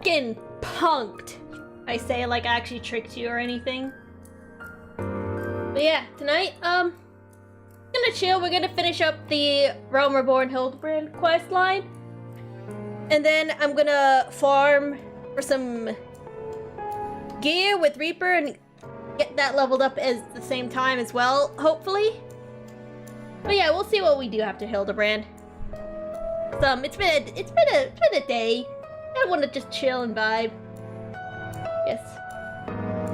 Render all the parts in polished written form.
freaking punked. I say like I actually tricked you or anything. But yeah, tonight, gonna chill. We're gonna finish up the Realm Reborn Hildebrand quest line. And then I'm gonna farm for some gear with Reaper and get that leveled up at the same time as well, hopefully. But yeah, we'll see what we do after Hildebrand. It's been a day. I want to just chill and vibe. Yes.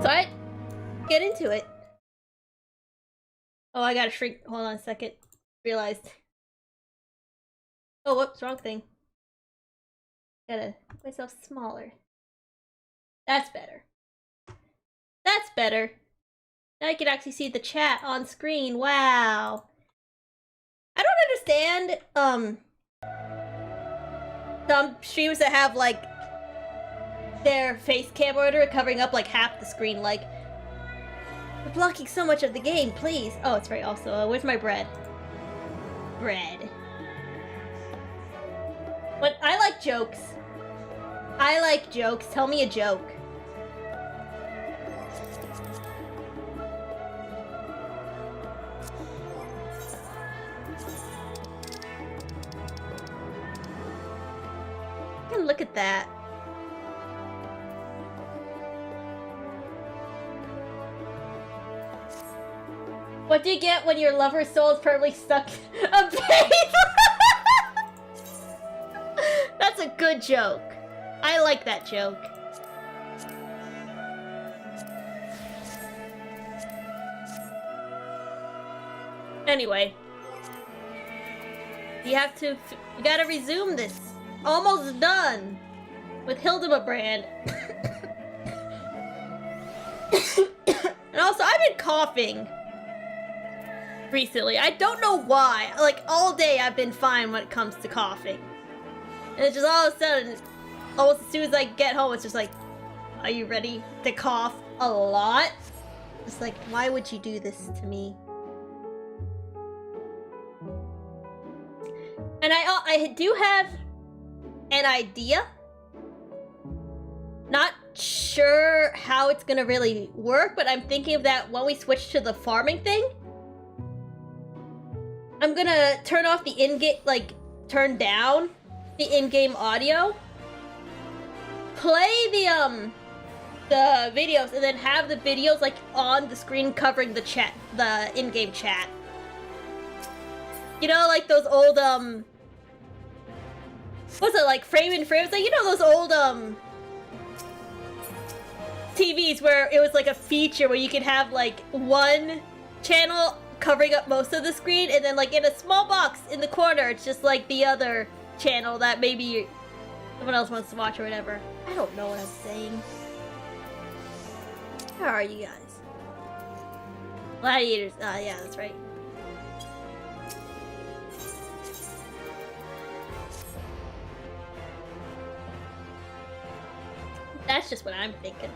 So I get into it. Oh, I gotta shrink. Hold on a second. Realized. Oh, whoops, wrong thing. Gotta make myself smaller. That's better. That's better. Now I can actually see the chat on screen. Wow. I don't understand, some streams that have, like, their face cam order covering up, like, half the screen, like, you're blocking so much of the game, please. Oh, it's right, also, where's my bread? Bread. But I like jokes. I like jokes. Tell me a joke. Look at that. What do you get when your lover's soul is permanently stuck a babe? That's a good joke. I like that joke. Anyway. You gotta resume this. Almost done with Hildebrand. And also, I've been coughing recently. I don't know why. Like, all day I've been fine when it comes to coughing. And it's just all of a sudden, almost as soon as I get home, it's just like, are you ready to cough a lot? It's like, why would you do this to me? And I do have an idea. Not sure how it's gonna really work, but I'm thinking of that when we switch to the farming thing. I'm gonna turn off the in-game, like, turn down the in-game audio. Play the videos, and then have the videos, like, on the screen covering the chat, the in-game chat. You know, like those old, what's it, like, frame in frame? It's like, you know those old, TVs where it was like a feature where you could have, like, one channel covering up most of the screen, and then, like, in a small box in the corner, it's just, like, the other channel that maybe someone else wants to watch or whatever. I don't know what I'm saying. How are you guys? Gladiators. Yeah, that's right. That's just what I'm thinking.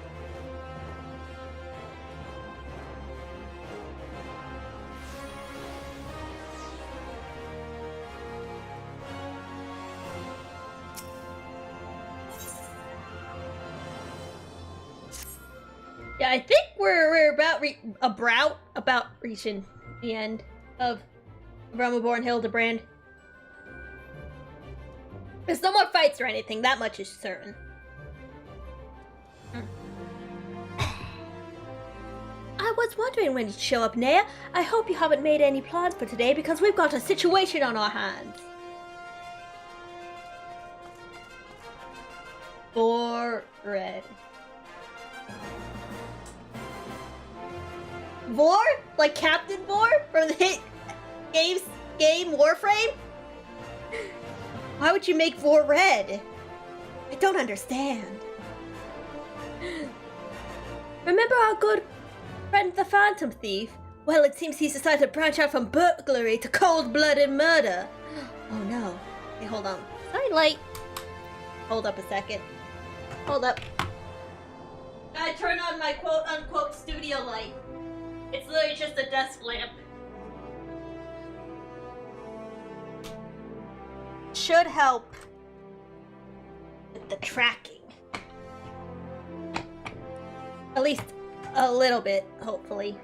Yeah, I think we're about reaching the end of Realm Reborn Hildebrand. There's no more fights or anything, that much is certain. I was wondering when you'd show up, Nea. I hope you haven't made any plans for today because we've got a situation on our hands. For red. Vor? Like Captain Vor from the hit game Warframe? Why would you make Vor red? I don't understand. Remember our good friend the Phantom Thief? Well, it seems he's decided to branch out from burglary to cold-blooded murder. Oh no. Hey, hold on. Sorry, light. Hold up a second. Hold up. I turn on my quote-unquote studio light. It's literally just a desk lamp. Should help with the tracking. At least a little bit, hopefully.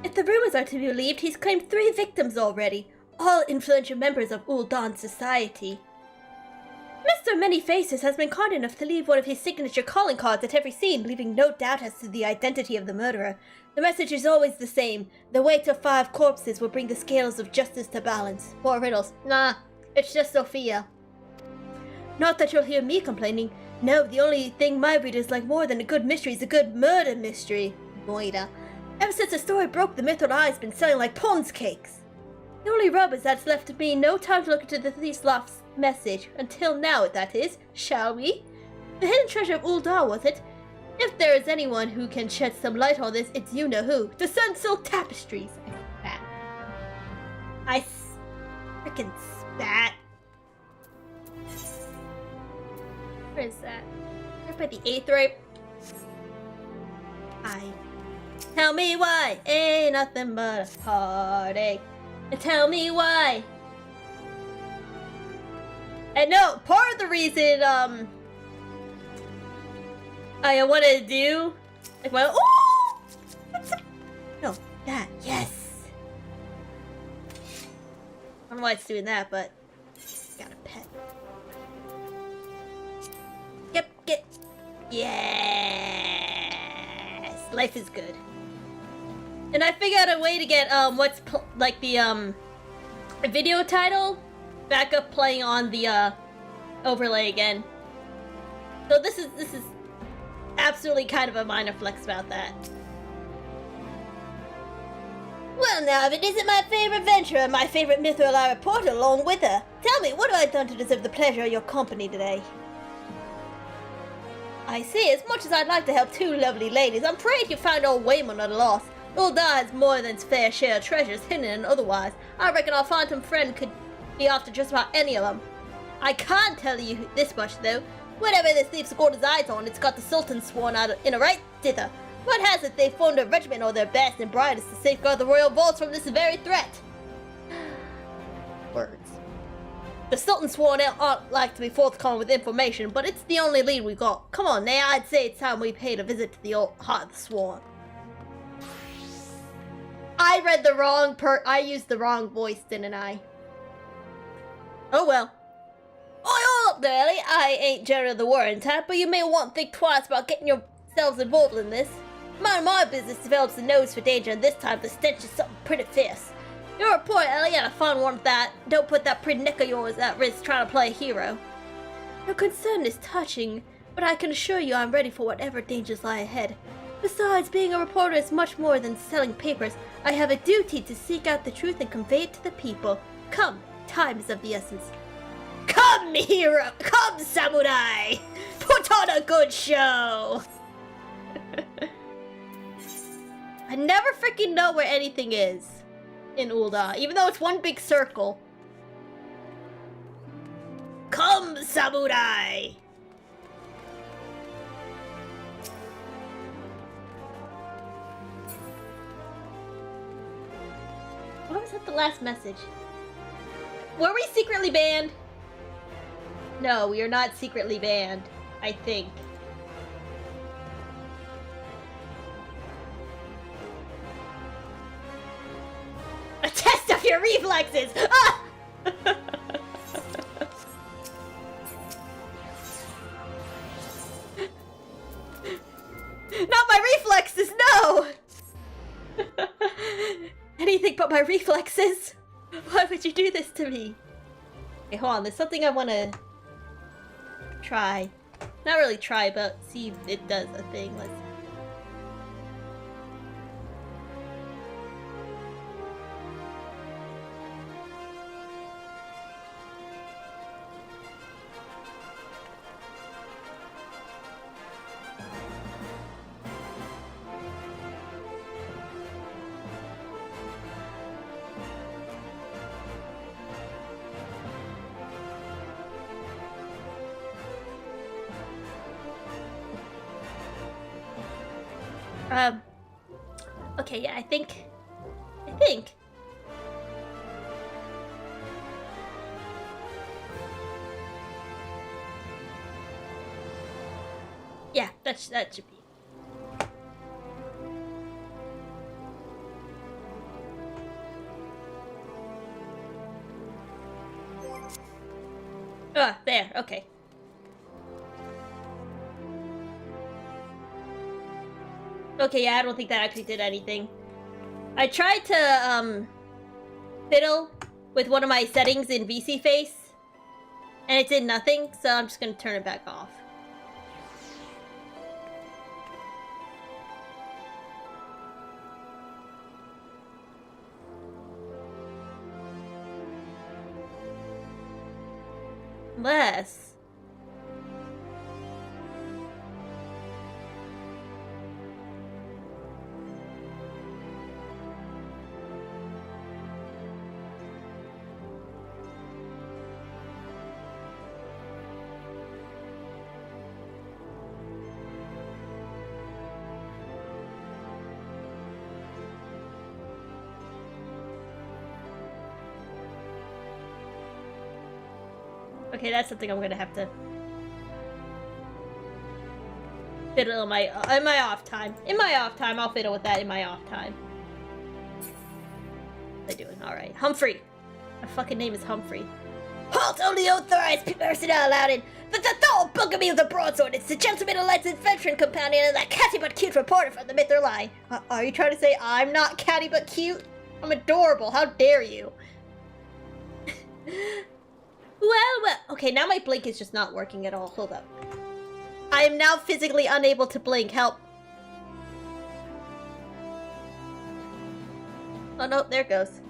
If the rumors are to be believed, he's claimed 3 victims already, all influential members of Ul'Dan's society. Mr. Many Faces has been kind enough to leave one of his signature calling cards at every scene, leaving no doubt as to the identity of the murderer. The message is always the same. The weight of 5 corpses will bring the scales of justice to balance. More riddles. Nah, it's just Sophia. Not that you'll hear me complaining. No, the only thing my readers like more than a good mystery is a good murder mystery. Moira. Ever since the story broke, the Mithril Eye's been selling like Pond's cakes. The only rub is that it's left me no time to look into the thief's lost message. Until now, that is. Shall we? The hidden treasure of Ul'Dan, was it? If there is anyone who can shed some light on this, it's you-know-who. The Sun-Silk Tapestries. I frickin' spat. Where is that? Right by the 8th, right? Tell me why, ain't nothing but a heartache. And tell me why. And no, part of the reason, I want to do, like, well, oh! No, that, yes. I don't know why it's doing that, but got a pet. Yep, get, yes. Life is good. And I figured out a way to get, what's, like, the, video title back up playing on the, overlay again. So this is absolutely kind of a minor flex about that. Well now, if it isn't my favorite venture and my favorite Mithril Eye reporter along with her, tell me, what have I done to deserve the pleasure of your company today? I see, as much as I'd like to help 2 lovely ladies, I'm afraid you found old Waymon at a loss. Ul'Dan has more than its fair share of treasures, hidden and otherwise. I reckon our phantom friend could be after just about any of them. I can't tell you this much, though. Whatever this thief's got his eyes on, it's got the Sultan sworn out in a right dither. What has it they formed a regiment or their best and brightest to safeguard the royal vaults from this very threat? Words. The Sultan sworn out aren't like to be forthcoming with information, but it's the only lead we got. Come on, now I'd say it's time we paid a visit to the old Heart of the Sworn. I read the wrong I used the wrong voice, didn't I? Oh well. Oi, hold up there, Ellie. I ain't generally the worrying type, but you may want to think twice about getting yourselves involved in this. Mind of my business develops a nose for danger, and this time the stench is something pretty fierce. You're a poor Ellie, and a fun one at that. Don't put that pretty neck of yours at risk trying to play a hero. Your concern is touching, but I can assure you I'm ready for whatever dangers lie ahead. Besides, being a reporter is much more than selling papers. I have a duty to seek out the truth and convey it to the people. Come, time is of the essence. Come, hero! Come, samurai! Put on a good show! I never freaking know where anything is in Ul'Dan, even though it's one big circle. Come, samurai! What was that the last message? Were we secretly banned? No, we are not secretly banned, I think. A test of your reflexes! Ah! Not my reflexes, no! Anything but my reflexes. Why would you do this to me? Okay, hold on. There's something I want to try. Not really try, but see if it does a thing. Let's... Okay, yeah, I think... Yeah, that should be. Ah, there, okay. Okay, yeah, I don't think that actually did anything. I tried to, fiddle with one of my settings in VC Face, and it did nothing, so I'm just gonna turn it back off. Unless... Okay, that's something I'm gonna have to fiddle in my off time. In my off time, I'll fiddle with that in my off time. They're doing alright. Humphrey! My fucking name is Humphrey. Halt! Only authorized personnel allowed in! The tall bugamy of the broadsword! It's the gentleman elected veteran companion and that catty but cute reporter from the Mithril Eye. Are you trying to say I'm not catty but cute? I'm adorable, how dare you? Well, okay, now my blink is just not working at all. Hold up. I am now physically unable to blink. Help. Oh no, there it goes.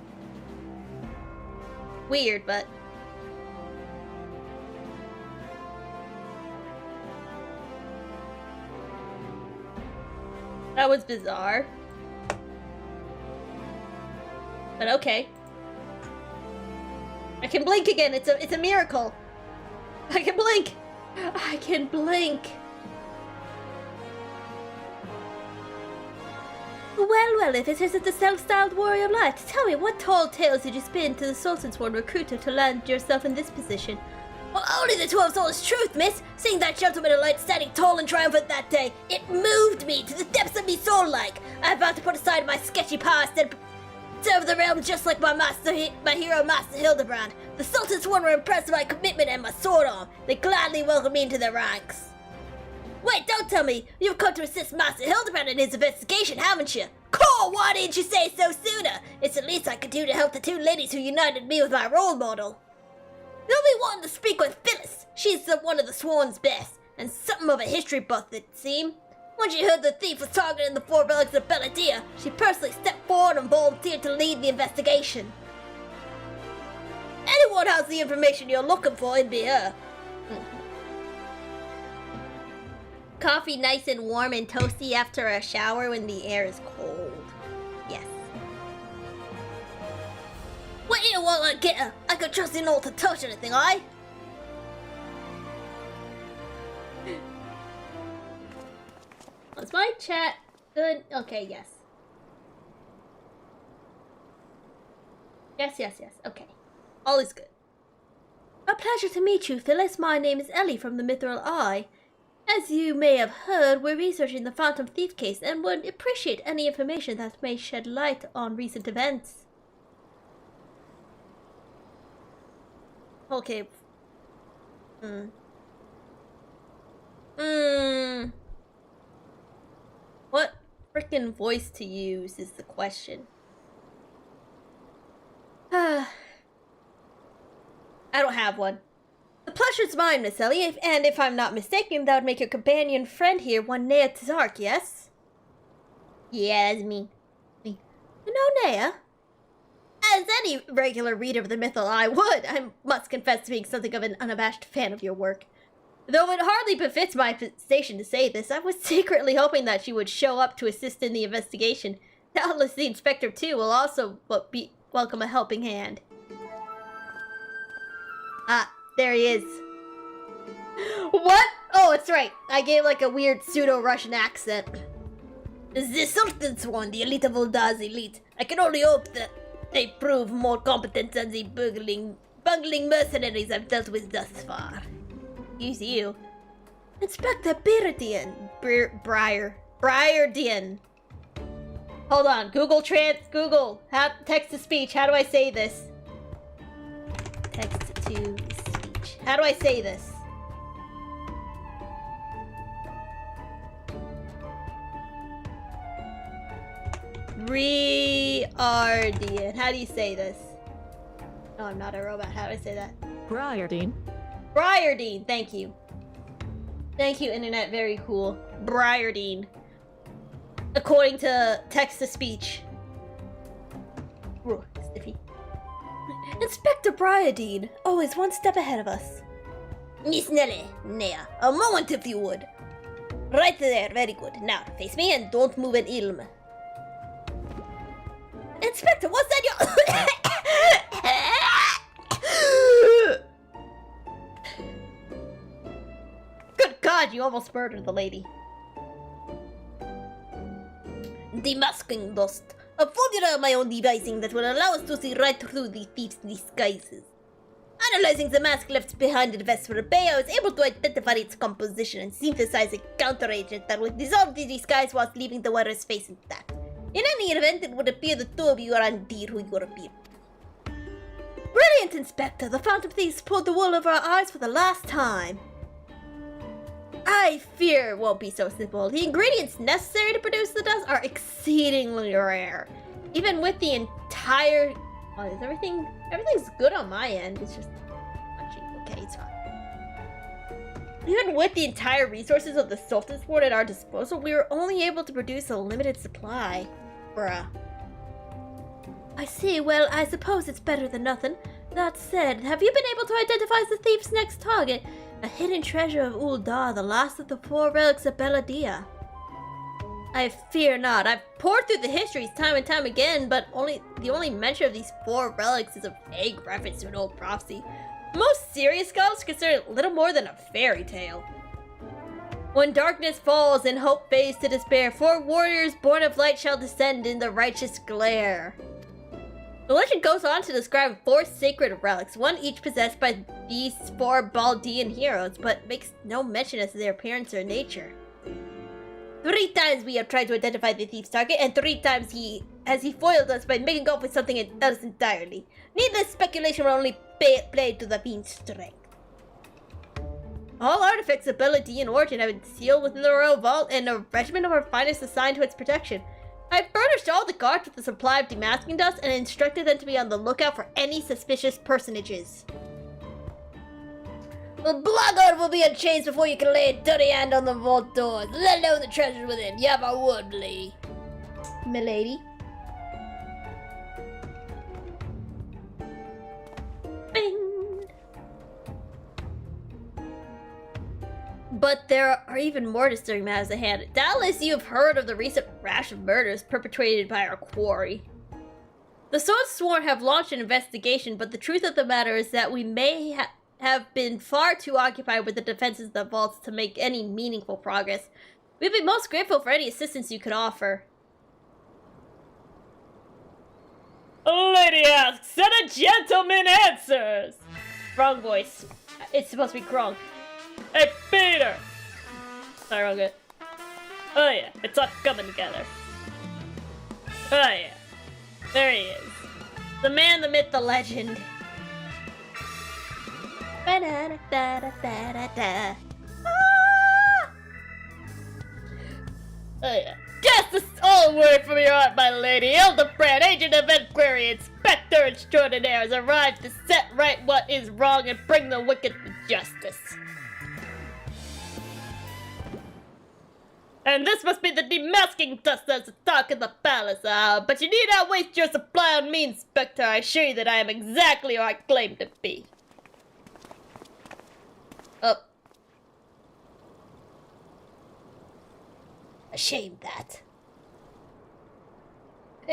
Weird, but... that was bizarre. But okay. I can blink again. It's a miracle. I can blink. I can blink. Well, if it isn't the self-styled warrior of light, tell me, what tall tales did you spin to the Sultan's Sworn recruiter to land yourself in this position? Well, only the 12 souls truth, miss. Seeing that gentleman of light standing tall and triumphant that day, it moved me to the depths of me soul-like. I vowed to put aside my sketchy past and serve the realm just like my hero Master Hildebrand. The Sultan's Sworn were impressed with my commitment and my sword arm. They gladly welcomed me into their ranks. Wait, don't tell me! You've come to assist Master Hildebrand in his investigation, haven't you? Cool! Why didn't you say so sooner? It's the least I could do to help the two ladies who united me with my role model. You'll be wanting to speak with Phyllis. She's one of the Sworn's best, and something of a history buff, it seemed. When she heard the thief was targeting the four relics of Belladia, she personally stepped forward and volunteered to lead the investigation. Anyone has the information you're looking for, it'd be her. Coffee nice and warm and toasty after a shower when the air is cold. Yes. Wait here while I get her. I can trust you not to touch anything, aye? Was my chat good? Okay, yes. Yes. Okay. All is good. A pleasure to meet you, Phyllis. My name is Ellie from the Mithril Eye. As you may have heard, we're researching the Phantom Thief case and would appreciate any information that may shed light on recent events. Okay. What frickin' voice to use is the question. I don't have one. The pleasure's mine, Miss Ellie, and if I'm not mistaken, that would make your companion friend here one Nea Tazark, yes? Yeah, that's me. You know Nea? As any regular reader of the Mythal I would, I must confess to being something of an unabashed fan of your work. Though it hardly befits my station to say this, I was secretly hoping that she would show up to assist in the investigation. Doubtless the inspector, too, will also welcome a helping hand. Ah, there he is. What? Oh, it's right. I gave like a weird pseudo-Russian accent. The Sultan's one, the elite of Ulda's elite. I can only hope that they prove more competent than the bungling mercenaries I've dealt with thus far. Use you. Inspector Briardian. Hold on. Google, text to speech. How do I say this? Text to speech. How do I say this? Briardian. How do you say this? No, I'm not a robot. How do I say that? Briardian. Briardian. Thank you. Thank you, internet. Very cool. Briardian. According to text-to-speech. Stiffy. Inspector Briardian. Always one step ahead of us. Miss Nelly. Nea. A moment if you would. Right there. Very good. Now, face me and don't move an ilm. Inspector, what's that Good God, you almost murdered the lady. Demasking dust. A formula of my own devising that will allow us to see right through the thief's disguises. Analyzing the mask left behind the vest for a bay, I was able to identify its composition and synthesize a counteragent that would dissolve the disguise whilst leaving the wearer's face intact. In any event, it would appear the two of you are indeed who you appear. Brilliant, Inspector! The Fountain Thieves pulled the wool over our eyes for the last time. I fear it won't be so simple. The ingredients necessary to produce the dust are exceedingly rare. Even with the entire... Oh, is everything's good on my end. It's just... Okay, it's fine. Even with the entire resources of the Sultan's Fort at our disposal, we were only able to produce a limited supply. Bruh. I see. Well, I suppose it's better than nothing. That said, have you been able to identify the thief's next target? A hidden treasure of Uldar, the last of the 4 relics of Beladia. I fear not. I've poured through the histories time and time again, but the only mention of these 4 relics is a vague reference to an old prophecy. Most serious scholars consider it little more than a fairy tale. When darkness falls and hope fades to despair, 4 warriors born of light shall descend in the righteous glare. The legend goes on to describe 4 sacred relics, one each possessed by these 4 Baldean heroes, but makes no mention as to their appearance or nature. 3 times we have tried to identify the thief's target, and 3 times he foiled us by making off with something else entirely. Needless speculation will only play to the fiend's strength. All artifacts of Beladean origin have been sealed within the royal vault, and a regiment of our finest assigned to its protection. I furnished all the guards with a supply of demasking dust and instructed them to be on the lookout for any suspicious personages. The blackguard will be in chains before you can lay a dirty hand on the vault doors. Let alone the treasures within. Yeah, I would, Lee. Milady. Bing. But there are even more disturbing matters at hand. Doubtless you have heard of the recent rash of murders perpetrated by our quarry. The Swordsworn have launched an investigation, but the truth of the matter is that we may have been far too occupied with the defenses of the vaults to make any meaningful progress. We'd be most grateful for any assistance you could offer. A lady asks, and a gentleman answers! Wrong voice. It's supposed to be Krong. Hey, Peter! Sorry, wrong good. Oh yeah, it's all coming together. Oh yeah, there he is. The man, the myth, the legend. Ba-da-da-da-da-da-da. Ah! Oh yeah. Justice all word from your heart, my lady. Hildebrand, agent of inquiry, inspector extraordinaire, has arrived to set right what is wrong and bring the wicked to justice. And this must be the demasking dust that's the talk in the palace. But you need not waste your supply on me, Inspector. I assure you that I am exactly who I claim to be. Ashamed that.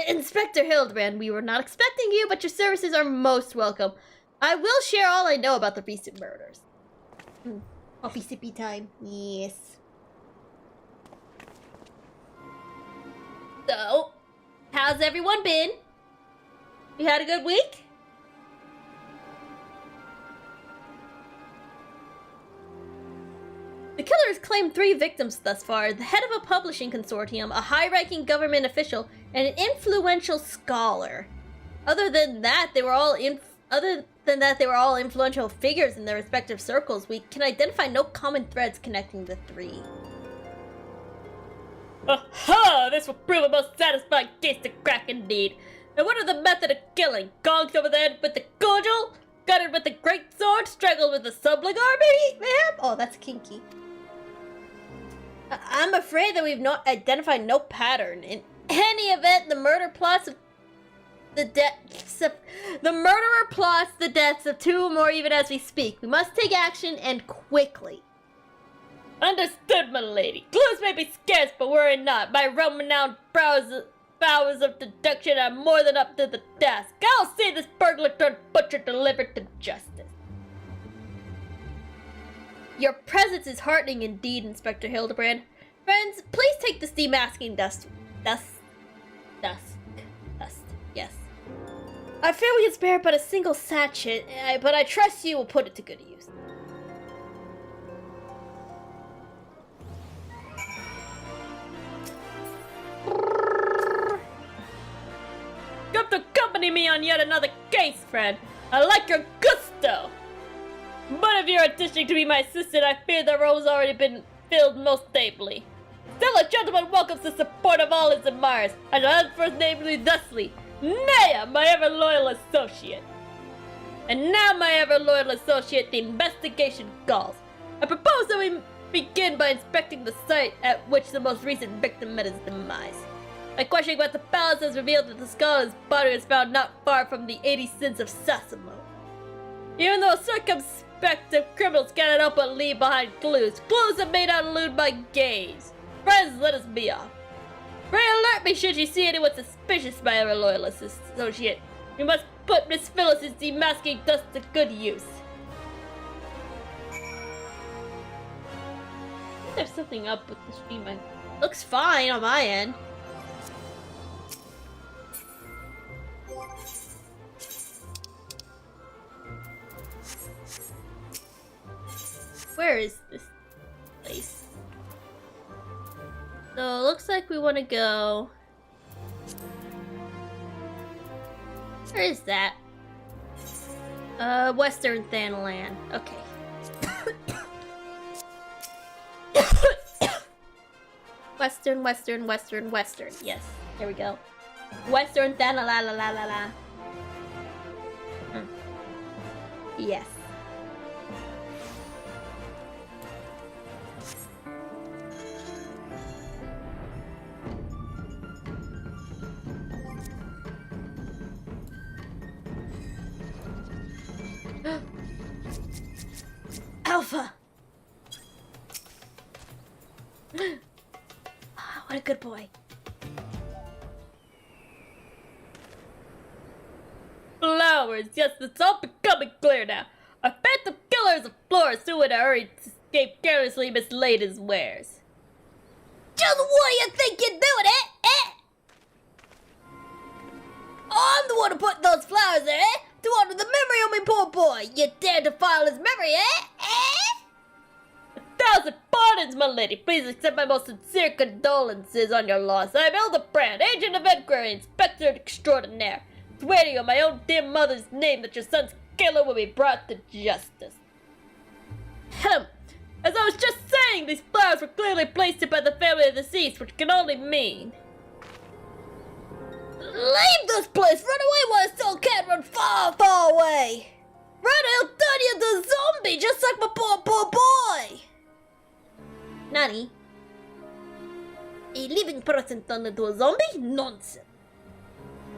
Inspector Hildebrand, we were not expecting you, but your services are most welcome. I will share all I know about the recent murders. Coffee sippy time. Yes. So, how's everyone been? You had a good week? The killers claimed 3 victims thus far, the head of a publishing consortium, a high-ranking government official, and an influential scholar. Other than that, they were all influential figures in their respective circles. We can identify no common threads connecting the 3. Aha! This will prove a most satisfying case to crack indeed. And what are the method of killing? Gonked over the head with the cudgel? Gutted with the great sword? Strangled with the subligar, maybe? Ma'am? Oh, that's kinky. I'm afraid that we've not identified no pattern. In any event, the murderer plots the deaths of 2 or more even as we speak. We must take action, and quickly. Understood, my lady. Clues may be scarce, but worry not. My well-renowned powers of deduction are more than up to the task. I'll see this burglar turned butcher delivered to justice. Your presence is heartening indeed, Inspector Hildebrand. Friends, please take this demasking dust. Yes. I fear we can spare but a single sachet, but I trust you will put it to good use. Come to accompany me on yet another case, friend. I like your gusto. But if you're auditioning to be my assistant, I fear the role's already been filled most ably. Still, a gentleman welcomes the support of all his admirers. I shall henceforth name you thusly, Naya, my ever-loyal associate. And now, my ever-loyal associate, the investigation calls. I propose that we begin by inspecting the site at which the most recent victim met his demise. By questioning about the palace has revealed that the skull of his body was found not far from the 80 sins of Sasimo. Even though circumspective criminals cannot help but leave behind clues that may not elude my gaze. Friends, let us be off. Pray alert me should you see anyone suspicious, my ever-loyal associate. You must put Miss Phyllis's demasking dust to good use. I think there's something up with the stream. Looks fine on my end. Where is this place? So it looks like we want to go. Where is that? Western Thanalan. Okay. Western. Yes, there we go. Western Thanalan. Yes. Alpha! What a good boy. Flowers, yes, it's all becoming clear now. A phantom killer is a florist who in a hurry to escape carelessly mislaid his wares. Just what do you think you're doing, I'm the one who put those flowers there, to honor the memory of my poor boy. You dare defile his memory, 1,000 pardons, my lady. Please accept my most sincere condolences on your loss. I am Hildebrand, agent of inquiry, inspector extraordinaire. Swearing on my own dear mother's name that your son's killer will be brought to justice. Ahem. As I was just saying, these flowers were clearly placed by the family of the deceased, which can only mean... Leave this place! Run away while I still can't run far, far away! Run, I'll turn you into a zombie, just like my poor boy! Nani? A living person turned into a zombie? Nonsense.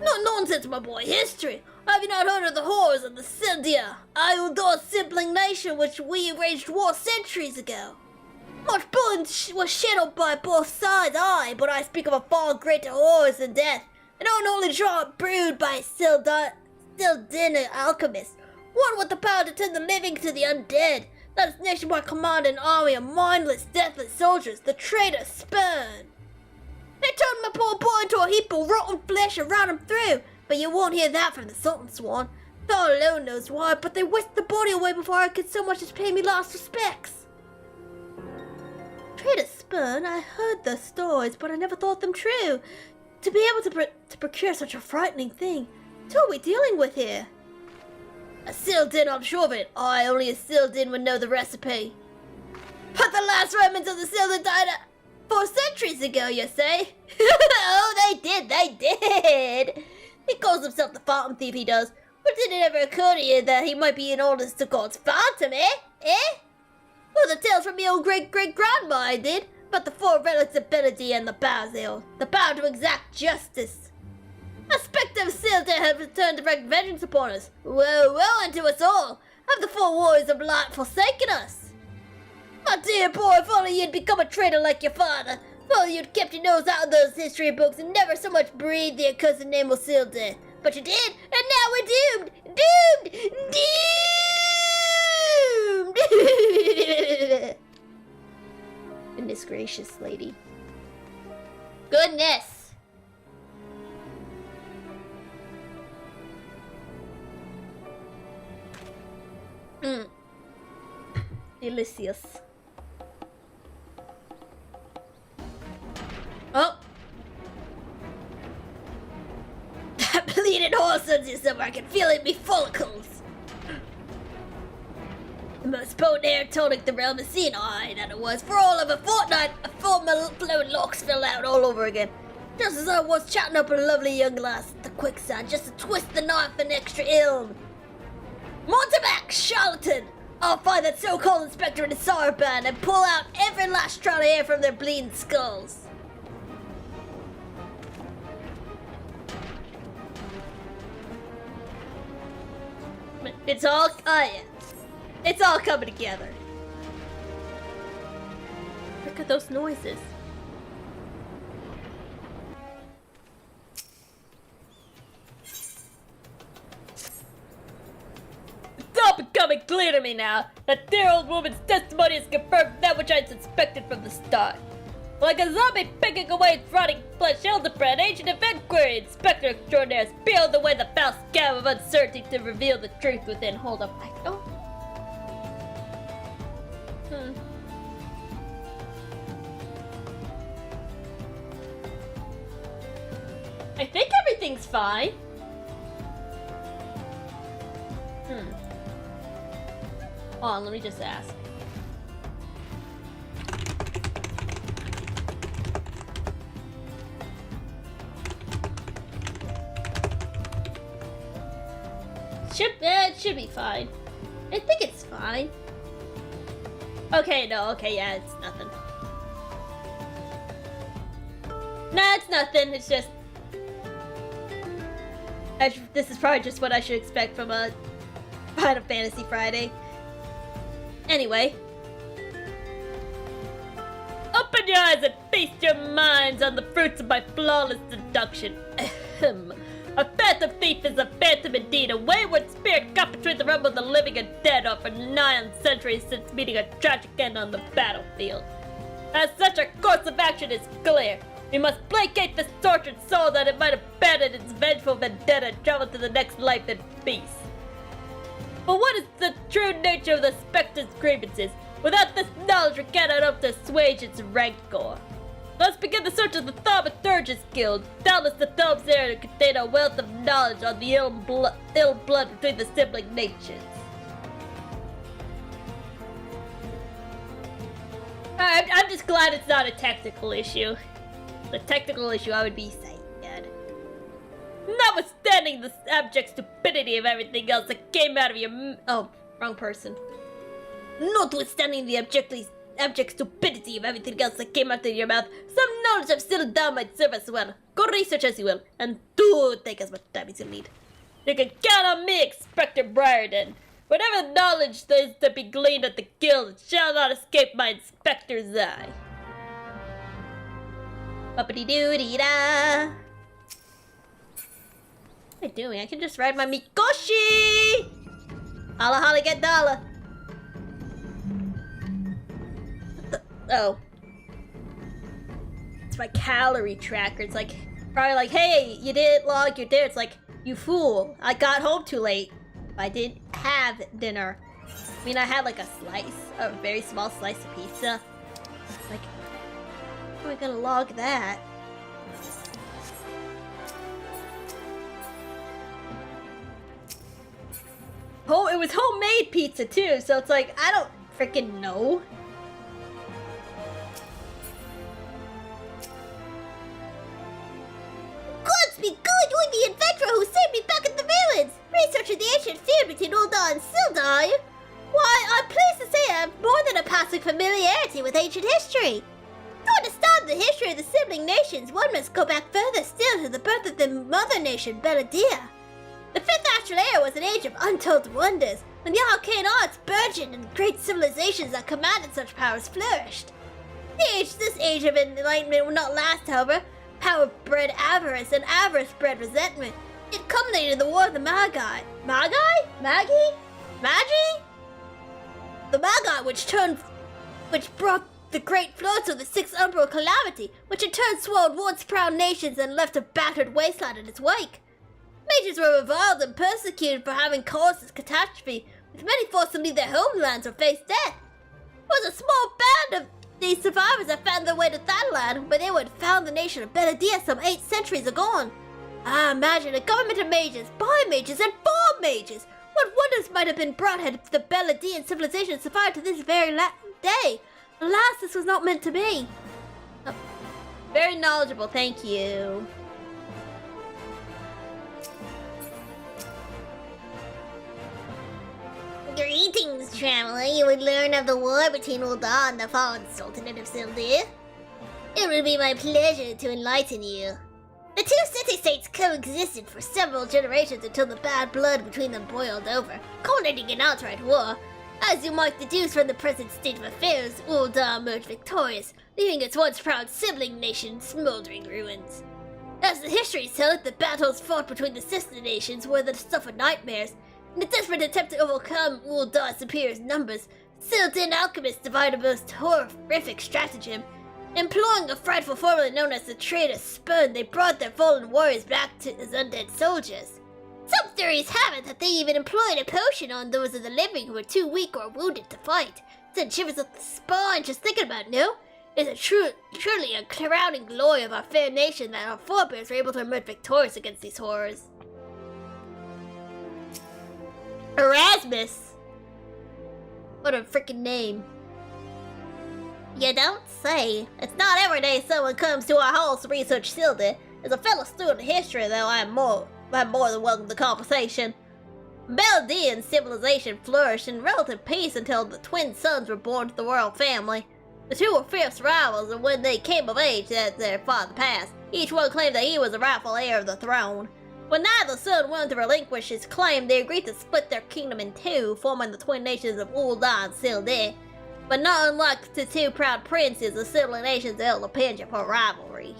No nonsense, my boy. History. Have you not heard of the horrors of the Syldia, Iudor sibling nation which we waged war centuries ago? Much blood was shed on by both sides, aye, but I speak of a far greater horrors than death, and an only draught brewed by Sildin alchemist, one with the power to turn the living to the undead. That is nationwide command an army of mindless, deathless soldiers, the traitor spurn. They turned my poor boy into a heap of rotten flesh and ran him through, but you won't hear that from the Sultan Swan. God alone knows why, but they whisked the body away before I could so much as pay me last respects. burn. I heard the stories, but I never thought them true. To be able to procure such a frightening thing. Who are we dealing with here? A sealed din, I'm sure of it. Only a sealed din would know the recipe. But the last remnants of the sealed din died 4 centuries ago, you say? Oh, they did. He calls himself the Phantom Thief, he does. But did it ever occur to you that he might be in orders to God's Phantom, eh? Well, the tales from the old great-great-grandma I did, about the 4 relics of Benedy and the Basil, the power to exact justice. A spectre of sealed din have returned to wreak vengeance upon us. Woe unto us all. Have the 4 warriors of light forsaken us? My dear boy, if only you'd become a traitor like your father. If only you'd kept your nose out of those history books and never so much breathed the accursed name of sealed din. But you did, and now we're doomed! Doomed! Goodness gracious, lady. Goodness! Delicious. Oh! That bleeding horse sends you somewhere. I can feel it in me follicles. The most potent air tonic the realm has seen. Aye, that it was. For all of a fortnight, I felt my flowing locks fell out all over again. Just as I was chatting up a lovely young lass at the quicksand, just to twist the knife an extra ilm. Montebac, charlatan! I'll find that so-called inspector in his band and pull out every last strand of hair from their bleeding skulls. It's all, it's all coming together. Look at those noises. It's all becoming clear to me now. That dear old woman's testimony has confirmed that which I suspected from the start. Like a zombie picking away its rotting flesh, Hildebrand, ancient event query, Inspector Extraordinaire, peeled away the foul scab of uncertainty to reveal the truth within. Hold up, I don't... I think everything's fine. Hold on, let me just ask. It should be fine. I think it's fine. Okay, no, okay, yeah, it's nothing. Nah, it's nothing, it's just... This is probably just what I should expect from a Final Fantasy Friday. Anyway. Open your eyes and feast your minds on the fruits of my flawless deduction. A phantom thief is a phantom indeed, a wayward spirit caught between the realm of the living and dead for 9 centuries since meeting a tragic end on the battlefield. As such, our course of action is clear. We must placate this tortured soul that it might abandon its vengeful vendetta and travel to the next life in peace. But what is the true nature of the specter's grievances? Without this knowledge, we cannot hope to assuage its rancor. Let's begin the search of the Thaumaturgist Guild. Doubtless the Thomes there contain a wealth of knowledge on the ill blood between the sibling nations. I'm just glad it's not a technical issue. The technical issue, I would be sad. Notwithstanding the abject stupidity of everything else that came out of your oh, wrong person. Notwithstanding the abject stupidity of everything else that came out of your mouth, some knowledge I've settled down might serve as well. Go research as you will, and do take as much time as you need. You can count on me, Inspector Briarden. Whatever knowledge there is to be gleaned at the guild, it shall not escape my inspector's eye. Uppity-doo-dee-da. What am I doing? I can just ride my Mikoshi! Holla holla get dollar. Oh. It's my calorie tracker. It's like, probably like, hey, you didn't log your dinner. It's like, you fool. I got home too late. I didn't have dinner. I mean, I had like a very small slice of pizza. Like, How am I gonna log that? Oh, it was homemade pizza too, so it's like, I don't freaking know. Gods be good, you're the adventurer who saved me back in the ruins! Researching the ancient feud between Ul'dah and Sildar. Why, I'm pleased to say I have more than a passing familiarity with ancient history. To understand the history of the sibling nations, one must go back further still to the birth of the mother nation, Belladia. The 5th Astral Era was an age of untold wonders, when the arcane arts burgeoned and great civilizations that commanded such powers flourished. This age of enlightenment will not last, however. Power bred avarice, and avarice bred resentment. It culminated in the War of the Magi. Magi? Magi? Magi? The Magi, which brought the great floods of the 6th Umbral Calamity, which in turn swallowed once proud nations and left a battered wasteland in its wake. Mages were reviled and persecuted for having caused this catastrophe, with many forced to leave their homelands or face death. It was a small band of these survivors that found their way to Thanalan, where they would found the nation of Belladia some 8 centuries ago. Imagine a government of mages, by-mages, and for-mages! What wonders might have been brought had the Belladian civilization survived to this very day! Alas, this was not meant to be! Very knowledgeable, thank you. Greetings, traveler. You would learn of the war between Ul'dah and the fallen Sultanate of Sildar. It would be my pleasure to enlighten you. The two city-states coexisted for several generations until the bad blood between them boiled over, culminating in outright war. As you might deduce from the present state of affairs, Ul'dah emerged victorious, leaving its once proud sibling nation smoldering ruins. As the histories tell it, the battles fought between the sister nations were the stuff of nightmares. In a desperate attempt to overcome Ul'dah's superior numbers, Sildar alchemists devised a most horrific stratagem. Employing a frightful formula known as the traitor's spurn, they brought their fallen warriors back as undead soldiers. Some theories have it that they even employed a potion on those of the living who were too weak or wounded to fight. Sent shivers up the spine just thinking about it, no? It's truly a crowning glory of our fair nation that our forebears were able to emerge victorious against these horrors. Erasmus! What a freaking name. You don't say. It's not every day someone comes to our halls to research Sildar. As a fellow student of history, though, I'm more than welcome to conversation. Belladian civilization flourished in relative peace until the twin sons were born to the royal family. The two were fierce rivals, and when they came of age as their father passed, each one claimed that he was the rightful heir of the throne. When neither son wanted to relinquish his claim, they agreed to split their kingdom in two, forming the twin nations of Ul'dah and Sildar. But not unlike the two proud princes, the sibling nations held a penchant for rivalry.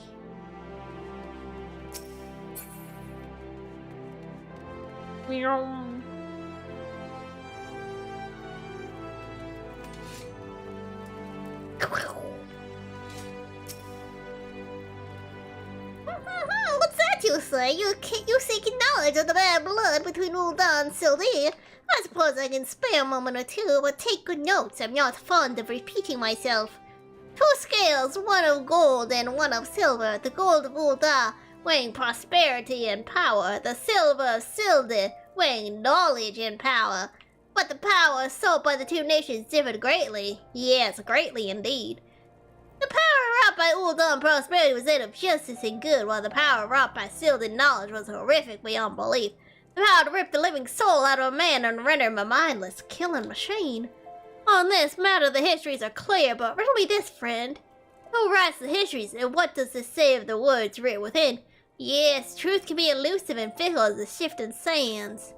What's that you say? You seeking knowledge of the bad blood between Ul'dah and Sildar? I suppose I can spare a moment or two, but take good notes. I'm not fond of repeating myself. 2 scales, one of gold and one of silver. The gold of Ul'dah weighing prosperity and power. The silver of Sildar weighing knowledge and power. But the power sought by the two nations differed greatly. Yes, greatly indeed. The power wrought by Ul'dah in prosperity was that of justice and good, while the power wrought by Sildar in knowledge was horrific beyond belief. The power to rip the living soul out of a man and render him a mindless, killing machine. On this matter the histories are clear, but riddle me this, friend. Who writes the histories, and what does this say of the words written within? Yes, truth can be elusive and fickle as the shifting sands.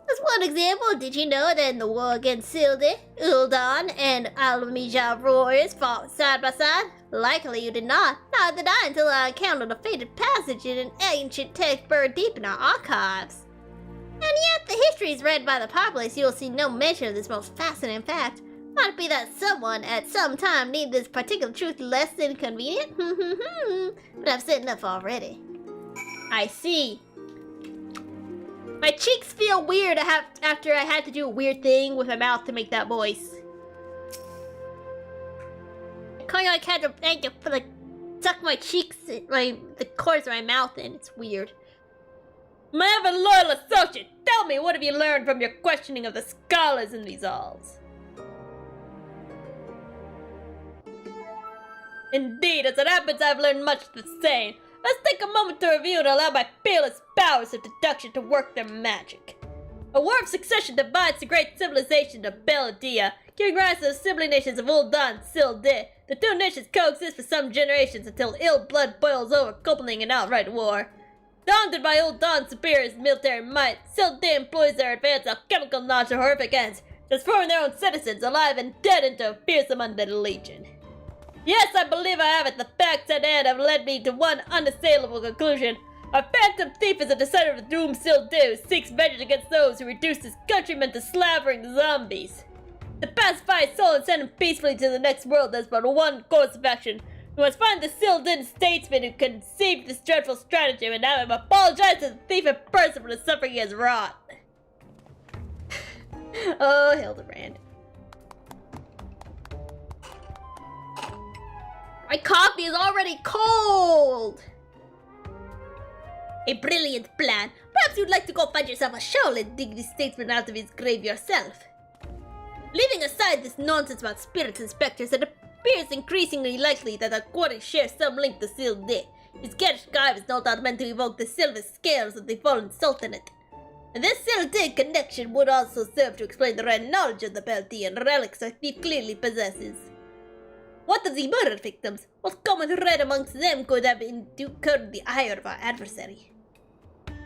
As one example, did you know that in the war against Sildar, Ul'dah and Al-Mijah warriors fought side by side? Likely you did not. Neither did I until I encountered a faded passage in an ancient text buried deep in our archives. And yet, the histories read by the populace, you will see no mention of this most fascinating fact. Might it be that someone at some time needed this particular truth less than convenient? But I've said enough already. I see. My cheeks feel weird after I had to do a weird thing with my mouth to make that voice. kind of like had to like suck my cheeks, the corners of my mouth in. It's weird. My ever loyal associate, tell me, what have you learned from your questioning of the scholars in these halls? Indeed, as it happens, I've learned much the same. Let's take a moment to review and allow my fearless powers of deduction to work their magic. A war of succession divides the great civilization of Beldia, giving rise to the sibling nations of Ul'dan and Sil'Di. The two nations coexist for some generations until ill blood boils over, culminating in outright war. Daunted by Ul'dan's superior military might, Sil'Di employs their advanced alchemical knowledge to horrific ends, transforming their own citizens, alive and dead, into a fearsome undead legion. Yes, I believe I have it. The facts at hand have led me to one unassailable conclusion. A phantom thief is a descendant of the doomed Sil'Di who seeks vengeance against those who reduce his countrymen to slavering zombies. To pacify his soul and send him peacefully to the next world, there's but one course of action. We must find the Sil'Di statesman who conceived this dreadful stratagem and have him apologize to the thief in person for the suffering he has wrought. Oh, Hildebrand. My coffee is already cold! A brilliant plan. Perhaps you'd like to go find yourself a shovel and dig this statesman out of his grave yourself. Leaving aside this nonsense about spirits and specters, it appears increasingly likely that the quarry shares some link to Sil'Di. His garish garb is no doubt meant to evoke the silver scales of the fallen sultanate. And this Sil'Di connection would also serve to explain the rare knowledge of the Beldian relics our thief clearly possesses. What of the murder victims? What common thread amongst them could have incurred the ire of our adversary?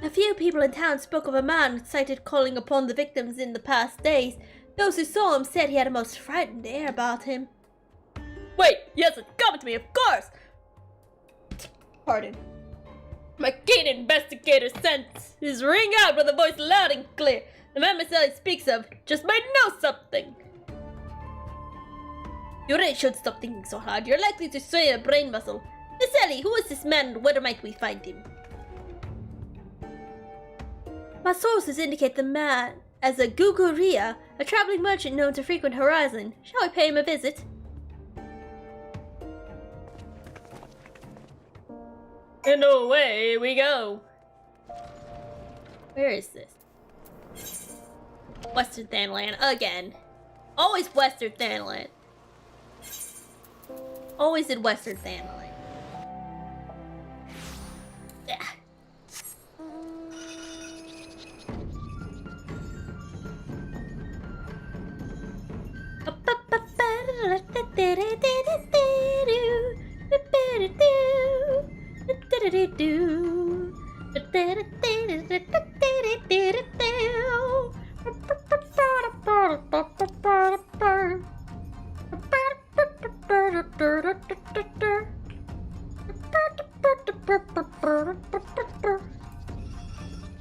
A few people in town spoke of a man sighted calling upon the victims in the past days. Those who saw him said he had a most frightened air about him. Wait, yes, it's coming to me, of course! Pardon. My keen investigator senses ring out with a voice loud and clear. The man Miss Ellie speaks of just might know something. You really should stop thinking so hard. You're likely to strain a brain muscle. Miss Ellie, who is this man and where might we find him? My sources indicate the man as a Guguria, a traveling merchant known to frequent Horizon. Shall we pay him a visit? And away we go. Where is this? Western Thanland again. Always Western Thanland. Always in Western Thanland. Yeah.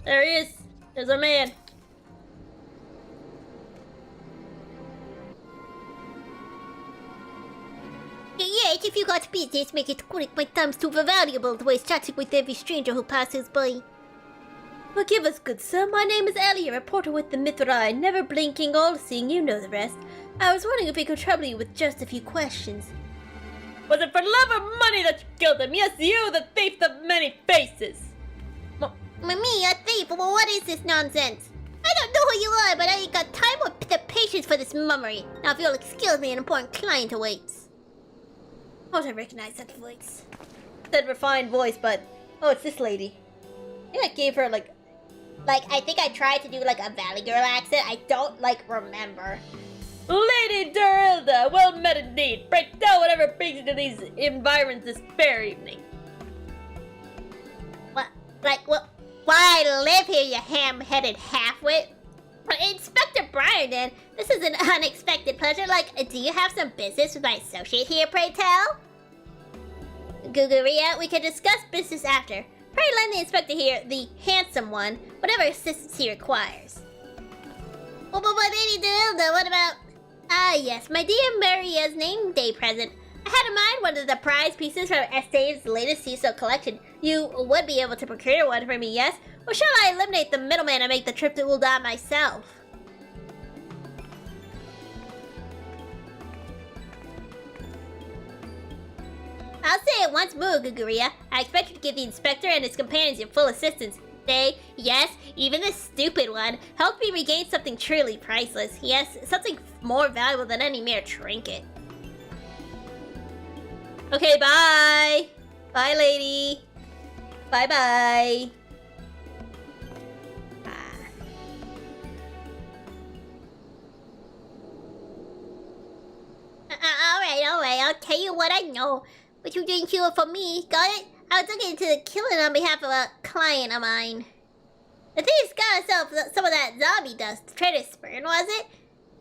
There he is. There's our man. Yes, if you got business, make it quick. My time's too valuable to waste chatting with every stranger who passes by. Forgive us, good sir. My name is Ellie, a reporter with the Mithrai. Never blinking, all-seeing, you know the rest. I was wondering if we could trouble you with just a few questions. Was it for love or money that you killed him? Yes, you, the thief of many faces. Me, a thief? Well, what is this nonsense? I don't know who you are, but I ain't got time or the patience for this mummery. Now, if you'll excuse me, an important client awaits. Don't I recognize that voice? That refined voice, but... Oh, it's this lady. I think I gave her, like, I think I tried to do, like, a Valley Girl accent. I don't, remember. Lady Durilda, well met indeed. Pray tell whatever brings you to these environs this fair evening. What? Why I live here, you ham-headed halfwit? Inspector Briarden, this is an unexpected pleasure. Do you have some business with my associate here, pray tell? Guguria, we can discuss business after. Pray lend the inspector here, the handsome one, whatever assistance he requires. Oh, but Lady Durilda, what about... Ah, yes, my dear Maria's name day present. I had in mind one of the prize pieces from Estate's latest CISO collection. You would be able to procure one for me, yes? Or shall I eliminate the middleman and make the trip to Ul'dan myself? I'll say it once more, Guguria. I expect you to give the inspector and his companions your full assistance. They, yes, even this stupid one, helped me regain something truly priceless. Yes, something more valuable than any mere trinket. Okay, bye! Bye, lady. Bye-bye. Alright, I'll tell you what I know. But you didn't kill it for me, got it? I was looking into the killing on behalf of a client of mine. The thief got himself some of that zombie dust, traitor sperm, was it?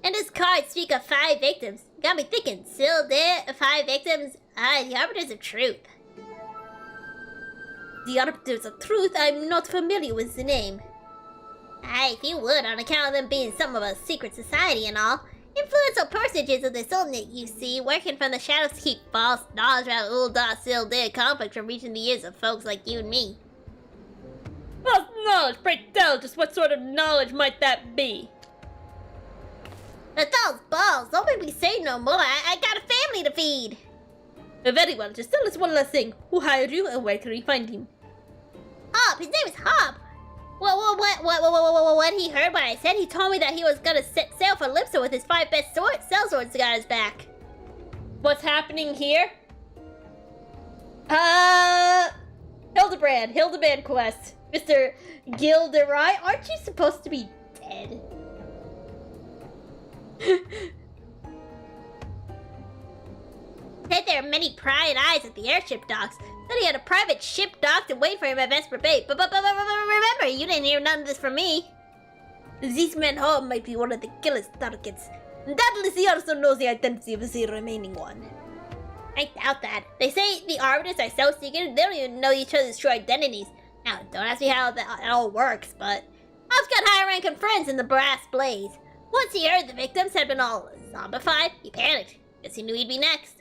And this card speak of 5 victims. Got me thinking, still dead, 5 victims? The Arbiters of Truth. The Arbiters of Truth? I'm not familiar with the name. If you would, on account of them being some of a secret society and all. Influential personages of this old you see, working from the shadows to keep false knowledge about old still dead conflict from reaching the ears of folks like you and me. False knowledge? Pray tell, just what sort of knowledge might that be? The doll's balls, don't make me say no more, I got a family to feed. Very well, just tell us one last thing. Who hired you and where can we find him? Hob, his name is Hob. What he heard what I said? He told me that he was gonna sail for Lipsa with his 5 best sellswords got his back. What's happening here? Hildebrand quest. Mr. Gilderoy, aren't you supposed to be dead? Said there are many prying eyes at the airship docks. Said he had a private ship docked and waiting for him at Vesper Bay. But remember, you didn't hear none of this from me. This man Hob might be one of the killer's targets. Doubtless he also knows the identity of the remaining one. I doubt that. They say the Arbiters are so secret, they don't even know each other's true identities. Now, don't ask me how that all works, but I've got high-ranking friends in the Brass Blaze. Once he heard the victims had been all zombified, he panicked. Guess he knew he'd be next.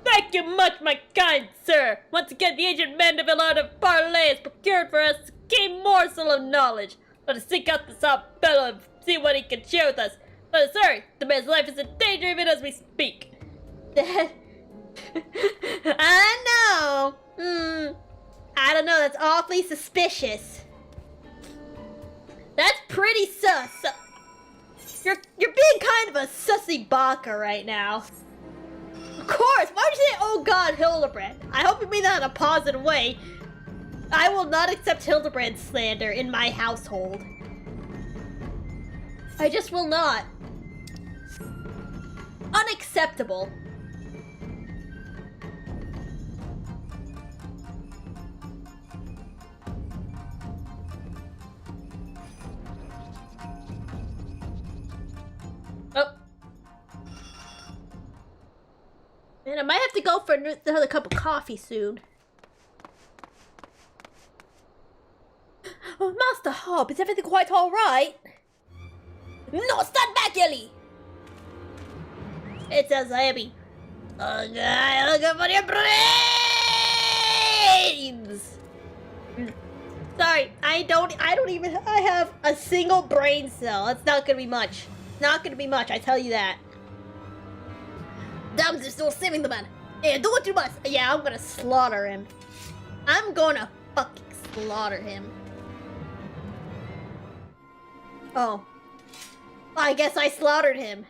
Thank you much, my kind sir. Once again, the ancient Mandeville of Parlay has procured for us a key morsel of knowledge. Let us seek out this fellow and see what he can share with us. But sorry, the man's life is in danger even as we speak. I know. I don't know, that's awfully suspicious. That's pretty sus. You're being kind of a sussy baka right now. Of course, why would you say, oh god, Hildebrand? I hope you mean that in a positive way. I will not accept Hildebrand slander in my household. I just will not. Unacceptable. Oh. Man, I might have to go for another cup of coffee soon. Oh, Master Hob, is everything quite alright? No, stand back, Ellie! It's a zombie. Oh god, look for your brains! Sorry, I have a single brain cell. It's not gonna be much. Not gonna be much, I tell you that. Damn, they're still saving the man. Hey, do what you must. Yeah, I'm gonna slaughter him. I'm gonna fucking slaughter him. Oh. I guess I slaughtered him.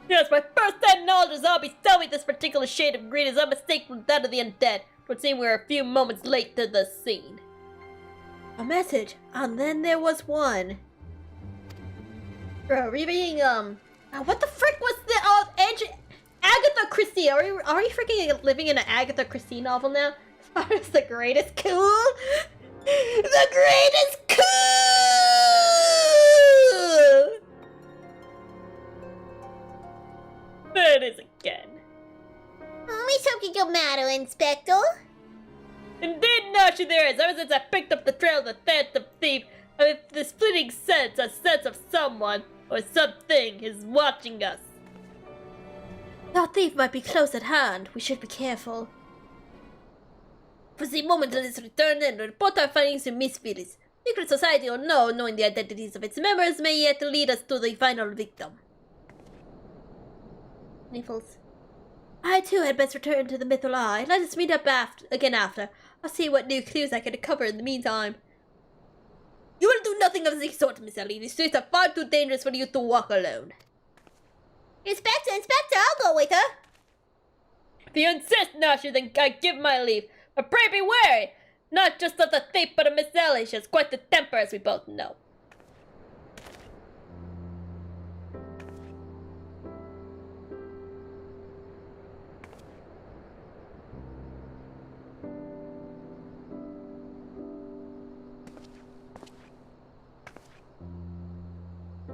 Yes, my first-hand knowledge of zombies tell me this particular shade of green is unmistakable from that of the undead. It would seem we're a few moments late to the scene. A message, and then there was one. Bro, are we being, what the frick was the, Agatha Christie? Are we freaking living in an Agatha Christie novel now? It's the greatest cool? The greatest cool! There it is again. Me something the matter, Inspector? Indeed, Nashi, there is. Ever since I picked up the trail of the phantom thief, I have this fleeting sense, a sense of someone or something is watching us. That thief might be close at hand. We should be careful. For the moment, let us return and report our findings to Miss Phyllis. Secret society or no, knowing the identities of its members may yet lead us to the final victim. Nipples. I too had best return to the Mythal Eye. Let us meet up again after. I'll see what new clues I can uncover in the meantime. You will do nothing of the sort, Miss Ellie. These streets are far too dangerous for you to walk alone. Inspector, I'll go with her. If you insist, Nasher, then I give my leave. But pray be wary! Not just of the thief, but of Miss Ellie. She has quite the temper, as we both know.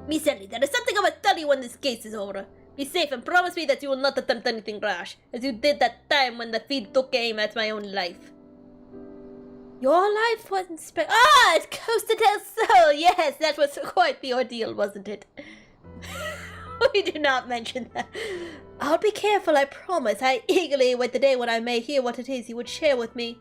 Miss Ellie, there is something I must tell you when this case is over. Be safe and promise me that you will not attempt anything rash, as you did that time when the thief took aim at my own life. Your life wasn't it goes to tell so. Yes, that was quite the ordeal, wasn't it? We do not mention that. I'll be careful, I promise. I eagerly await the day when I may hear what it is you would share with me.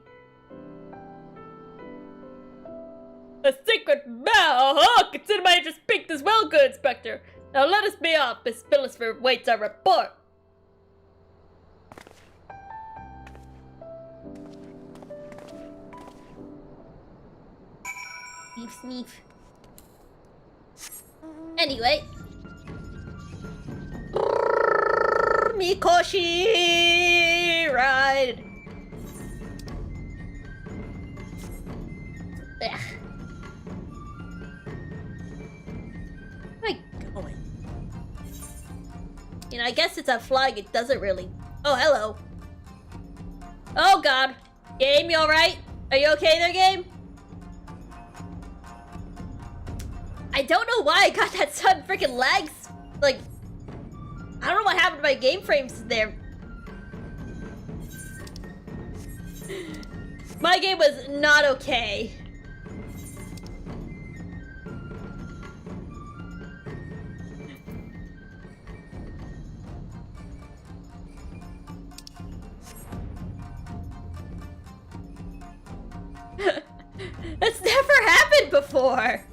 A secret vow! Oh, consider my interest piqued as well, good Inspector. Now let us be off. Miss Phillisford waits our report. Sneef, sneef. Anyway. Mikoshi ride. Ugh. Where am I going? You know, I guess it's a flag. It doesn't really. Oh, hello. Oh God. Game, you alright? Are you okay there, game? I don't know why I got that sudden freaking lags. Like, I don't know what happened to my game frames there. My game was not okay. That's never happened before.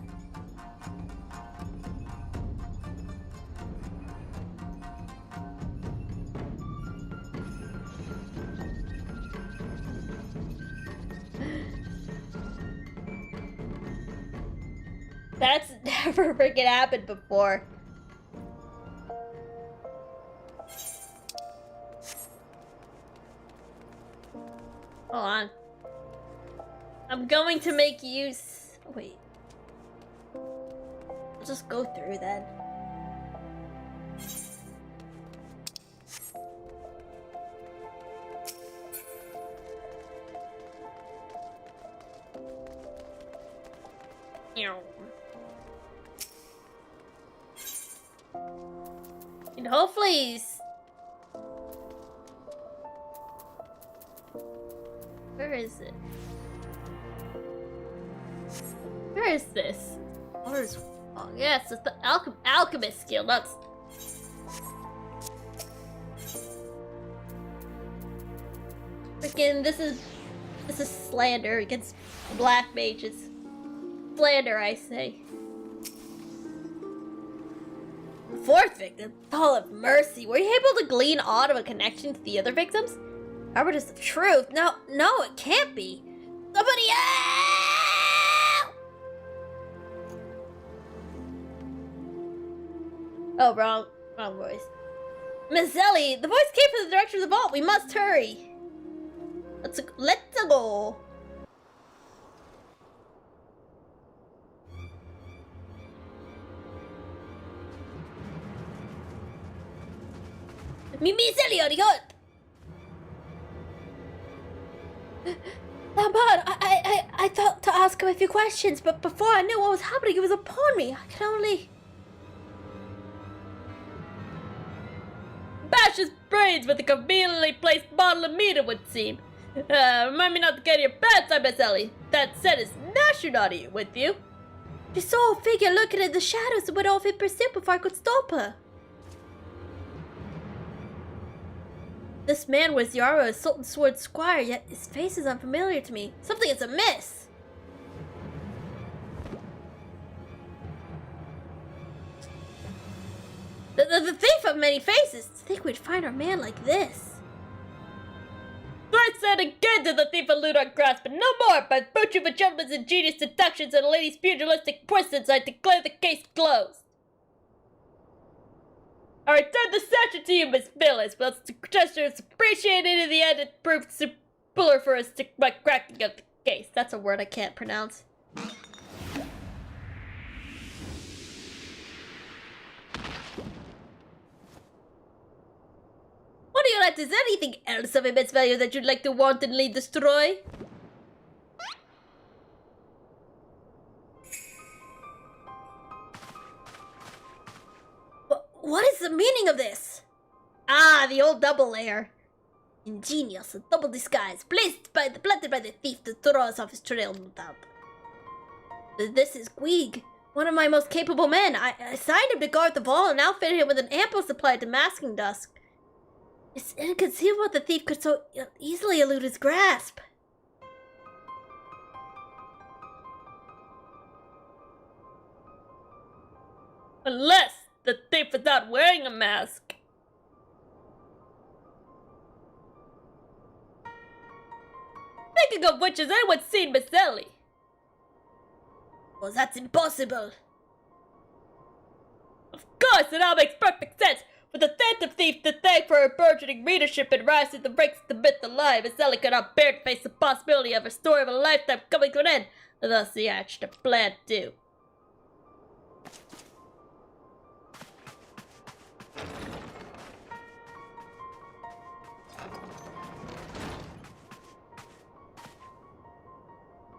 That's never freaking happened before. Hold on. I'm going to make use... Wait. I'll just go through then. And hopefully... Where is it? Where is this? Where's... Oh, yes, it's the alchemist skill. That's... Freaking, this is slander against black mages. Slander, I say. Fourth victim, Hall of Mercy. Were you able to glean aught of a connection to the other victims? Or just the truth? No, it can't be. Somebody out! Oh, wrong voice. Miss Ellie, the voice came from the direction of the vault. We must hurry. Let's go. Miss Ellie, are you good? Lambert, I thought to ask him a few questions, but before I knew what was happening, it was upon me. I could only... Bash his brains with a conveniently placed bottle of meat, it would seem. Remind me not to get your bedside, Miss Ellie. That said, is Nasher not here with you? She saw a figure looking in the shadows and went off in pursuit before I could stop her. This man was Yara, Sultan Sword Squire, yet his face is unfamiliar to me. Something is amiss. The thief of many faces. To think we'd find our man like this. Thrice said again did the thief elude our grasp, but no more! By virtue of a gentleman's ingenious deductions and a lady's pugilistic presence, I declare the case closed. I return the statue to you, Miss Phyllis, but the gesture is appreciated in the end. It proved simpler for us to my cracking of the case. That's a word I can't pronounce. What do you like? Is there anything else of immense value that you'd like to wantonly destroy? What is the meaning of this? Ah, the old double layer. Ingenious, a double disguise, planted by the thief to throw us off his trail, no doubt. This is Guig, one of my most capable men. I assigned him to guard the vault and outfitted him with an ample supply of masking dust. It's inconceivable the thief could so easily elude his grasp. Unless the thief is not wearing a mask. Thinking of which, has anyone seen Miss Ellie? Well, that's impossible. Of course, it all makes perfect sense. For the phantom thief to thank for her burgeoning readership and rise to the ranks of the myth alive, Miss Ellie could not bear to face the possibility of her story of a lifetime coming to an end. And thus he hatched a plan too.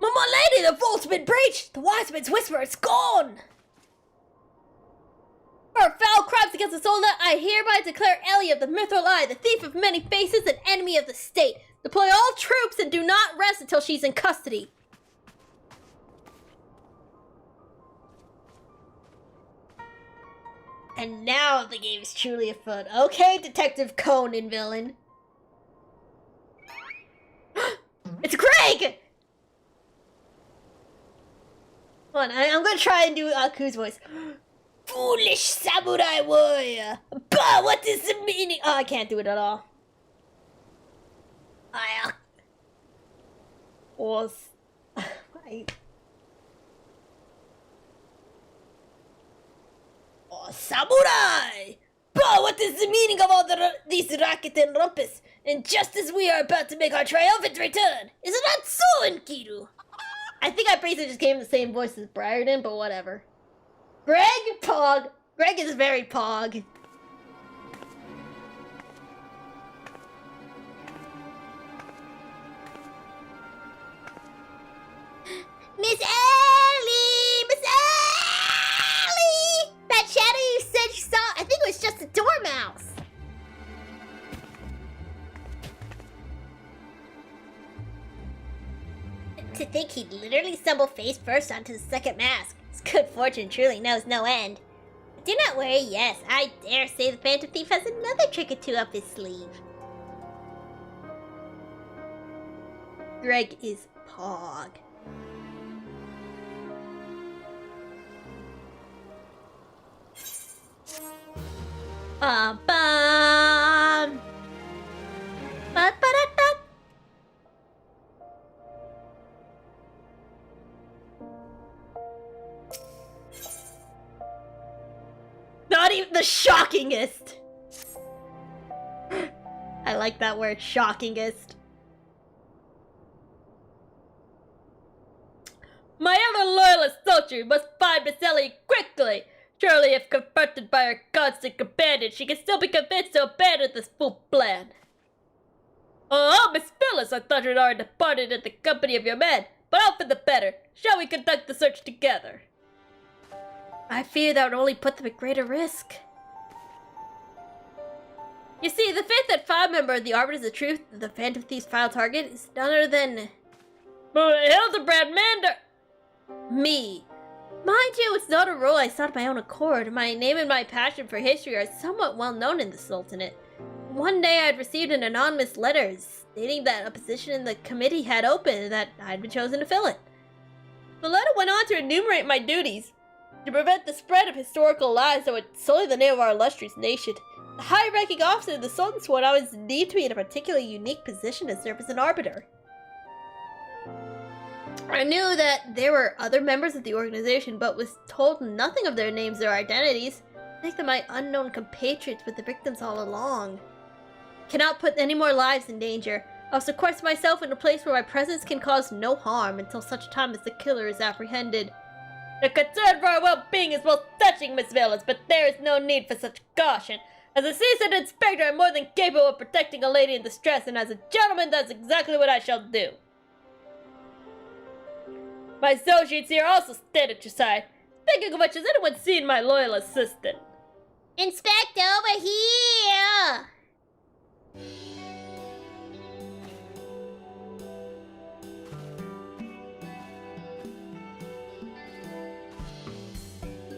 My lady, the vault's been breached! The wise man's whisper is gone! For foul crimes against the soul, I hereby declare Ellie of the Mithril Eye, the thief of many faces and enemy of the state. Deploy all troops and do not rest until she's in custody. And now the game is truly afoot. Okay, Detective Conan villain. It's Greg! Hold on, I'm gonna try and do Aku's voice. Foolish samurai warrior! Bah, what is the meaning? Oh, I can't do it at all. Oh, samurai! Bah, what is the meaning of all these racket and rumpus? And just as we are about to make our triumphant return, is it not so, Enkidu? I think I basically just gave him the same voice as Briarden, but whatever. Greg, Pog. Greg is very Pog. Miss Ellie! Miss Ellie! That shadow you said you saw, I think it was just a dormouse. To think he'd literally stumble face first onto the second mask. His good fortune truly knows no end. But do not worry, yes, I dare say the Phantom Thief has another trick or two up his sleeve. Greg is Pog. Bum. Ba-ba-da-da. Not even the shockingest. I like that word, shockingest. My ever loyalist soldier must find Miss Ellie quickly. Surely if confronted by her constant companion, she can still be convinced to abandon this fool plan. Oh, Miss Phyllis, I thought you'd already departed in the company of your men, but all for the better. Shall we conduct the search together? I fear that would only put them at greater risk. You see, the fifth and final member of the Arbiters of Truth, the Phantom Thief's final target, is none other than... Hildebrand Mander! Me. Mind you, it's not a role I sought of my own accord. My name and my passion for history are somewhat well known in the Sultanate. One day I had received an anonymous letter stating that a position in the committee had opened and that I had been chosen to fill it. The letter went on to enumerate my duties. To prevent the spread of historical lies that would sully the name of our illustrious nation, The high-ranking officer of the Sultan Sword always needed to be in a particularly unique position to serve as an arbiter. I knew that there were other members of the organization, but was told nothing of their names or identities. I think that my unknown compatriots were the victims all along. Cannot put any more lives in danger. I'll sequester myself in a place where my presence can cause no harm until such time as the killer is apprehended. The concern for our well-being is most touching, Miss Valens, but there is no need for such caution. As a seasoned inspector, I'm more than capable of protecting a lady in distress, and as a gentleman, that's exactly what I shall do. My associates here also stand at your side. Speaking of which, has anyone seen my loyal assistant? Inspector, over here!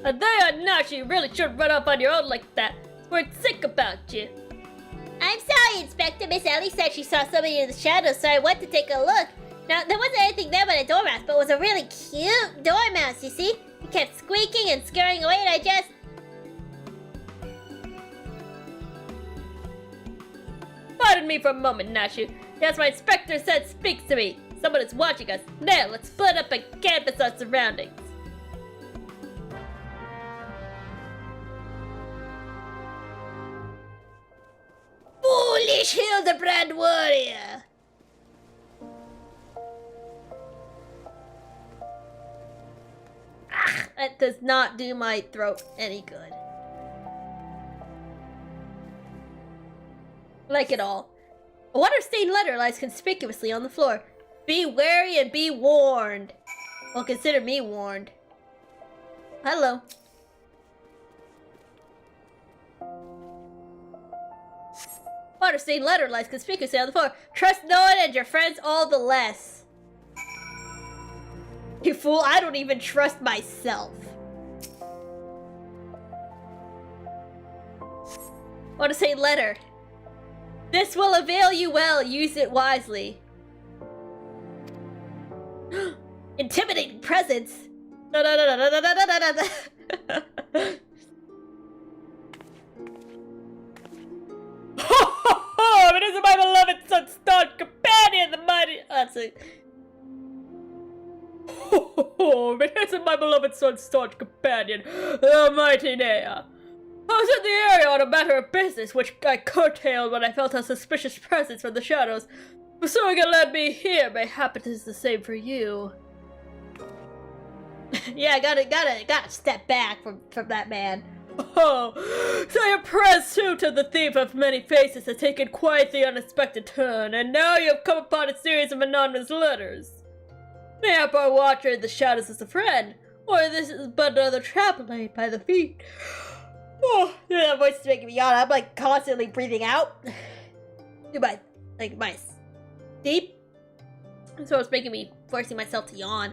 A day on Nash, you really shouldn't run off on your own like that. We're sick about you. I'm sorry, Inspector. Miss Ellie said she saw somebody in the shadows, so I went to take a look. Now, there wasn't anything there but a dormouse, but it was a really cute dormouse, you see? He kept squeaking and scurrying away, and I just... Pardon me for a moment, Nashu. Yes, my inspector said speaks to me. Someone is watching us. Now, let's split up and canvass our surroundings. Foolish Hildebrand warrior! That does not do my throat any good. Like it all. A water-stained letter lies conspicuously on the floor. Be wary and be warned. Well, consider me warned. Hello. Water-stained letter lies conspicuously on the floor. Trust no one and your friends all the less. You fool, I don't even trust myself. Water-stained letter. This will avail you well. Use it wisely. Intimidating presence. No. It is my beloved son, staunch companion, the mighty. That's it. It is my beloved son's staunch companion, the mighty Nea. I was in the area on a matter of business, which I curtailed when I felt a suspicious presence from the shadows. Pursuing it led me here. Mayhap it is the same for you. Yeah, gotta step back from that man. Oh, so your pursuit of the thief of many faces has taken quite the unexpected turn, and now you have come upon a series of anonymous letters. Mayhap our watcher in the shadows is a friend, or this is but another trap laid by the feet. Oh, that voice is making me yawn. I'm like constantly breathing out. My deep. So it's making me forcing myself to yawn.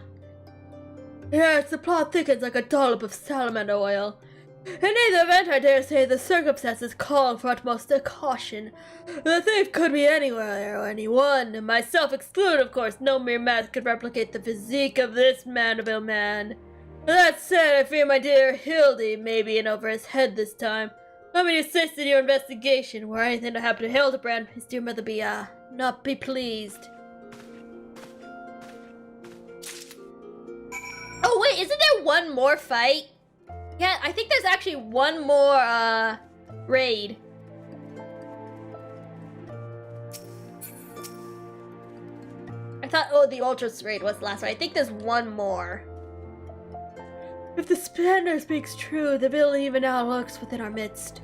Yes, the plot thickens like a dollop of salamander oil. In either event, I dare say the circumstances call for utmost caution. The thief could be anywhere or anyone, myself excluded, of course. No mere mask could replicate the physique of this man of ill man. That said, I fear my dear Hildy may be in over his head this time. Let me assist in your investigation. Were anything to happen to Hildebrand, his dear mother not be pleased. Oh wait, isn't there one more fight? Yeah, I think there's actually one more, raid. I thought, oh, the Ultras raid was the last one. I think there's one more. If the splendor speaks true, the villain even now lurks within our midst.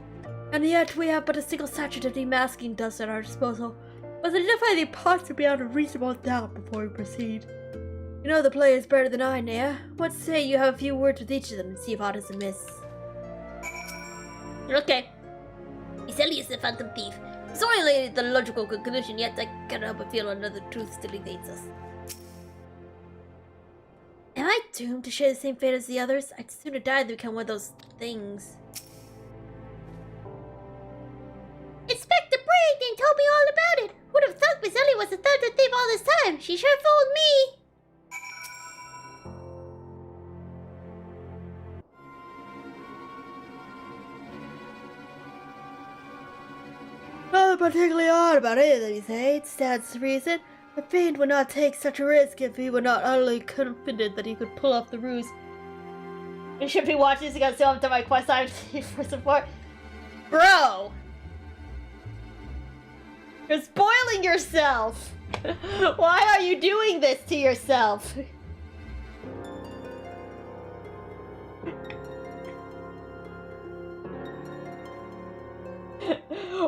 And yet we have but a single sachet of demasking dust at our disposal. Must identify the parts beyond a reasonable doubt before we proceed. You know the players better than I, Nea. What say you have a few words with each of them and see if aught is amiss? Okay. Iseli is the phantom thief. It's only the logical conclusion, yet I cannot help but feel another truth still evades us. Am I doomed to share the same fate as the others? I'd sooner die than become one of those things. Inspector Brayden told me all about it. Would have thought Miss Ellie was the third thief all this time. She sure fooled me. not particularly odd about anything you say. It stands to reason. The fiend would not take such a risk if he were not utterly confident that he could pull off the ruse. You should be watching this again, so I'm done my quest. I'm for support. Bro! You're spoiling yourself! Why are you doing this to yourself?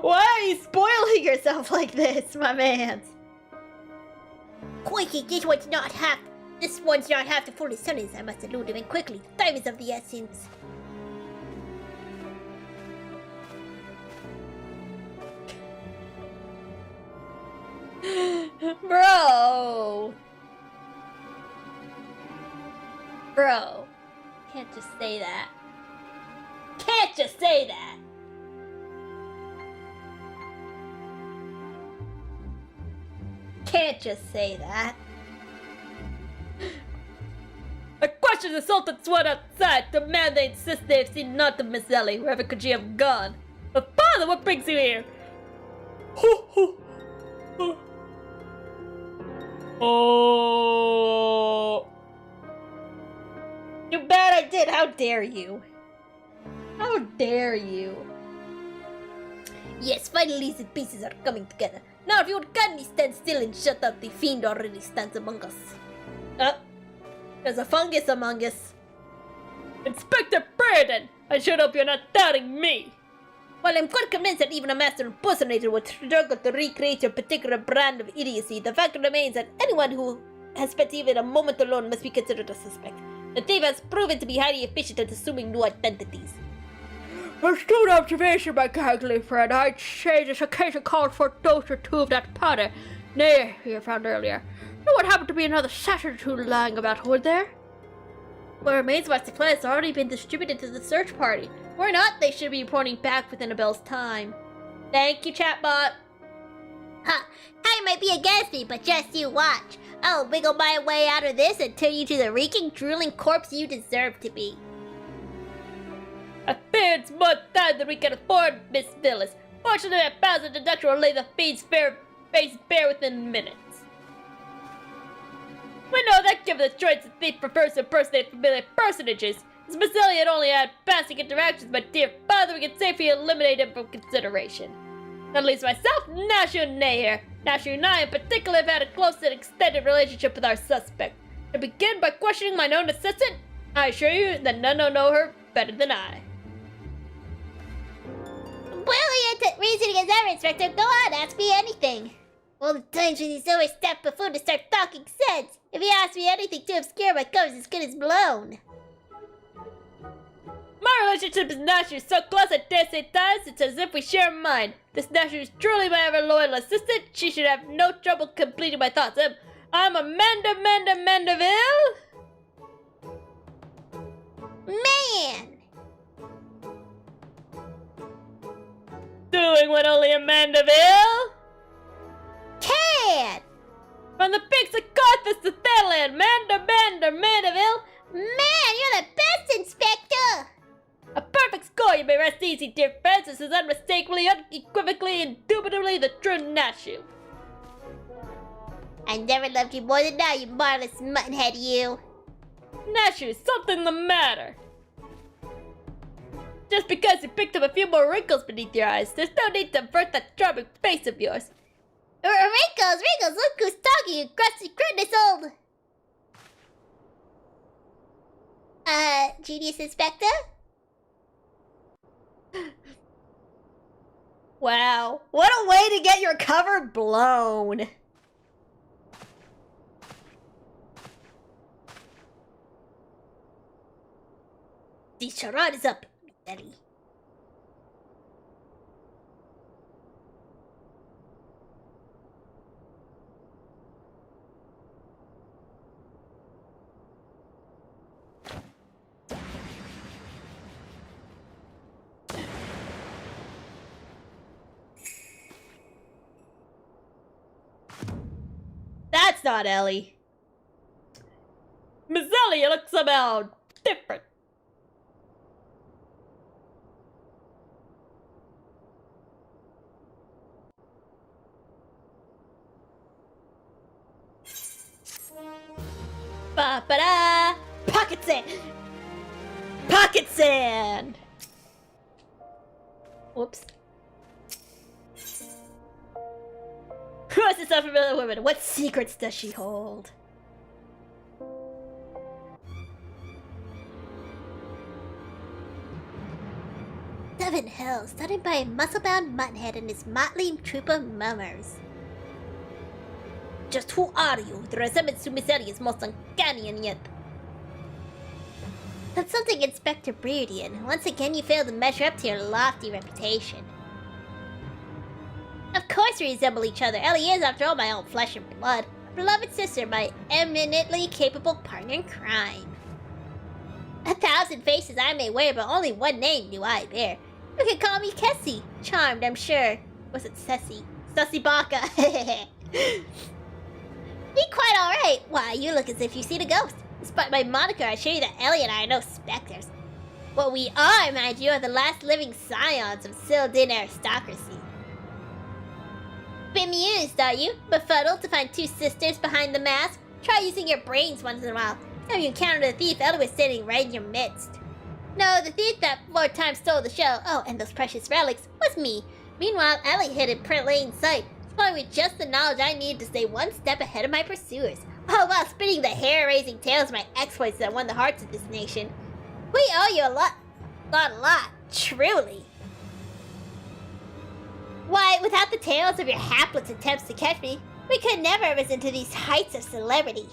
Why are you spoiling yourself like this, my man? Quickie, this one's not half the full sentence. I must elude him quickly. Time is of the essence. Bro! Bro. Can't just say that. Can't just say that! Can't just say that. I question the Sultan's one outside. The man they insist they have seen not of Miss Ellie. Wherever could she have gone? But father, what brings you here? Oh. Too bad I did. How dare you? How dare you? Yes, finally the pieces are coming together. Now if you would kindly stand still and shut up, the fiend already stands among us. There's a fungus among us. Inspector Burden! I should hope you're not doubting me! While I'm quite convinced that even a master impersonator would struggle to recreate your particular brand of idiocy, the fact remains that anyone who has spent even a moment alone must be considered a suspect. The thief has proven to be highly efficient at assuming new identities. Astute observation, my calculating friend. I'd say this occasion called for a dose or two of that powder. Nay, you found earlier. There would happen to be another sachet or two lying about, would there? What remains of our supply has already been distributed to the search party. Were not, they should be reporting back within a bell's time. Thank you, chatbot. Ha! I might be against me, but just you watch. I'll wiggle my way out of this and turn you to the reeking, drooling corpse you deserve to be. I fear it's more time than we can afford, Miss Phyllis. Fortunately, a thousand deduction will lay the fiend's face bare within minutes. We know that given the choice, the thief prefers to impersonate familiar personages. As Miss Elliot only had passing interactions, my dear father, we can safely eliminate him from consideration. At least myself, Nashu, and Nay here. Nashu and I in particular have had a close and extended relationship with our suspect. To begin by questioning my known assistant, I assure you that none will know her better than I. Brilliant reasoning as ever, Inspector. Go on, ask me anything. All the times when he's overstepped before to start talking sense. If he asks me anything too obscure, my cover's as good as blown. My relationship with Nashu is so close I dare say times it's as if we share a mind. This Nashu is truly my ever loyal assistant. She should have no trouble completing my thoughts. I'm Amanda Mandeville. Man! Doing what only Amanda will. Can! From the peaks of Carthus to Thailand, Mandeville. Man, you're the best, Inspector! A perfect score, you may rest easy, dear friends. This is unmistakably, unequivocally, indubitably the true Nashu. I never loved you more than now, you marvelous muttonhead, you. Nashu, something the matter. Just because you picked up a few more wrinkles beneath your eyes, there's no need to avert that charming face of yours. Wrinkles, look who's talking, you crusty goodness old... Genius Inspector? Wow, what a way to get your cover blown. The charade is up, Ellie. That's not Ellie. Miss Ellie, you look somehow different. Ba-ba-da! Pocket sand! Pocket sand! Whoops. Who is this unfamiliar woman? What secrets does she hold? Seven Hills, studded by a muscle-bound muttonhead and his motley troop of mummers. Just who are you? The resemblance to Miss Ellie is most uncanny and yet... Consulting Inspector Breedian, once again you failed to measure up to your lofty reputation. Of course we resemble each other. Ellie is, after all, my own flesh and blood. A beloved sister, my eminently capable partner in crime. 1,000 faces I may wear, but only one name do I bear. You can call me Kessie. Charmed, I'm sure. Was it Ceci? Sussy Baka. Be quite alright. Why, you look as if you've seen a ghost. Despite my moniker, I assure you that Ellie and I are no specters. What we are, mind you, are the last living scions of Sildin aristocracy. Bemused, are you? Befuddled to find two sisters behind the mask? Try using your brains once in a while. Have you encountered a thief? Ellie was standing right in your midst. No, the thief that 4 times stole the show, oh, and those precious relics, was me. Meanwhile, Ellie hid in plain sight, supplying me just the knowledge I needed to stay one step ahead of my pursuers. All while spinning the hair-raising tales of my exploits that won the hearts of this nation. We owe you a lot, truly. Why, without the tales of your hapless attempts to catch me, we could never have risen to these heights of celebrity.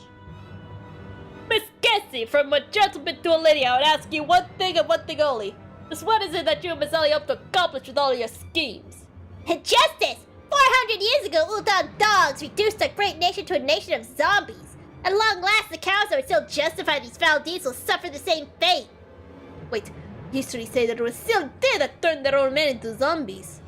Miss Cassie, from a gentleman to a lady, I would ask you one thing and one thing only. Just what is it that you and Miss Ellie hope to accomplish with all your schemes? Justice! 400 years ago, Uldan dogs reduced a great nation to a nation of zombies. At long last, the cows that would still justify these foul deeds will suffer the same fate. Wait, history say that it was still they that turned their own men into zombies.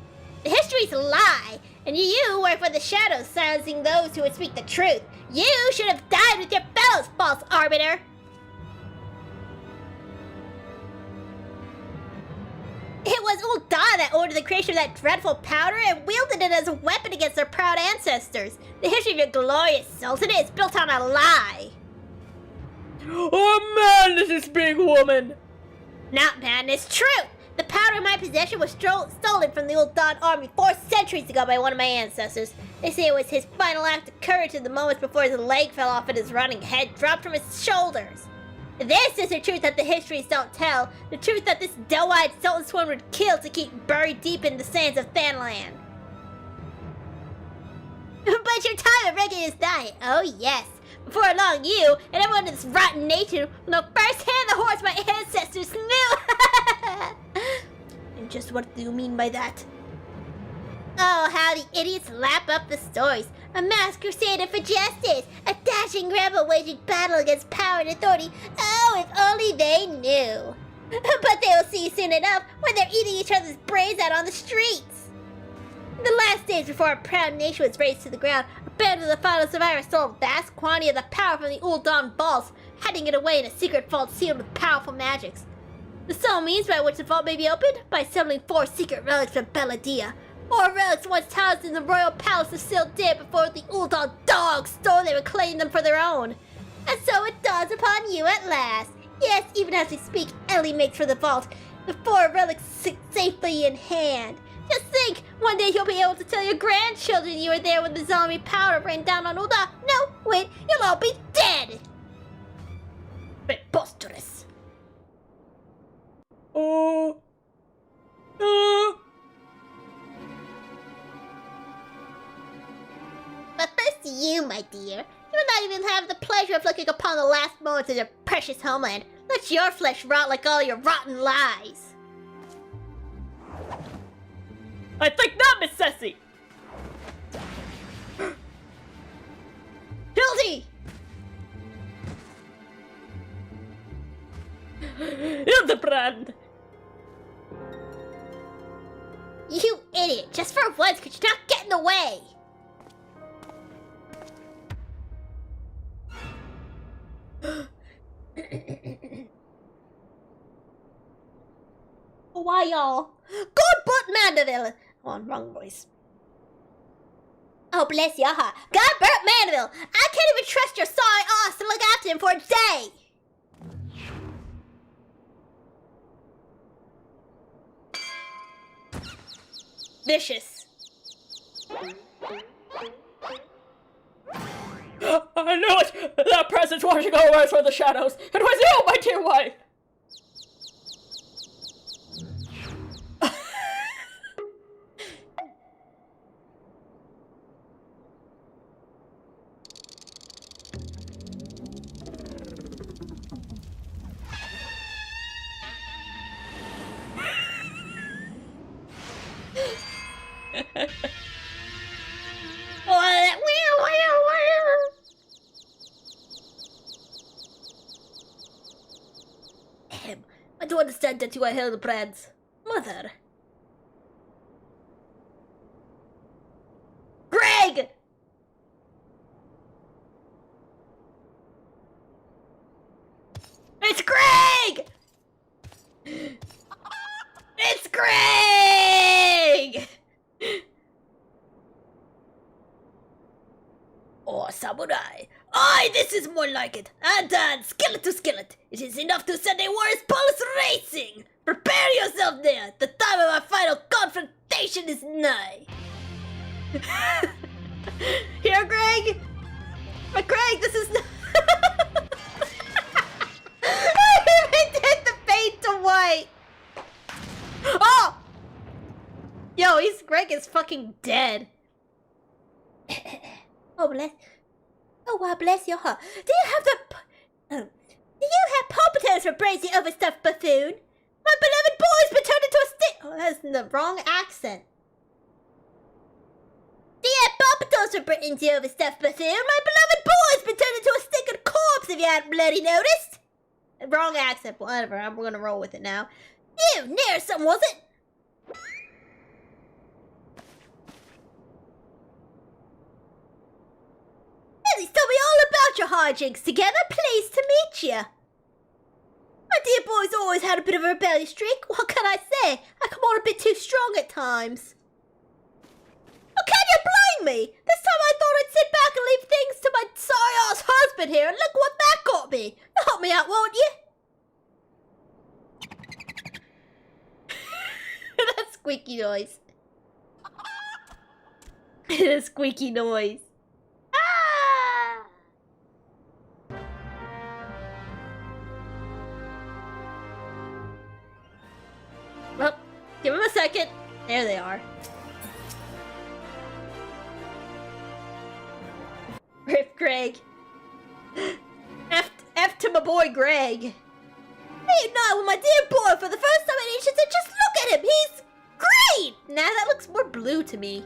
The history's a lie, and you work for the shadows, silencing those who would speak the truth. You should have died with your fellows, false arbiter! It was Uldan that ordered the creation of that dreadful powder and wielded it as a weapon against their proud ancestors. The history of your glorious sultanate is built on a lie. Oh man, this is big woman! Not madness, truth! The powder in my possession was stolen from the Uldan army 4 centuries ago by one of my ancestors. They say it was his final act of courage in the moments before his leg fell off and his running head dropped from his shoulders. This is the truth that the histories don't tell. The truth that this doe-eyed Sultan Swan would kill to keep buried deep in the sands of Thanland. But your time of reckoning is nigh. Oh yes. Before long, you and everyone in this rotten nation will know firsthand the horrors my ancestors knew. And just what do you mean by that? Oh, how the idiots lap up the stories. A masked crusader for justice. A dashing rebel waging battle against power and authority. Oh, if only they knew. But they will see soon enough when they're eating each other's brains out on the streets. In the last days before our proud nation was razed to the ground, a band of the final survivors stole a vast quantity of the power from the Uldan vaults, hiding it away in a secret vault sealed with powerful magics. The sole means by which the vault may be opened? By assembling 4 secret relics from Belladia. 4 relics once housed in the royal palace of Sildin before the Uldan dogs stole them and claimed them for their own. And so it dawns upon you at last. Yes, even as we speak, Ellie makes for the vault, the 4 relics safely in hand. Just think, one day you'll be able to tell your grandchildren you were there when the zombie powder rained down on Uldan. No, wait, you'll all be dead! Preposterous. Oh. But first to you, my dear. You will not even have the pleasure of looking upon the last moments of your precious homeland. Let your flesh rot like all your rotten lies. I think not, Miss Ceci! Hildy! Hildebrand! You idiot! Just for once, could you not get in the way? Why, y'all? Good but Mandeville! Oh, wrong voice. Oh, bless your heart. God, Bert Mandeville, I can't even trust your sorry ass to look after him for a day. Vicious. I knew it! That presence washing over us from the shadows! It was you, my dear wife! I do understand that you are Hildebrand's mother. Greg! It's Greg! It's Greg! Oh, samurai. Aye, this is more like it. And skillet to skillet. It is enough to send a warrior's pulse racing. Prepare yourself there. The time of our final confrontation is nigh. Here, Greg. But Greg, this is not... I even did the fade to white. Oh! Yo, Greg is fucking dead. Oh, bless. Oh, bless your heart. Do you have do you have paw potatoes for brazy overstuffed buffoon? My beloved boy's been turned into a stick. Oh, that's the wrong accent. Do you have paw potatoes for brazy overstuffed buffoon? My beloved boy's been turned into a stinking corpse if you hadn't bloody noticed. Wrong accent. Whatever. I'm gonna roll with it now. You near some, was it? Please tell me all about your hijinks together. Pleased to meet you. My dear boy's always had a bit of a rebellious streak. What can I say? I come on a bit too strong at times. Oh, can you blame me? This time I thought I'd sit back and leave things to my sorry-ass husband here, and look what that got me. Help me out, won't you? That squeaky noise. The squeaky noise. Well, give him a second. There they are. Rip Greg. F to my boy Greg. Hey, no, my dear boy, for the first time in ages, just look at him. He's great. Now that looks more blue to me.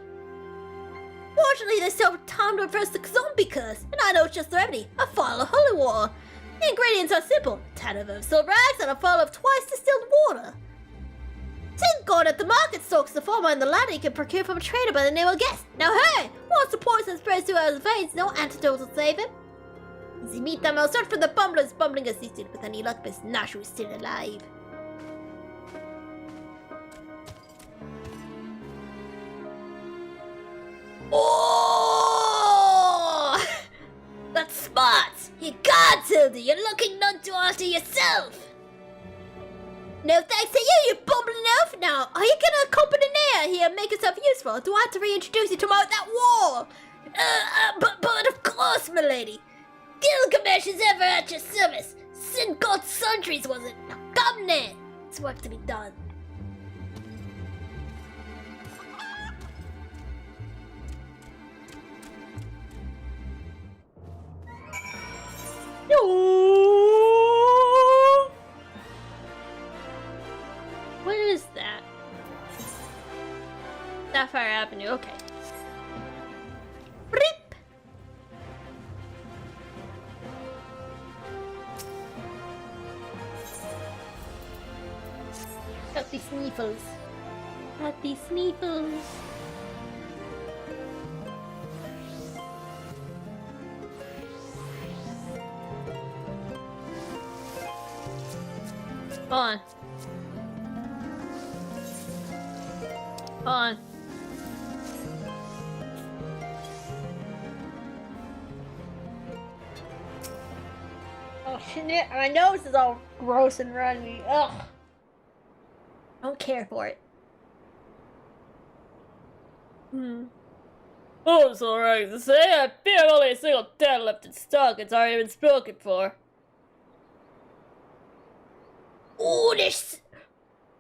Fortunately, there's still time to reverse the zombie curse, and I know it's just the remedy. A vial of holy water. The ingredients are simple: a tad of silver rags and a vial of twice distilled water. Tin gold at the market stalks, the former and the latter you can procure from a trader by the name of Guest. Now hey! Once the poison spreads throughout his veins, no antidote will save him. As you meet them, I'll search for the bumblers bumbling assisted. With any luck, Miss Nash is still alive. Oh! That's smart! You got Hildy! You're looking none too after yourself! No thanks to you, you bumbling elf! Now, are you gonna accompany Nea here and make yourself useful? Or do I have to reintroduce you to that wall? But of course, milady. Gilgamesh is ever at your service. Sin God sundries, was it? Now come, Nea. It's work to be done. Where is that? Sapphire Avenue, okay. Rip! Got these sniffles. Got these sniffles. Hold on. Hold on. My nose is all gross and runny. Ugh. I don't care for it. Oh, it's alright to say. I fear only a single dead left in stock. It's already been spoken for. Oh, this...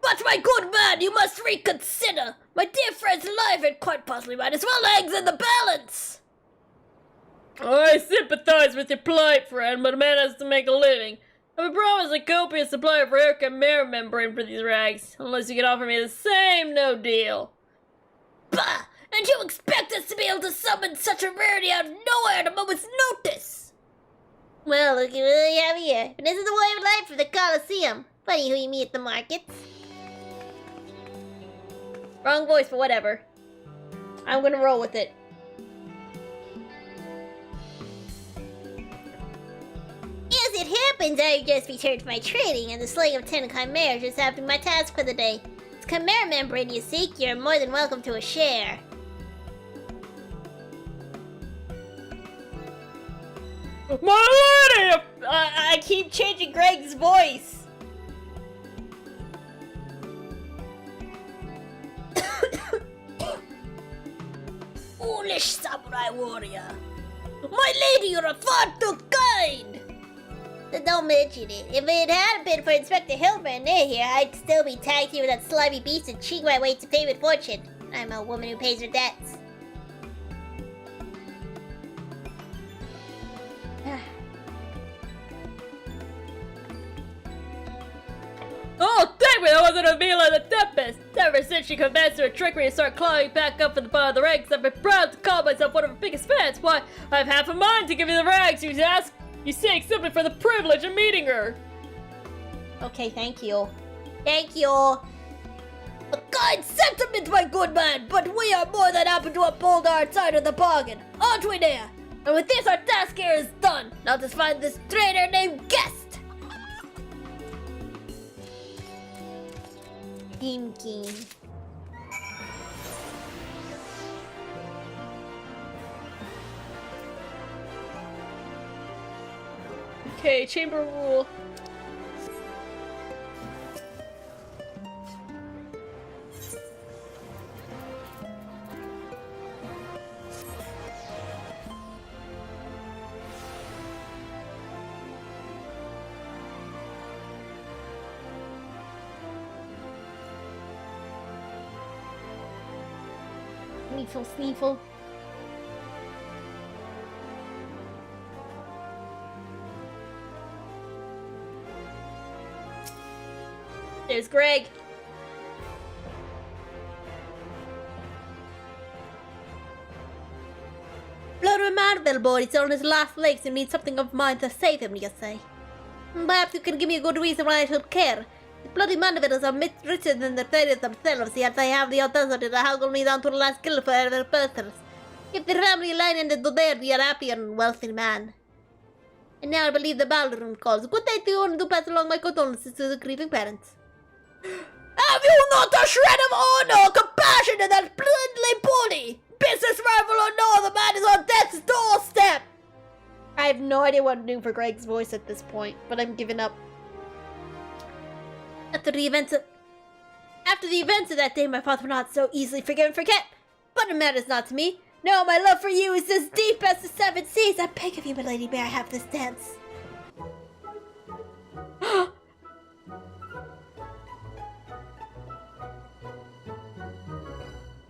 But my good man, you must reconsider. My dear friend's life and quite possibly mine as well hangs in the balance. I sympathize with your plight, friend, but a man has to make a living. I've been promised a copious supply of rare chimera membrane for these rags, unless you can offer me the same no deal. Bah! And you expect us to be able to summon such a rarity out of nowhere at a moment's notice? Well, look at what we have here. This is the way of life for the Colosseum. Funny who you meet at the markets. Wrong voice, but whatever. I'm gonna roll with it. As it happens, I just returned from my training, and the slaying of 10 chimeras just happened my task for the day. It's chimera membrane you seek, you're more than welcome to a share. My lady! I keep changing Greg's voice. Foolish samurai warrior. My lady, you're far too kind! Don't mention it. If it hadn't been for Inspector Hilbrand near here, I'd still be tagged here with that slimy beast and cheating my way to fame and fortune. I'm a woman who pays her debts. Oh, dang me, I wasn't a meal of the Tempest! Ever since she convinced her trickery to start climbing back up from the bottom of the ranks, I've been proud to call myself one of her biggest fans. Why, I have half a mind to give you the rags you ask. You seek simply for the privilege of meeting her. Okay, thank you. Thank you. A kind sentiment, my good man, but we are more than happy to uphold our side of the bargain, aren't we there? And with this, our task here is done. Now to find this traitor named Guest. Team King. Okay, chamber rule. Sneefle, sneefle. There's Greg. Blood remarkable boy, it's on his last legs and needs something of mine to save him, you say? Perhaps you can give me a good reason why I should care. The bloody Mandibles are much richer than the traders themselves, yet they have the audacity to haggle me down to the last kill for their purses. If their family line ended today, I'd be a happy and wealthy man. And now I believe the ballroom calls. Good day to you, and to pass along my condolences to the grieving parents. Have you not a shred of honor or compassion in that bloodly bully? Business rival or no, the man is on death's doorstep! I have no idea what to do for Greg's voice at this point, but I'm giving up. After the events of that day, my father would not so easily forgive and forget. But it matters not to me. No, my love for you is as deep as the seven seas. I beg of you, my lady, may I have this dance?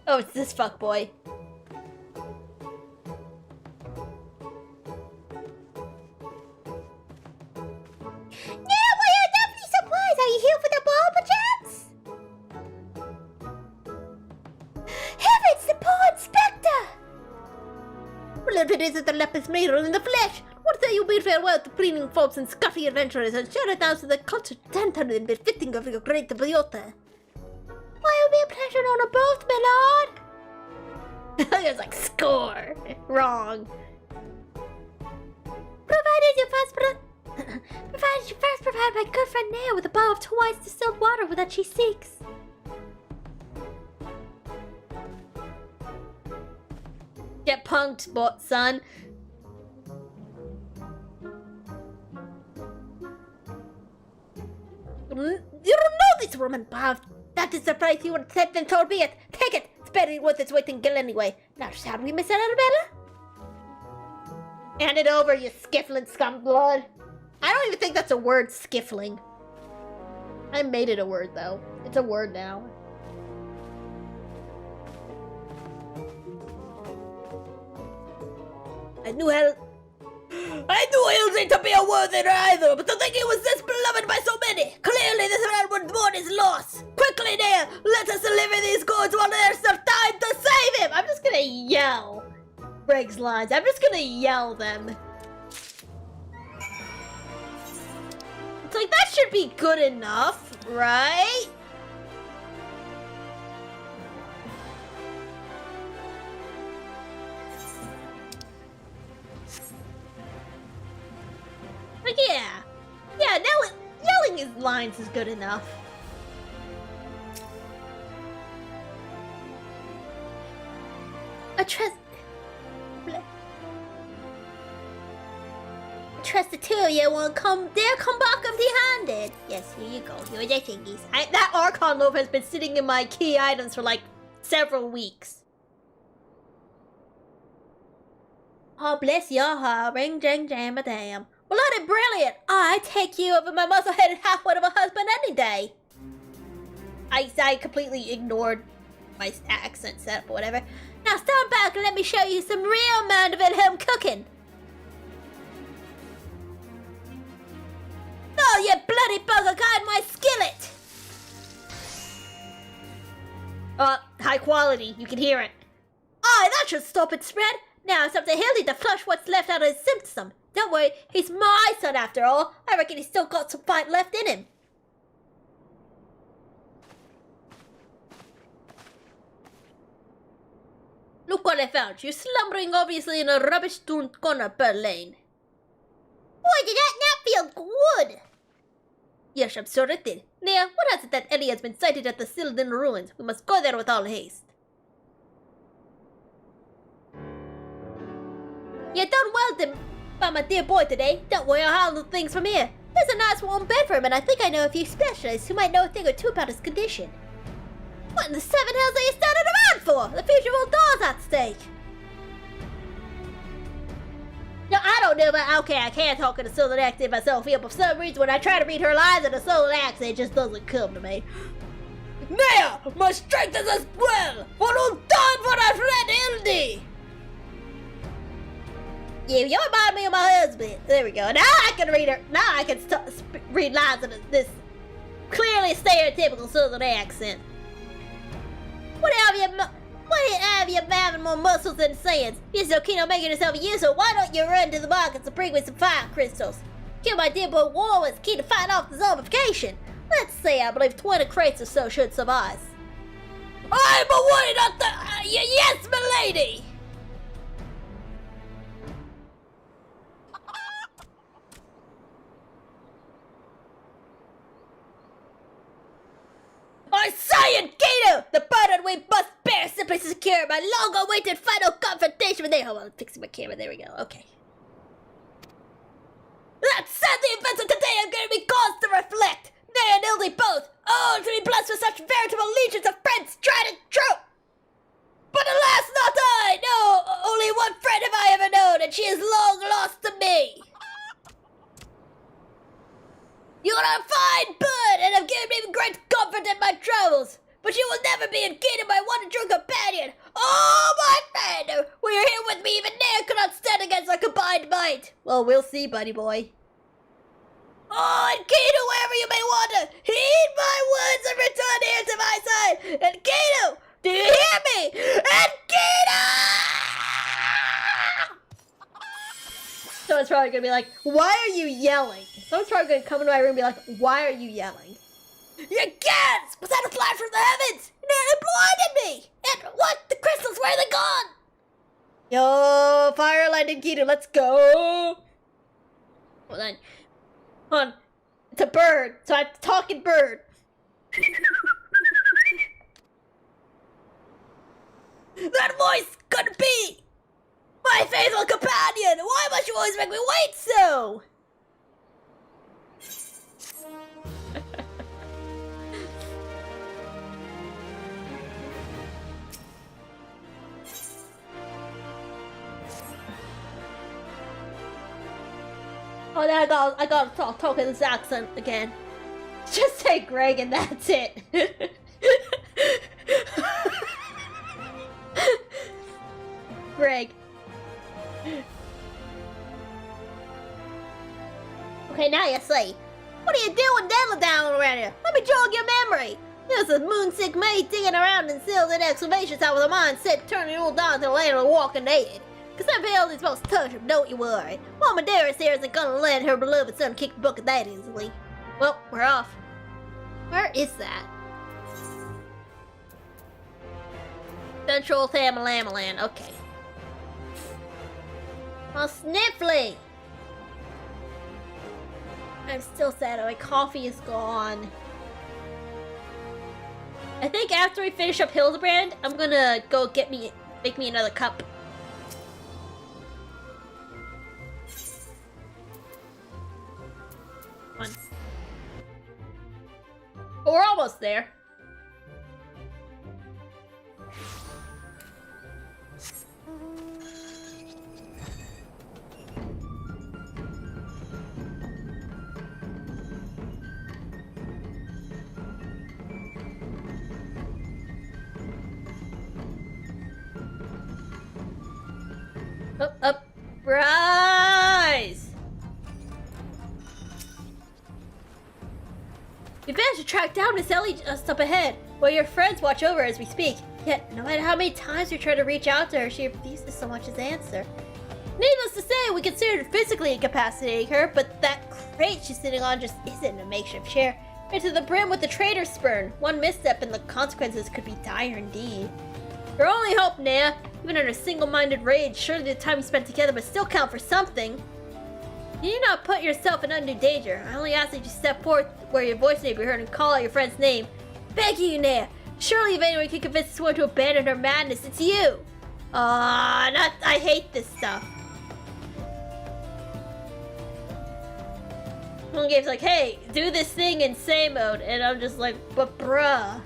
Oh, it's this fuckboy. Yeah, we are definitely surprised. Are you here for the ball, perchance? Heavens, the poor inspector! Well, if it isn't the leper's mirror in the flesh, what say you bid farewell to preening folks and scuffy adventurers and share it down to the cultured gentleman and befitting of your great beauty? Why, it would be a pleasure to honor both, my lord. It was like, score! Wrong. Provided you first provide my good friend Nea with a bowl of twice distilled water that she seeks. Get punked, son. You don't know this woman, Bob. Not to surprise you would send them told me it. Take it. It's better worth its weight in gill anyway. Now, shall we, Miss Arabella? Hand it over, you skiffling scumblood. I don't even think that's a word, skiffling. I made it a word, though. It's a word now. I knew Hildy to be a worthy rival, but to think he was this beloved by so many. Clearly this man would mourn his loss. Quickly, Nea, let us deliver these goods while there's still time to save him. I'm just gonna yell Greg's lines. I'm just gonna yell them. It's like, that should be good enough, right? Like, yeah, yelling his lines is good enough. I trust the two of you won't come back empty-handed. Yes, here you go. Here are the thingies. That Archon loaf has been sitting in my key items for like several weeks. Oh, bless your heart. Ring, jang, jam, a damn. Well, that is brilliant. I'd take you over my muscle-headed half-wit of a husband any day. I completely ignored my accent setup or whatever. Now stand back and let me show you some real man-of-at-home cooking. Oh, you bloody bugger, guide my skillet! High quality. You can hear it. Aye, that should stop it spread. Now it's up to Hildy to flush what's left out of his system. Don't worry, he's my son after all. I reckon he's still got some fight left in him. Look what I found. You're slumbering obviously in a rubbish-strewn corner, Berlin. Boy, did that not feel good! Yes, I'm sure it did. Nia, what has it that Ellie has been sighted at the Sylvan ruins? We must go there with all haste. You done well by my dear boy today. Don't worry, I'll handle things from here. There's a nice warm bed for him, and I think I know a few specialists who might know a thing or two about his condition. What in the seven hells are you standing around for? The future of all doors at stake. No, I don't know, but okay, I can't talk in a southern accent myself here, but for some reason when I try to read her lines in a southern accent, it just doesn't come to me. Nia, my strength is as well. What all done for our friend Hildy? You remind me of my husband. There we go. Now I can read her. Now I can read lines in this clearly stereotypical southern accent. What have you having more muscles than sands? You're so keen on making yourself useful, why don't you run to the markets and bring me some fire crystals? Kill my dear boy War was keen to fight off the zombification. Let's say I believe 20 crates or so should suffice. I'm away not the... yes, milady! I say it, Gato! The burden we must bear simply to secure my long-awaited final confrontation with... Hold on, I'm fixing my camera. There we go. Okay. That said, the events of today are going to be cause to reflect. They and Hildy both. Oh, to be blessed with such veritable legions of friends, tried and true. But alas, not I. No, only one friend have I ever known, and she is long lost to me. You are a fine bird, and have given me great comfort in my travels. But you will never be exceeded by one true companion. Oh, my friend! Will you here with me? Even Nair cannot stand against our combined might. Well, we'll see, buddy boy. Oh, and Kato, wherever you may wander, heed my words and return here to my side. And Kato, do you hear me? And Kato! Someone's probably gonna be like, why are you yelling? Someone's probably gonna come into my room and be like, why are you yelling? You can't! Was that a flash from the heavens? It blinded me! And what? The crystals, where are they gone? Yo, fire, lightning, Keto, let's go! Hold on. Hold on. It's a bird, so I'm talking bird. That voice could be my faithful companion! Why must you always make me wait so? Oh, now I gotta talk in this accent again. Just say Greg and that's it. Greg. Okay, now you see. What are you doing diddling down around here? Let me jog your memory. There was a moonsick maid digging around in sealed-in excavations out with a mindset turning all down to the land of the walking dead. Cause I feel he's supposed to touch him, don't you worry. Mama Dearest here isn't gonna let her beloved son kick the bucket that easily. Well, we're off. Where is that? Central Thamalamaland, okay. Oh, Sniffly! I'm still sad, my coffee is gone. I think after we finish up Hildebrand, I'm gonna go make me another cup. Once. But we're almost there. Up, rise! We managed to track down Miss Ellie just up ahead, while your friends watch over as we speak. Yet, no matter how many times we try to reach out to her, she refuses so much as answer. Needless to say, we considered physically incapacitating her, but that crate she's sitting on just isn't a makeshift chair. Right to the brim with the traitor spurn. One misstep and the consequences could be dire indeed. Your only hope, Nea, even under single-minded rage, surely the time we spent together must still count for something. You need not put yourself in undue danger. I only ask that you step forth where your voice may be heard and call out your friend's name. Beg you, Nea. Surely if anyone can convince this one to abandon her madness, it's you. I hate this stuff. One game's like, hey, do this thing in say mode, and I'm just like, but bruh.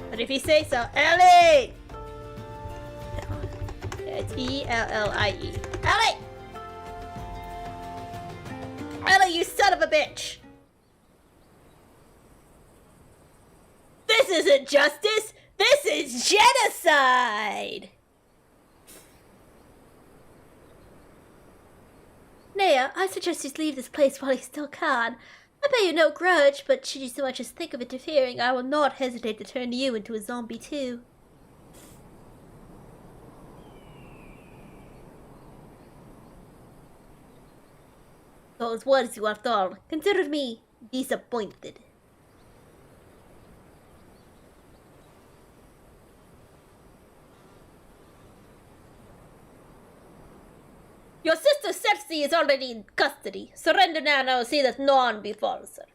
But if you say so, Ellie! Yeah, it's E-L-L-I-E. Ellie! Ellie, you son of a bitch! This isn't justice! This is genocide! Nea, I suggest you leave this place while you still can. I bear you no grudge, but should you so much as think of interfering, I will not hesitate to turn you into a zombie too. Those words you after all. Consider me disappointed. Your sister Cersei is already in custody. Surrender now and I will see that no harm befalls her.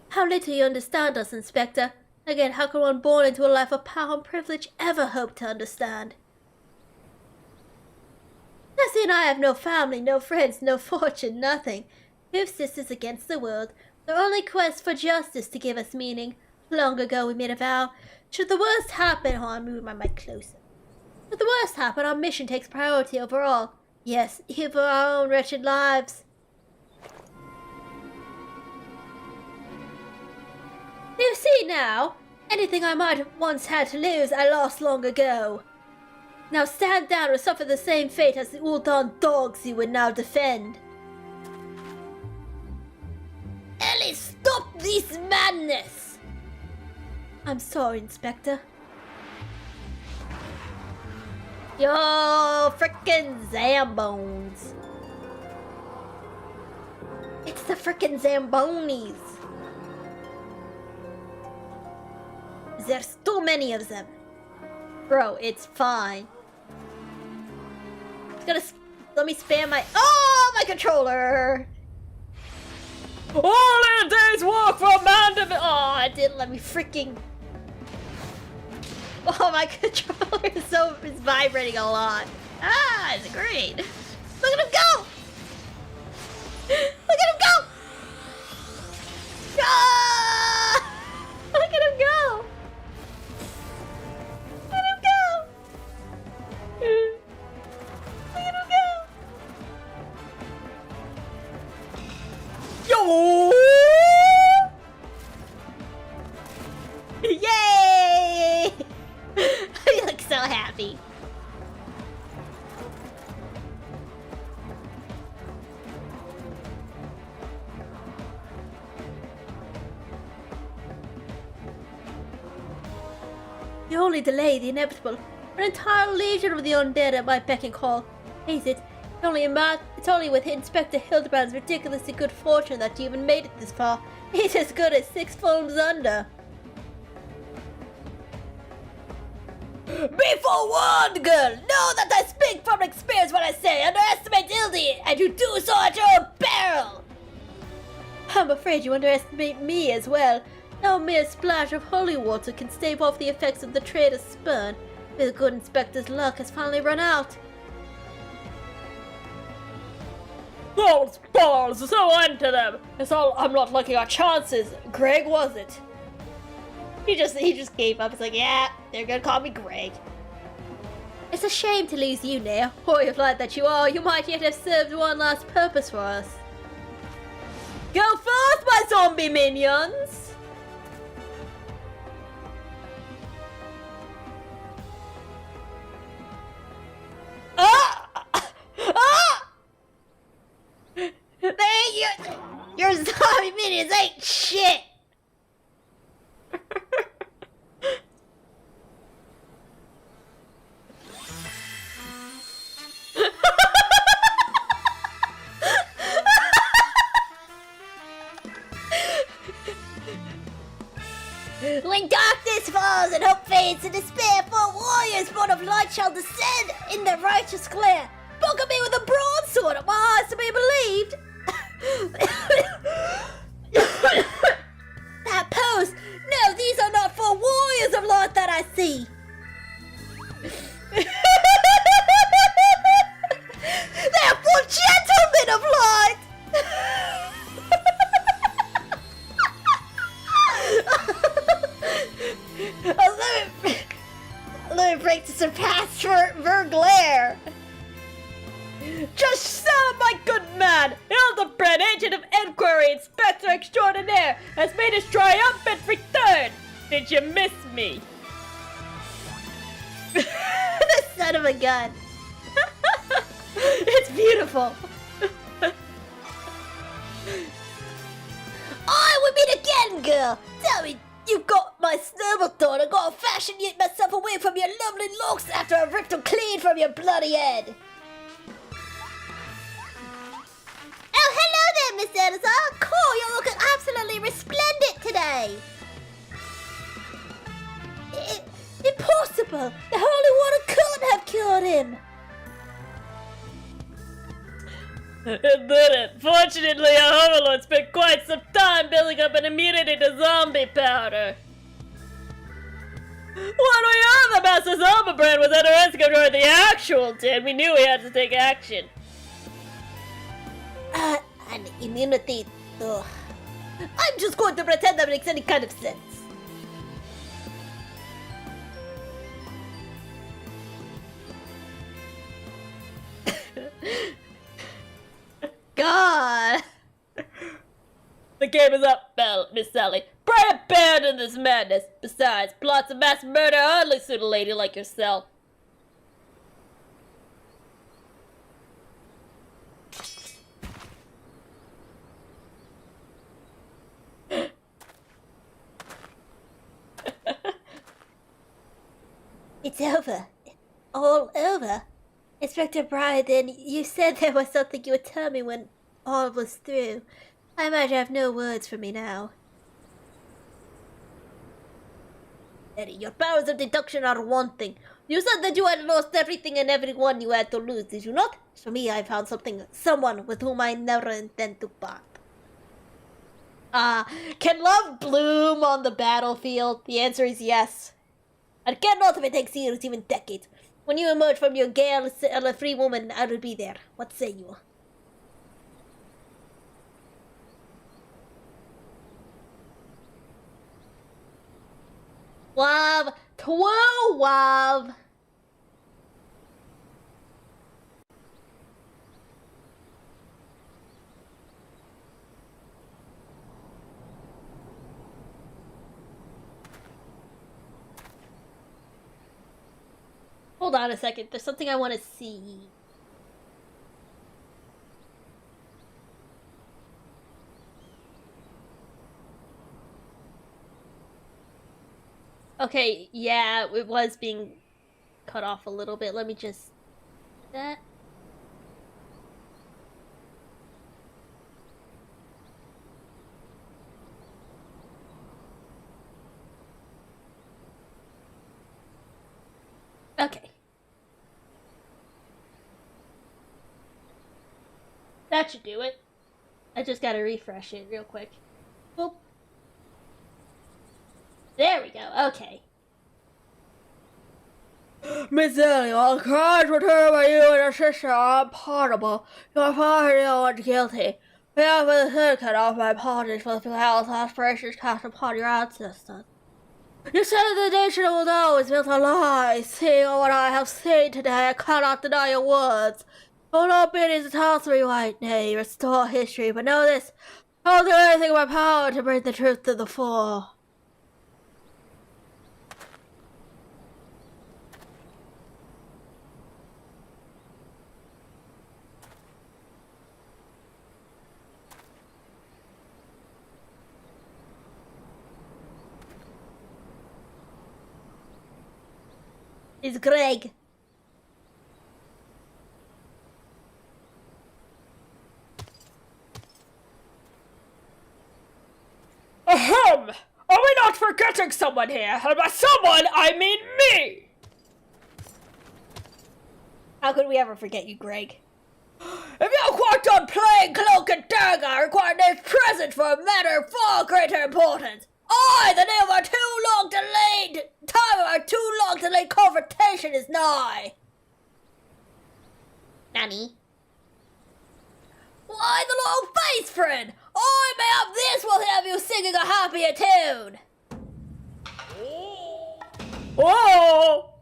How little you understand us, Inspector. Again, how can one born into a life of power and privilege ever hope to understand? Nessie and I have no family, no friends, no fortune, nothing. Two sisters against the world, their only quest for justice to give us meaning. Long ago we made a vow. Should the worst happen, I move my mic closer. Should the worst happen, our mission takes priority over all. Yes, even for our own wretched lives. You see now, anything I might have once had to lose, I lost long ago. Now stand down or suffer the same fate as the Uldan dogs you would now defend. Ellie, stop this madness! I'm sorry, Inspector. Yo, frickin' Zambones. It's the frickin' Zambonis. There's too many of them. Bro, it's fine. It's gonna let me spam my controller. All in a day's walk from man to... Oh, it didn't let me freaking... Oh, my controller is vibrating a lot. Ah, it's great. Look at him go! Look at him go! Ah! Look at him go! Look at him go! Look at him go! Yo! Yay! You look so happy. You only delay the inevitable. An entire legion of the undead at my beck and call. Face it, it's only with Inspector Hildebrand's ridiculously good fortune that you even made it this far. He's as good as 6 films under. Be forewarned, girl! Know that I speak from experience when I say underestimate Ildi, and you do so at your own peril! I'm afraid you underestimate me as well. No mere splash of holy water can stave off the effects of the traitor's spurn. The good inspector's luck has finally run out. Those balls, so onto them! It's all I'm not looking at chances. Greg, was it? He just gave up. It's like, yeah, they're gonna call me Greg. It's a shame to lose you, Nea. Warrior lad that you are, you might yet have served one last purpose for us. Go forth, my zombie minions! Your zombie minions ain't shit. When darkness falls and hope fades to despair, 4 warriors born of light shall descend in their righteous glare. Poke me with a broadsword at my eyes to be believed. That pose! No, these are not 4 warriors of light that I see. They are 4 gentlemen of light. Let me break to surpass ver glare. Just so, my good man! Hildebrand, agent of inquiry, inspector extraordinaire, has made his triumphant return! Did you miss me? The son of a gun. It's beautiful. We meet again, girl. Tell me, you got my snowball thought and got to fashion myself away from your lovely looks after I ripped them clean from your bloody head. Oh, hello there, Miss Elazar. Cool, you're looking absolutely resplendent today. Impossible! The holy water couldn't have cured him! It didn't. Fortunately, our overlord spent quite some time building up an immunity to zombie powder. When we heard the Master Zombibrand was under escort the actual tin, we knew we had to take action. An immunity. Ugh. I'm just going to pretend that makes any kind of sense. God. The game is up, Miss Sally. Pray abandon this madness. Besides, plots of mass murder hardly suit a lady like yourself. It's over. All over. Inspector Bryden, you said there was something you would tell me when all was through. I imagine you have no words for me now. Eddie, your powers of deduction are one thing. You said that you had lost everything and everyone you had to lose, did you not? For me, I found someone with whom I never intend to part. Can love bloom on the battlefield? The answer is yes. and cannot be taken serious even decades. When you emerge from your gale a free woman, I will be there. What say you? Love. Twoo love. Hold on a second. There's something I want to see. Okay, yeah, it was being cut off a little bit. Let me just... that. Okay. That should do it. I just gotta refresh it real quick. Boop. There we go, okay. Miss Ellie, I'll cry to return by you and your sister are unpardonable. Your father is guilty. We have the head cut off my apologies for the health aspirations cast upon your ancestors. You said the nation will know is built on lies. Seeing what I have seen today, I cannot deny your words. All not bid is to toss me right, nay, restore history, but know this. I'll do anything in my power to bring the truth to the fore. It's Greg. Ahem! Are we not forgetting someone here? And by someone, I mean me! How could we ever forget you, Greg? If you're quite done playing cloak and dagger, I require names present for a matter of far greater importance. The name of our time of our too long delayed confrontation is nigh. Nanny. Why the long face, friend? I may have this will have you singing a happier tune. Oh!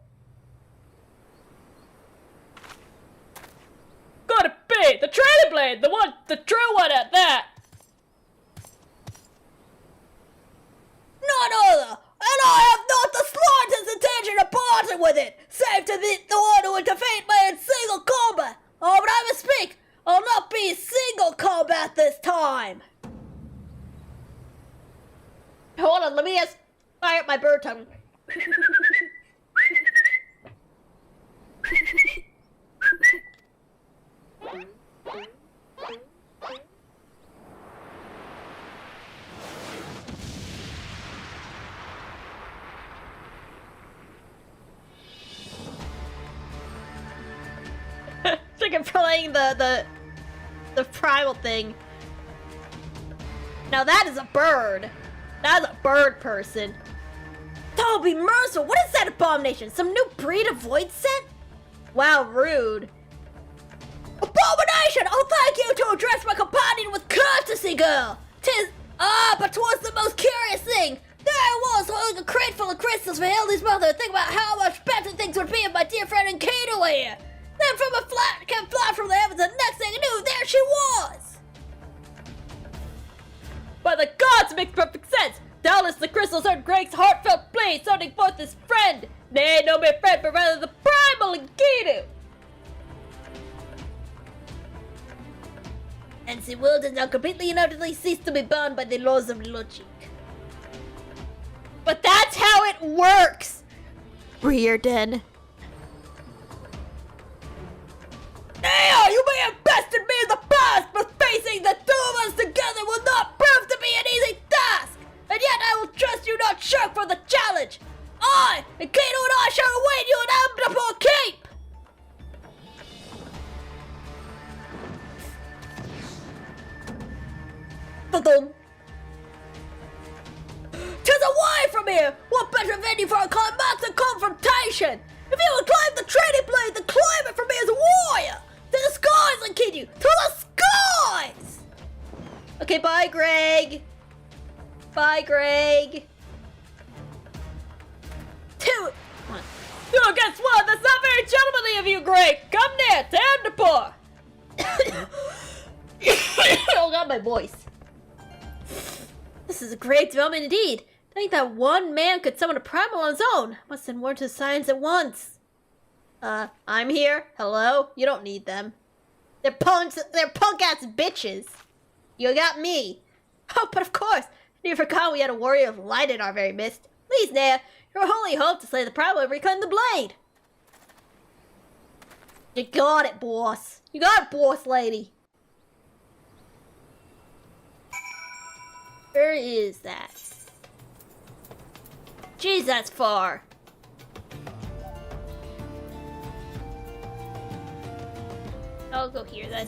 Gotta be the trailer blade, the true one at that. None other, and I have not the slightest intention of parting with it, save to be the one who will defeat me in single combat. Oh, but I misspeak. I'll not be single combat this time. Hold on, let me just fire up my bird tongue. It's like I'm playing the primal thing. Now that is a bird. That's a bird person. Don't be merciful. What is that abomination? Some new breed of void scent? Wow, rude. Abomination! Oh, thank you to address my companion with courtesy, girl. But 'twas the most curious thing. There I was, holding a crate full of crystals for Hildy's mother. Think about how much better things would be if my dear friend Enkidu were here. Then from a flash from the heavens, and next thing I knew, there she was. By the gods, makes perfect sense. Doubtless the crystals heard Greg's heartfelt plea, sounding forth his friend. Nay, no mere friend, but rather the primal Enkidu. And the world has now completely and utterly ceased to be bound by the laws of logic. But that's how it works, Reardon. Now, you may have bested me in the past, but facing the two of us together will not prove to be an easy task. And yet I will trust you not shirk for the challenge. I, Enkidu, and I shall await you in Amdapur Cape. Ba-dum. 'Tis away from here. What better venue for a climactic confrontation! If you would climb the trading blade, then climb it for me as a warrior! To the skies, I kid you! To the skies! Okay, bye, Greg. Bye, Greg. Two. One. Oh, guess what? That's not very gentlemanly of you, Greg. Come near, turn to pour. Oh god, my voice. This is a great development indeed. To think that one man could summon a primal on his own. Must send word to the science at once. I'm here. Hello? You don't need them. They're punk ass bitches. You got me. Oh, but of course. You forgot we had a warrior of light in our very midst. Please, Nea, your only hope to slay the primal and reclaim the blade. You got it, boss. You got it, boss lady. Where is that? Jeez, that's far. I'll go here then.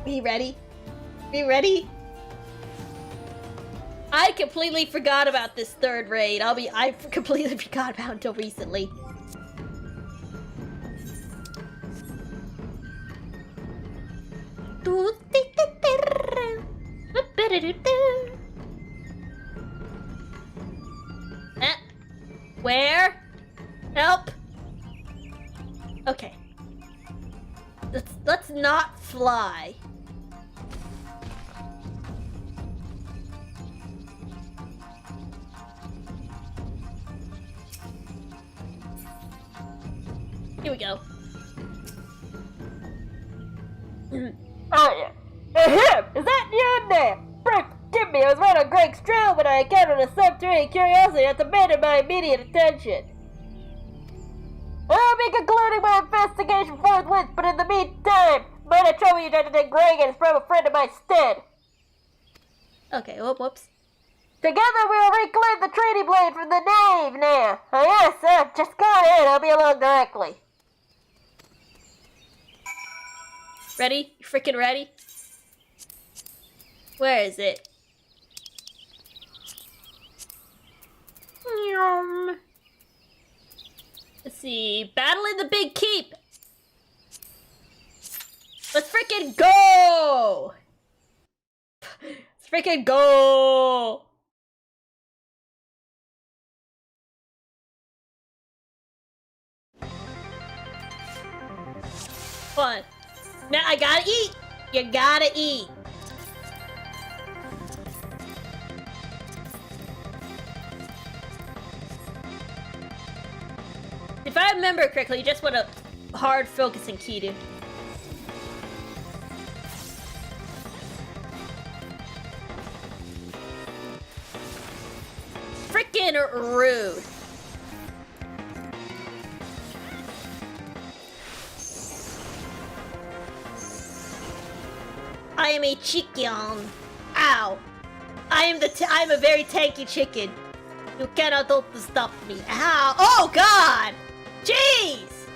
Are you ready? Are you ready? I completely forgot about this third raid. I completely forgot about it until recently. Where? Help! Okay. Let's not fly. Here we go. Oh, yeah. Ahem! Is that you in there? Forgive me, I was right on Greg's trail when I encountered a subterranean curiosity that demanded my immediate attention. I'll be concluding my investigation forthwith, but in the meantime, might I trouble you to take Greg and his brother friend in my stead? Okay, whoops. Together we will reclaim the trading blade from the knave now. Oh yes, sir, just go ahead, I'll be along directly. Ready? You freaking ready? Where is it? Let's see. Battle in the big keep. Let's freaking go! Let's freaking go! Fun. Now I gotta eat. You gotta eat. If I remember correctly, you just want a hard focusing key to. Frickin' rude. I am a chicken. Ow. I'm a very tanky chicken. You cannot hope to stop me. Ow. Oh god! Jeez!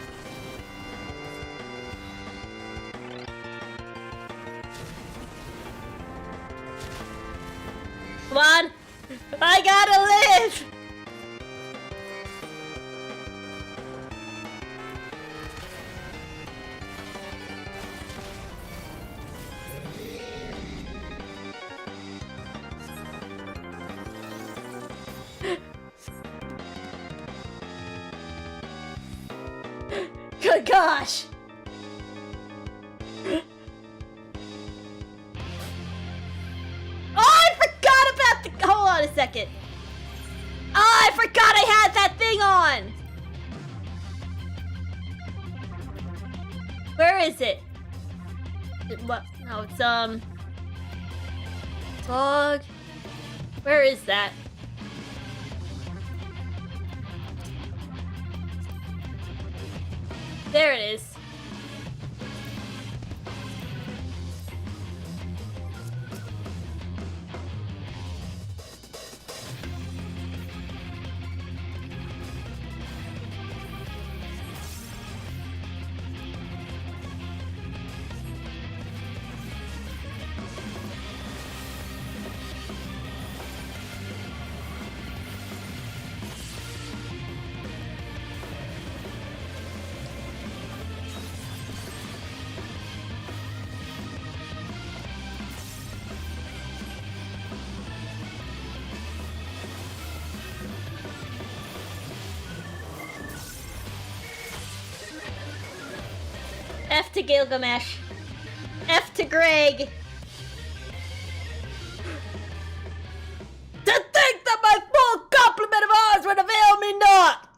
Come on! I gotta live! Good gosh! Oh, I forgot about the... Hold on a second. Oh, I forgot I had that thing on! Where is it? What? No, it's, Dog. Where is that? There it is. F to Gilgamesh. F to Greg. To think that my full complement of ours would avail me not!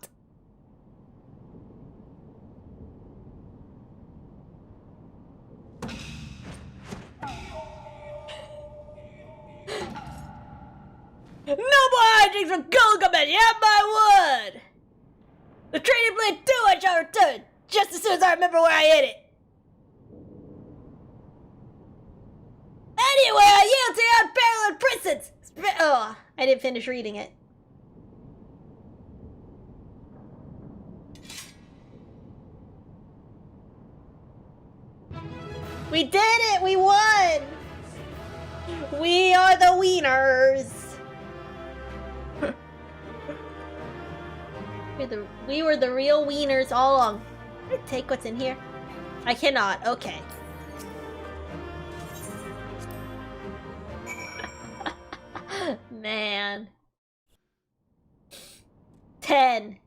No more hijinks from Gilgamesh, you have my word! The training blade 2 I shall return, just as soon as I remember where I hid it. Anyway, I yield to your unparalleled presence! Oh, I didn't finish reading it. We did it! We won! We are the wieners! We were the real wieners all along. Can I take what's in here? I cannot. Okay. Man. 10.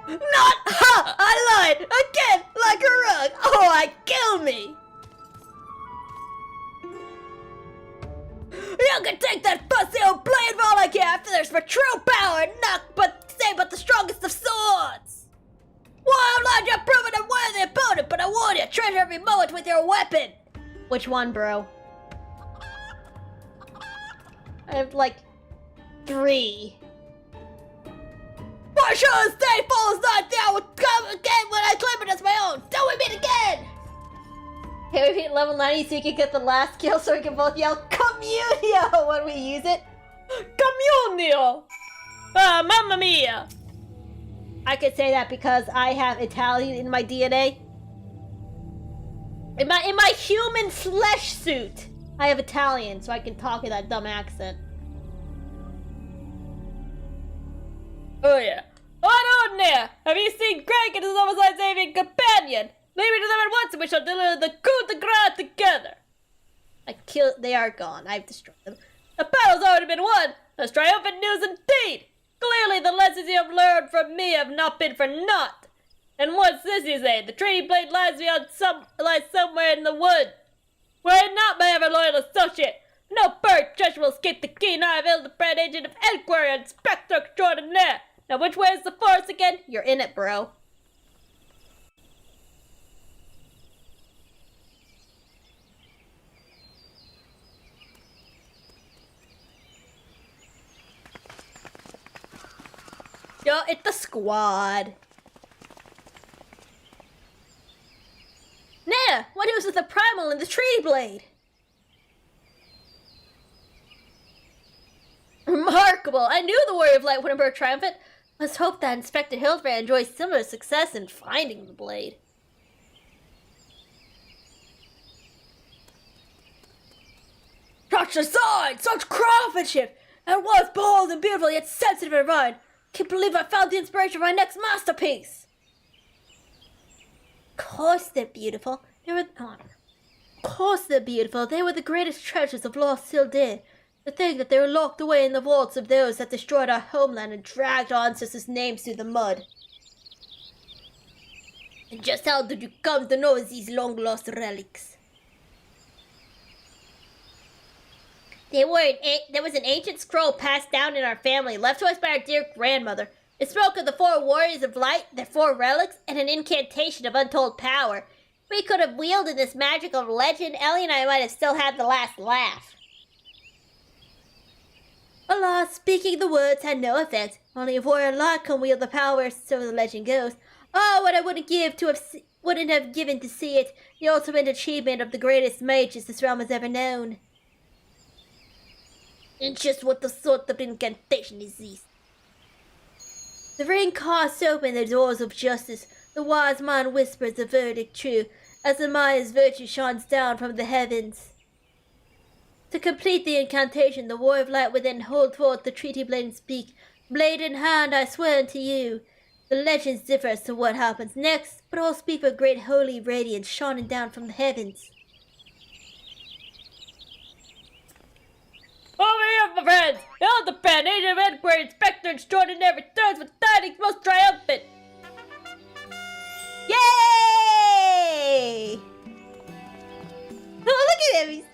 Not! Ha! I lied! Again! Like a rug! Oh, kill me! You can take that fussy old blade for all I care after there's for true power, not but say but the strongest of swords! Why, Elijah, you're proven a worthy opponent, but I warn you, treasure every moment with your weapon! Which one, bro? I have like 3. For sure, stay falls not there will come again when I claim it as my own! Till we meet again! Okay, we hit level 90 so you can get the last kill so we can both yell Communio when we use it. Comunio! Ah, mamma mia! I could say that because I have Italian in my DNA. In my human flesh suit, I have Italian, so I can talk in that dumb accent. Oh yeah. On there! Have you seen Greg and his oversized avian companion? Leave me to them at once and we shall deliver the coup de grace together! They are gone. I've destroyed them. The battle's already been won! That's triumphant news indeed! Clearly the lessons you have learned from me have not been for naught! And what's this you say? The training blade lies somewhere in the wood. Were it not my ever-loyal associate, no bird treasure will escape the keen eye of Hildebrand, agent of Enquiry and Inspector Extraordinaire! Now which way is the forest again? You're in it, bro. Yo, it's the squad. Nana, what news with the primal and the tree blade? Remarkable! I knew the Warrior of Light would emerge triumphant. Let's hope that Inspector Hildebrand enjoys similar success in finding the blade. Such design! Such craftsmanship! It was bold and beautiful, yet sensitive and refined. Can't believe I found the inspiration for my next masterpiece! Of course they're beautiful. Of course they're beautiful. They were the greatest treasures of lost Sildir. To think that they were locked away in the vaults of those that destroyed our homeland and dragged our ancestors' names through the mud. And just how did you come to know these long-lost relics? There was an ancient scroll passed down in our family, left to us by our dear grandmother. It spoke of the 4 warriors of light, their 4 relics, and an incantation of untold power. If we could have wielded this magical legend, Ellie and I might have still had the last laugh. Alas, speaking the words had no effect. Only a warrior light can wield the power, so the legend goes. Oh, what I wouldn't have given to see it, the ultimate achievement of the greatest mages this realm has ever known. And just what the sort of incantation is this? The ring casts open the doors of justice. The wise man whispers the verdict true, as the Maya's virtue shines down from the heavens. To complete the incantation, the Warrior of Light would then hold forth the treaty blade and speak. Blade in hand, I swear unto you. The legends differ as to what happens next, but all speak of a great holy radiance shining down from the heavens. Over here, my friends! Hildebrand, Agent of Inquiry, Inspector Extraordinary returns with tidings most triumphant! Yay! Oh, look at him!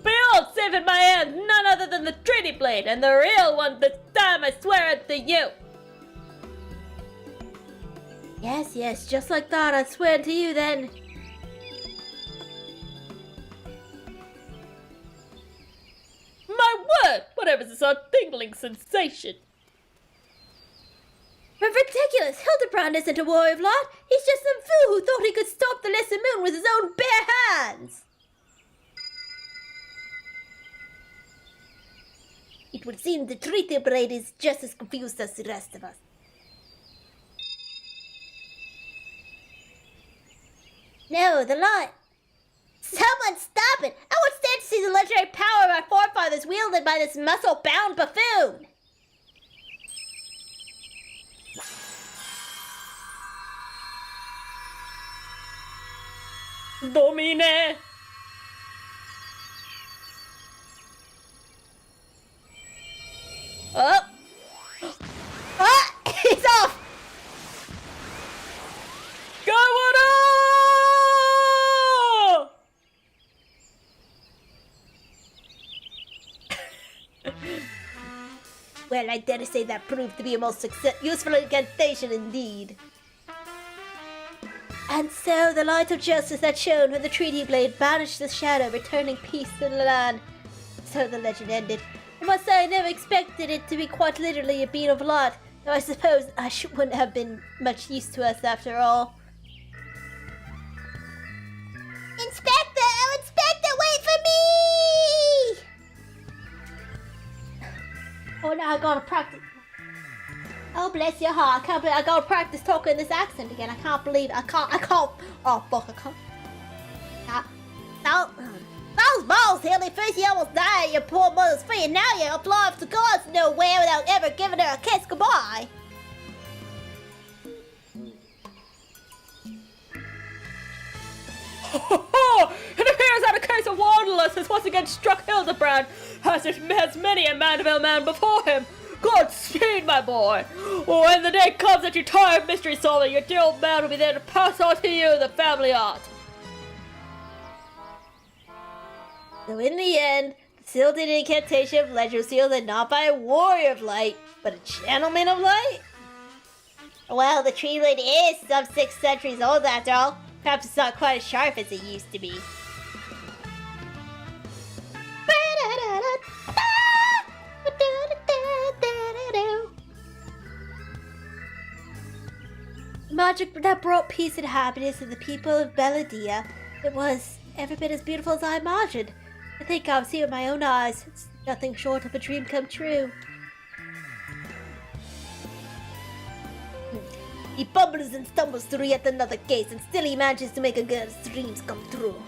Behold, safe in my hands, none other than the Treaty Blade, and the real one this time, I swear it to you! Yes, just like that, I swear to you then. My word! Whatever's this tingling sensation? But ridiculous! Hildebrand isn't a warrior of light. He's just some fool who thought he could stop the lesser moon with his own bare hands. It would seem the Treaty Blade is just as confused as the rest of us. No, the light. Someone stop it! I would stand to see the legendary power of our forefathers wielded by this muscle-bound buffoon! Domine! Oh! Ah! He's off! Gawara! Well, I dare say that proved to be a most useful incantation indeed. And so the light of justice had shone when the Treaty Blade banished the shadow, returning peace to the land. So the legend ended. I must say I never expected it to be quite literally a beam of light, though I suppose I wouldn't have been much use to us after all. Inspector! Oh, Inspector, wait for me! Oh no, I gotta practice. Oh, bless your heart. I can't believe I gotta practice talking this accent again. I can't believe it. I can't. Oh, fuck, I can't. Those balls, Hilly. First you almost died at your poor mother's feet, and now you fly off to God's nowhere without ever giving her a kiss goodbye. It appears that a case of wanderlust has once again struck Hildebrand, as it has many a Mandeville man before him. Godspeed, my boy! When the day comes that you tire of mystery solving, your dear old man will be there to pass on to you the family art. So in the end, the sealed incantation of legend was sealed not by a warrior of light, but a gentleman of light? Well, the tree blade is some 6 centuries old after all. Perhaps it's not quite as sharp as it used to be. Magic that brought peace and happiness to the people of Belladia. It was every bit as beautiful as I imagined. I think I've seen it with my own eyes. It's nothing short of a dream come true. He bumbles and stumbles through yet another case, and still he manages to make a girl's dreams come true.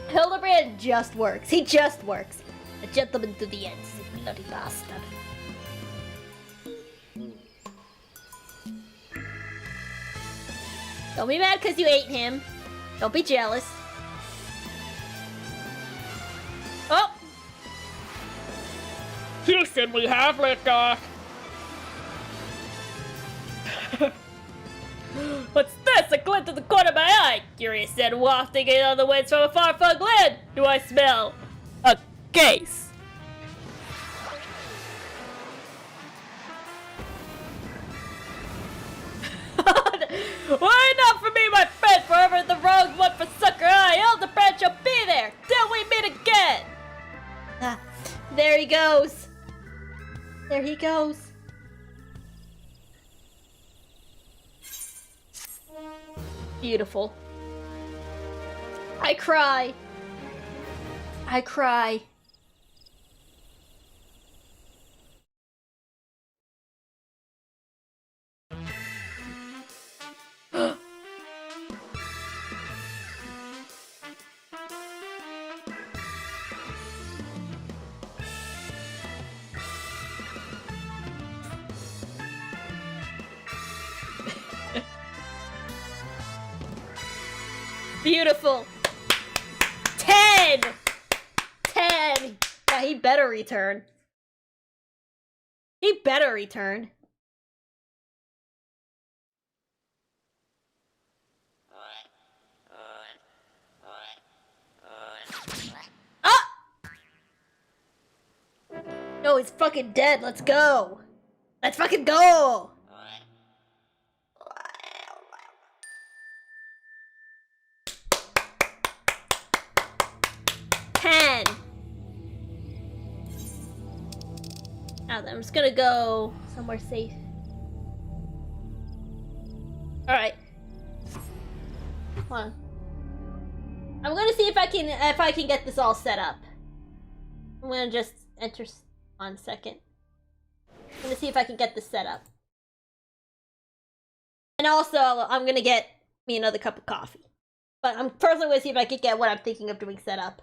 Hildebrand just works. He just works. A gentleman to the end, this bloody bastard. Don't be mad because you ate him. Don't be jealous. Oh! Houston, we have liquor! What's this? A glint in the corner of my eye! Curious and wafting in on the winds from a far-flung land! Do I smell a case? Why not for me, my friend? Forever the wrong one for sucker eye! Hildebrand shall be there till we meet again! Ah, there he goes. There he goes. Beautiful. I cry. I cry. Beautiful. 10! 10! Yeah, he better return. He better return. Ah! No, he's fucking dead. Let's go. Let's fucking go! 10. Now then, I'm just gonna go somewhere safe. Alright. Hold on. I'm gonna see if I can get this all set up. I'm gonna just enter 1 second. I'm gonna see if I can get this set up. And also, I'm gonna get me another cup of coffee. But I'm first gonna see if I can get what I'm thinking of doing set up.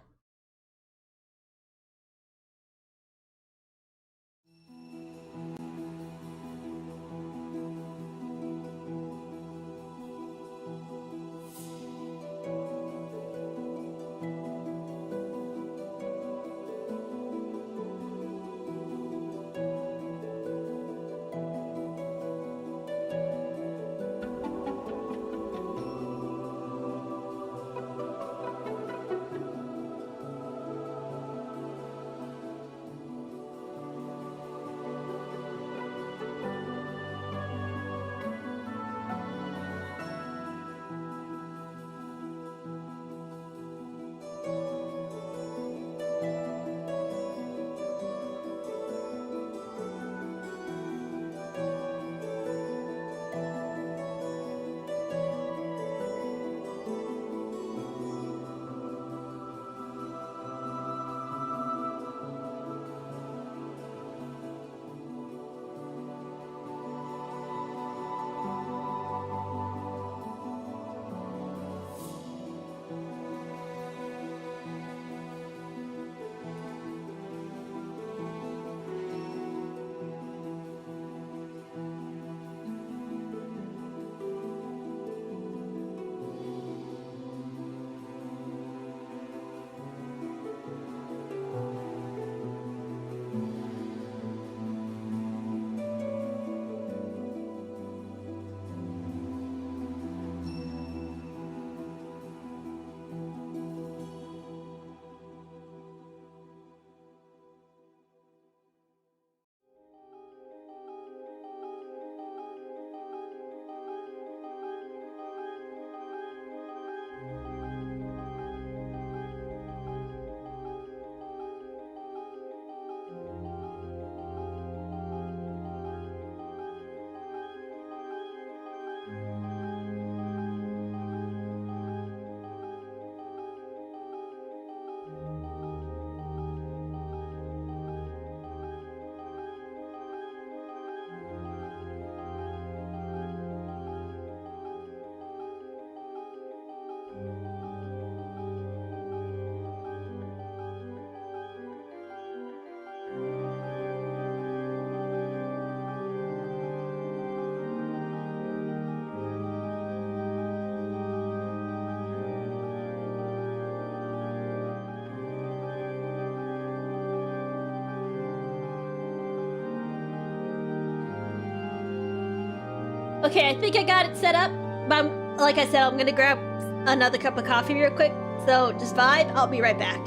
Okay, I think I got it set up. But like I said, I'm gonna grab another cup of coffee real quick. So just vibe, I'll be right back.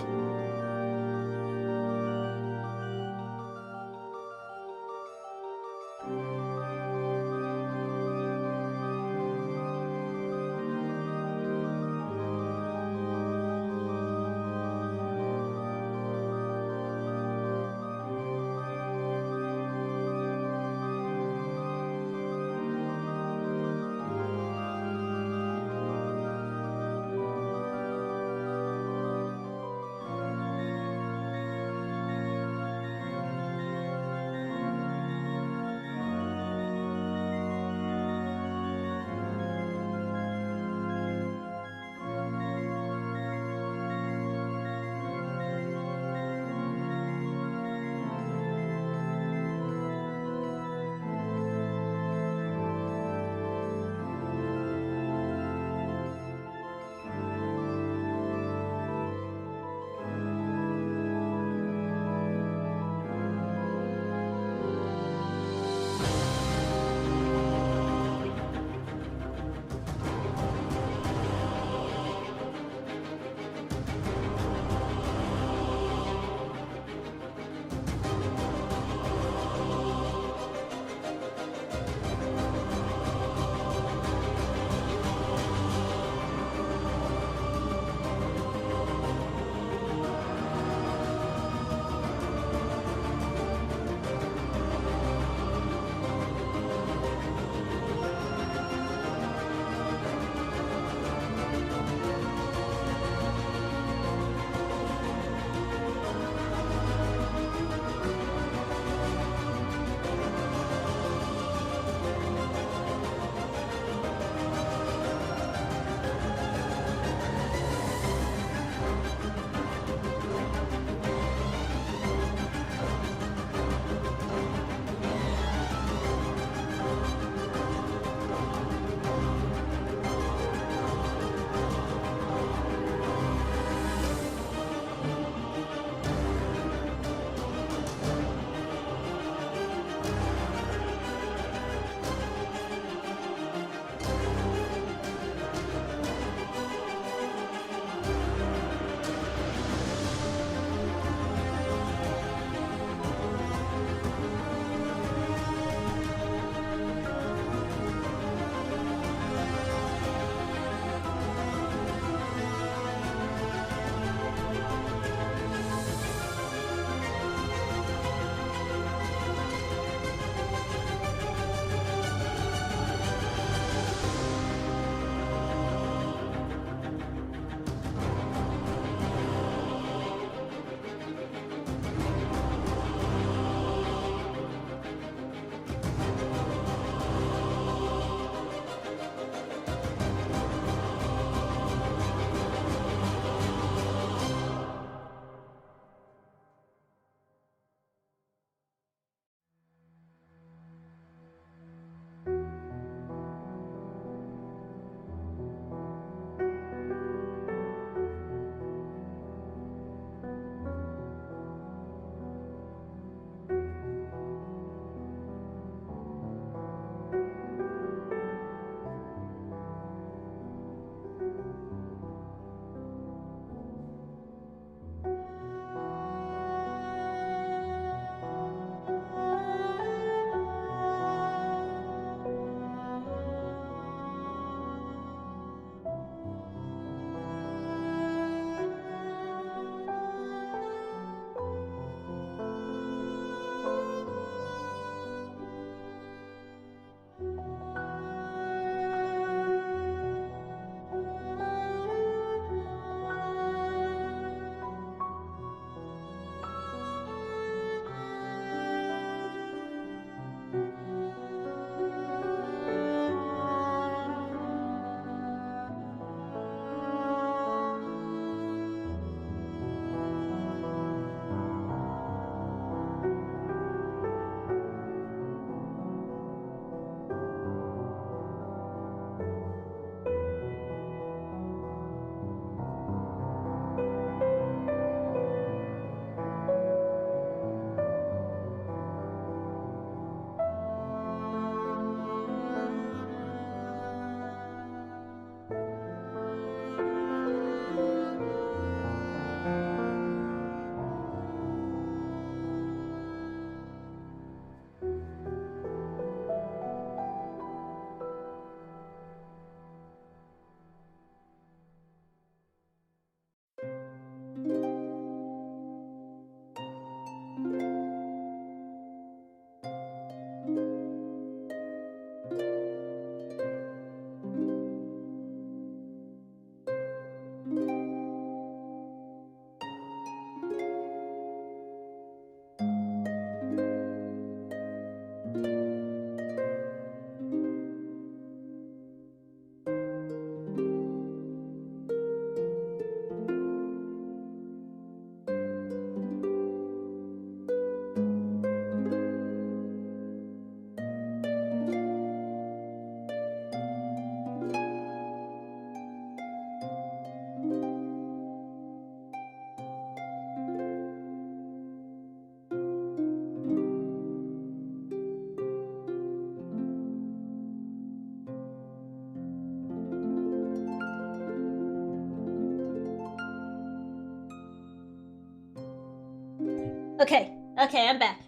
Okay, I'm back.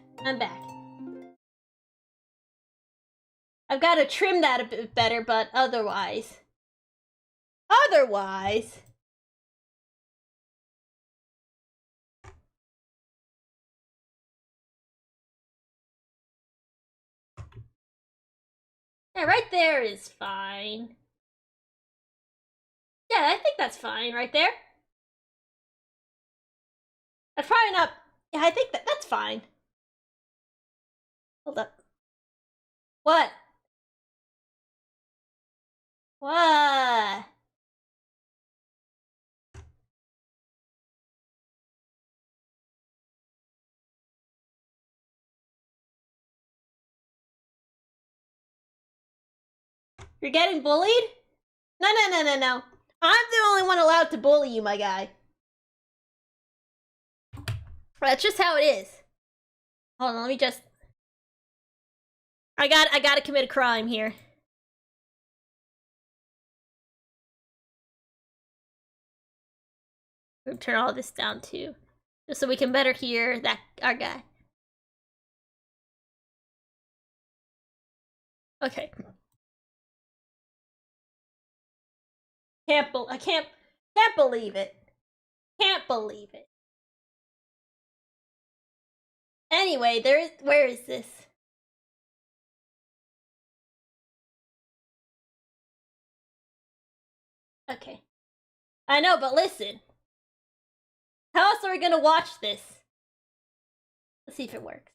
I've got to trim that a bit better, but otherwise... Yeah, right there is fine. Yeah, I think that's fine right there. That's probably not... Yeah, I think that's fine. Hold up. What? What? You're getting bullied? No. I'm the only one allowed to bully you, my guy. That's just how it is. Hold on, let me just... I gotta commit a crime here. We'll turn all this down too, just so we can better hear that our guy. Okay. I can't believe it. Can't believe it. Anyway, where is this? Okay. I know, but listen. How else are we gonna watch this? Let's see if it works.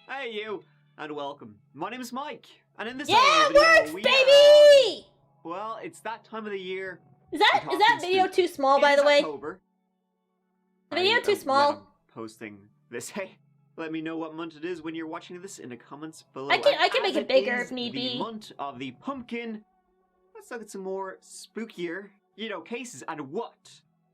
Hey you, and welcome. My name is Mike, and in this Yeah, video, it works, we baby! well, it's that time of the year. Is that video too small, by the way? October. The video too small. When I'm posting this. Hey, let me know what month it is when you're watching this in the comments below. I can make it bigger is if need be. The month of the pumpkin. Let's look at some more spookier, cases. And what?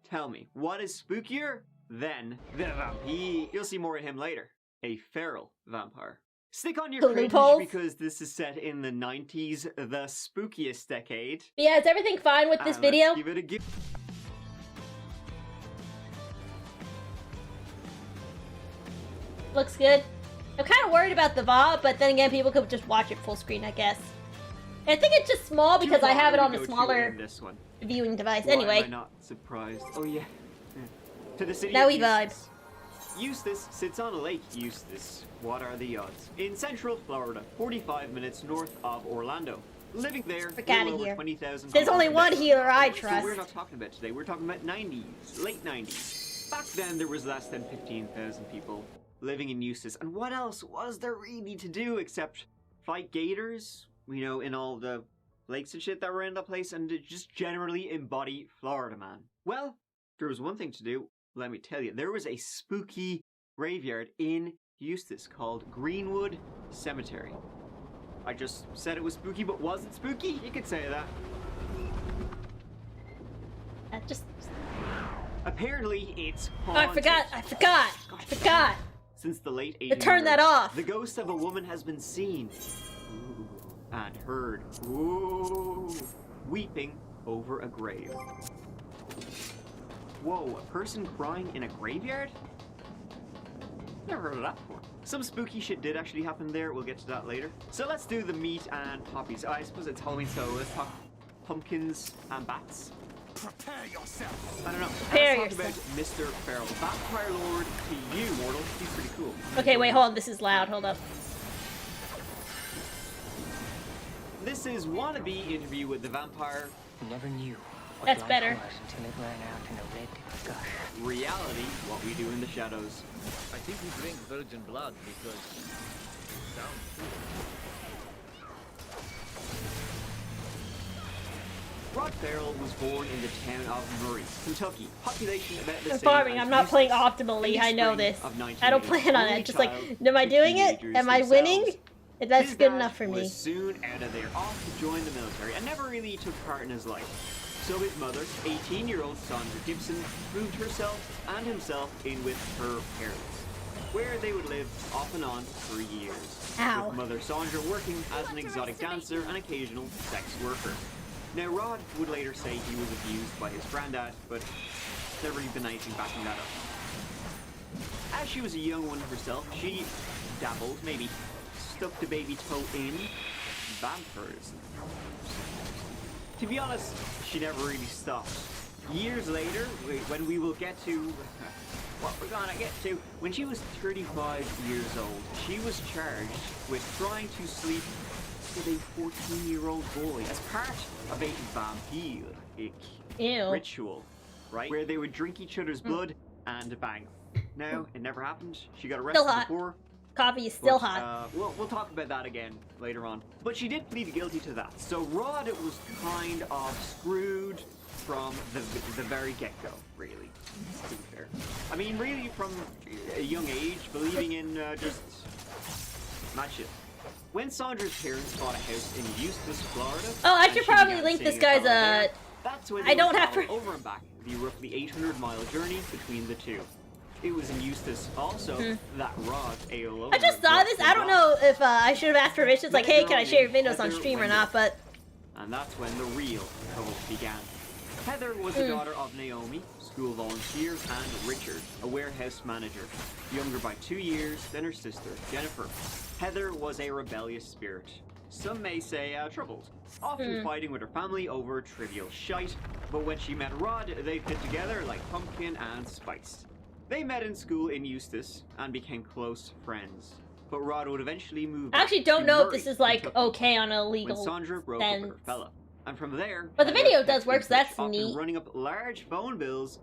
Tell me, what is spookier than the vampire? You'll see more of him later. A feral vampire. Stick on your cringe because this is set in the 90s, the spookiest decade. But yeah, is everything fine with this video? Let's give it a give. Looks good. I'm kind of worried about the VOD, but then again, people could just watch it full screen, I guess. I think it's just small because I have it on a smaller viewing device. Why anyway. am I not surprised? Oh yeah. To the city Now of we vibe. Eustace sits on a lake. Eustace. What are the odds? In central Florida, 45 minutes north of Orlando. Living there, Frick outta over here. 20,000 There's only one healer I So trust. we're not talking about today. We're talking about 90s, late 90s. Back then, there was less than 15,000 people living in Eustace. And what else was there really to do except fight gators? In all the lakes and shit that were in that place, and just generally embody Florida man. Well, there was one thing to do. Let me tell you, there was a spooky graveyard in Eustace called Greenwood Cemetery. I just said it was spooky, but was it spooky? You could say that. That just... Apparently, it's Oh, haunted. I forgot. Since the late 80s. Turn that off. The ghost of a woman has been seen. Ooh, and heard. Ooh, weeping over a grave. Whoa, a person crying in a graveyard? Never heard of that before. Some spooky shit did actually happen there. We'll get to that later. So let's do the meat and poppies. I suppose it's Halloween, so let's talk pumpkins and bats. Prepare yourself. I don't know. Prepare Let's talk about Mr. Feral. Vampire Lord to you, mortal. He's pretty cool. Okay, wait, hold on. This is loud. Hold up. This is wannabe interview with the vampire. Never knew. That's better. Until it ran out in a red gush. Reality, what we do in the shadows. I think we drink virgin blood because it sounds cool. Rod Farrell was born in the town of Murray, Kentucky. Population about the same Farming, as I'm not Eustace. playing In optimally. the I know spring this. of I don't 1980, plan on only it. Just like, child am I to doing it? teenagers Am I winning? themselves. That's His good dad enough for me. was soon out of there, off to join the military, and never really took part in his life. So his mother, 18-year-old Sandra Gibson, moved herself and himself in with her parents, where they would live off and on for years. Ow. With mother Sandra working as an exotic dancer and occasional sex worker. Now Rod would later say he was abused by his granddad, but never really been anything backing that up. As she was a young one herself, she dabbled, maybe stuck the baby toe in vampirism. To be honest, she never really stopped. Years later, when we will get to what we're gonna get to, when she was 35 years old, she was charged with trying to sleep with a 14-year-old boy as part of a vampiric ritual, right? Where they would drink each other's blood and bang. No, it never happened. She got arrested before. Coffee is still hot. We'll talk about that again later on. But she did plead guilty to that. So Rod was kind of screwed from the very get-go, really, to be fair. I mean, really, from a young age, believing in just mad shit. When Sandra's parents bought a house in Eustis, Florida... Oh, I should probably link this guy's, that's when I don't have to... over and back the roughly 800-mile journey between the two. It was in Eustis also that Rod, I just saw this. I don't know if I should have asked permissions, like, hey, can I share your videos on stream or not, but... And that's when the real trouble began. Heather was the daughter of Naomi, school volunteer, and Richard, a warehouse manager, younger by 2 years than her sister, Jennifer. Heather was a rebellious spirit. Some may say troubled, often fighting with her family over trivial shite, but when she met Rod, they fit together like pumpkin and spice. They met in school in Eustis and became close friends. But Rod would eventually move back. I actually don't know if Murray, this is like Kentucky, okay on a legal when Sandra broke up with her fella. And from there, but the Heather video kept does work, in so that's touch, often neat. running up large phone bills,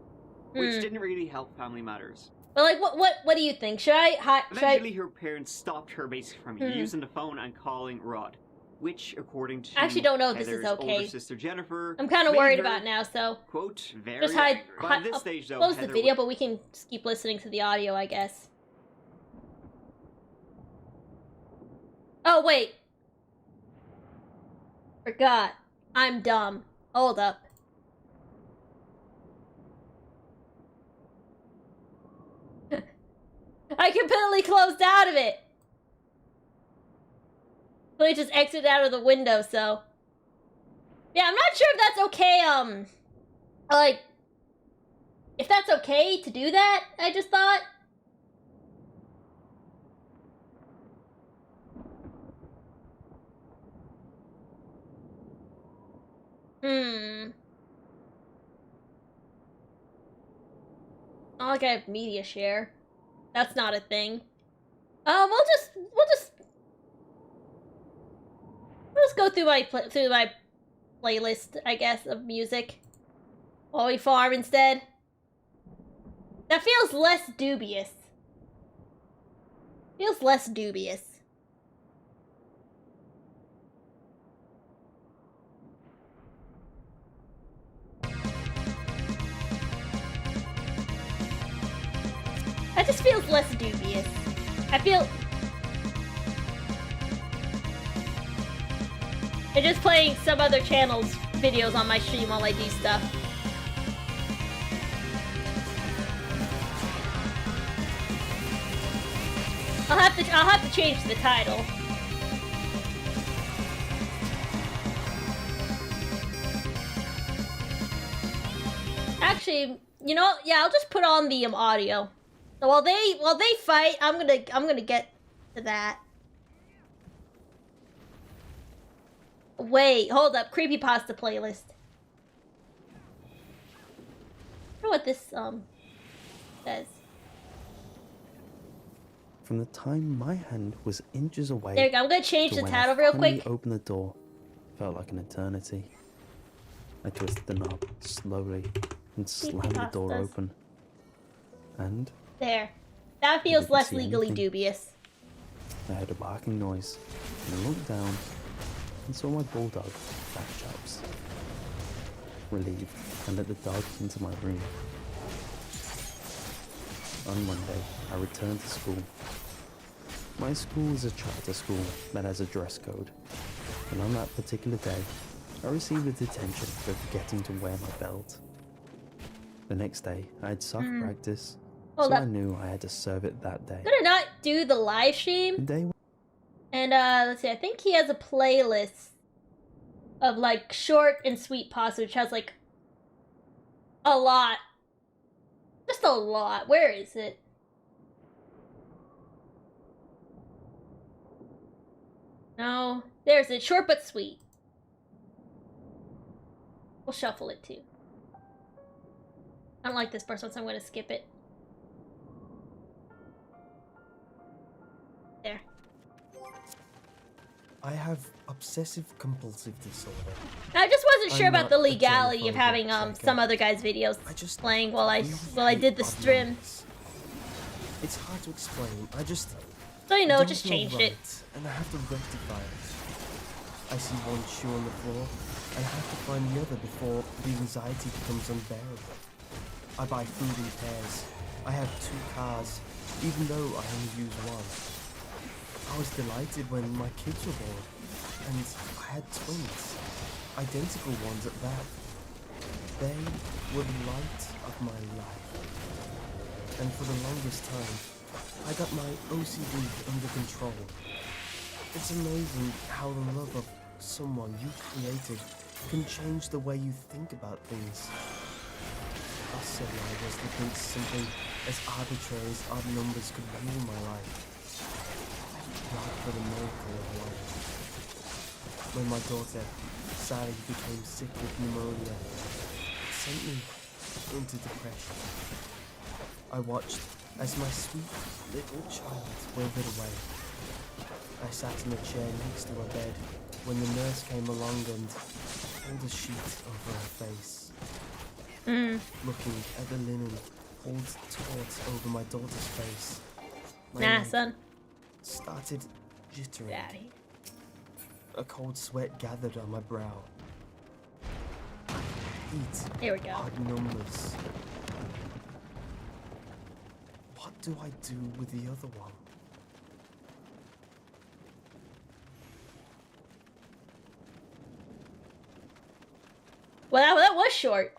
which didn't really help family matters. But like, what do you think? Should I? Eventually, her parents stopped her basically from using the phone and calling Rod, which, according to I actually don't know if this is Heather's okay. older sister Jennifer, I'm kind of made worried her, about now, so quote, very just hide. angry. By this stage, though, Close Heather the video, but we can just keep listening to the audio, I guess. Oh wait, forgot. I'm dumb. Hold up. I completely closed out of it. But it just exited out of the window, so. Yeah, I'm not sure if that's okay, like, if that's okay to do that, I just thought. Not like I have media share. That's not a thing. We'll just go through my playlist, I guess, of music while we farm instead. That feels less dubious. Feels less dubious. That just feels less dubious. I feel... They're just playing some other channel's videos on my stream while I do stuff. I'll have to change the title. Actually, you know, yeah, I'll just put on the audio. So while they fight, I'm gonna get to that. Wait, hold up. Creepypasta playlist. I don't know what this says. From the time my hand was inches away. There you go. I'm gonna change to the when title I real finally quick. opened the door, felt like an eternity. I twisted the knob slowly and slammed the door Creepypastas. open. And There. That feels didn't less see legally anything. dubious. I heard a barking noise, and I looked down and saw my bulldog, Jack Chops. Relieved, I let the dog into my room. On Monday, I returned to school. My school is a charter school that has a dress code, and on that particular day, I received a detention for forgetting to wear my belt. The next day, I had soccer practice, Hold so up. I knew I had to serve it that day. I'm gonna not do the live The stream. day And let's see, I think he has a playlist of like short and sweet pasta, which has like a lot Just a lot. Where is it? No. There's it. Short but sweet. We'll shuffle it too. I don't like this person, so I'm gonna skip it. There. I have obsessive compulsive disorder. I just wasn't sure I'm about the not a legality of germaphobe having checker. some other guy's videos I just playing while I really did the hate stream. numbers. It's hard to explain. I just So you know, don't just feel changed right, it. and I have to rectify it. I see one shoe on the floor, and I have to find the other before the anxiety becomes unbearable. I buy food in pairs. I have 2 cars, even though I only use one. I was delighted when my kids were born, and I had twins, identical ones at that. They were the light of my life. And for the longest time, I got my OCD under control. It's amazing how the love of someone you created can change the way you think about things. How silly I was to think something as arbitrary as odd numbers could rule my life. Not for the miracle of life. When my daughter, Sally, became sick with pneumonia, it sent me into depression. I watched as my sweet little child withered away. I sat in a chair next to her bed when the nurse came along and pulled a sheet over her face. Looking at the linen pulled taut over my daughter's face. My Nah, leg son. started jittering. Daddy. A cold sweat gathered on my brow. Heat. Here we go. Odd numbers. What do I do with the other one? Well, that was short.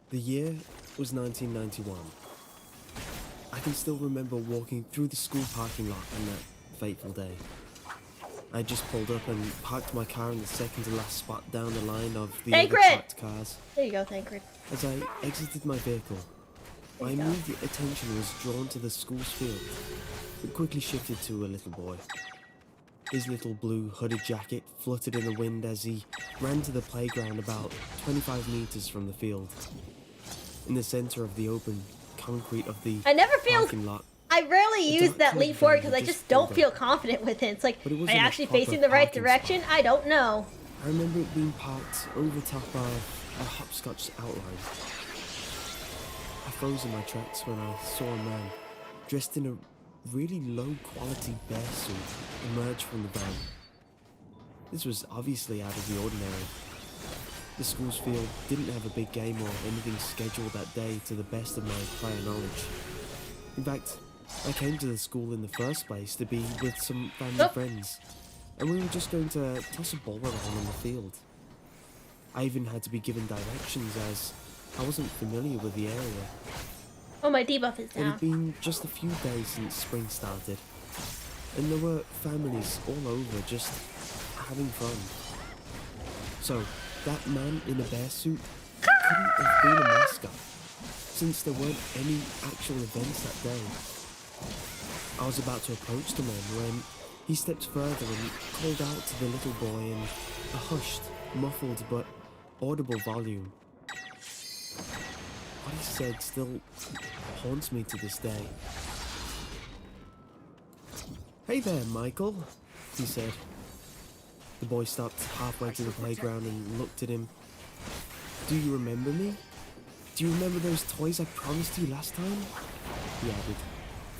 The year was 1991. I can still remember walking through the school parking lot on that fateful day. I just pulled up and parked my car in the second to last spot down the line of the other Tancred! parked cars. There you go, Tancred. As I exited my vehicle, my you go. immediate attention was drawn to the school's field. It quickly shifted to a little boy. His little blue hooded jacket fluttered in the wind as he ran to the playground about 25 meters from the field. In the center of the open concrete of the I never feel. parking lot, I rarely The use dark that colored leap forward van because I had just just don't pulled feel up. confident with it. It's like, But it am wasn't I a actually proper facing the right parking direction? spot. I don't know. I remember it being parked over top of a hopscotch outline. I froze in my tracks when I saw a man dressed in a really low quality bear suit emerge from the van. This was obviously out of the ordinary. The school's field didn't have a big game or anything scheduled that day to the best of my prior knowledge. In fact, I came to the school in the first place to be with some family friends, and we were just going to toss a ball around on the field. I even had to be given directions as I wasn't familiar with the area. Oh, my debuff is It had down. been just a few days since spring started, and there were families all over just having fun. So, that man in a bear suit couldn't have been a mascot, since there weren't any actual events that day. I was about to approach the man when he stepped further and called out to the little boy in a hushed, muffled but audible volume. What he said still haunts me to this day. "Hey there, Michael," he said. The boy stopped halfway to the playground and looked at him. "Do you remember me? Do you remember those toys I promised you last time?" he added,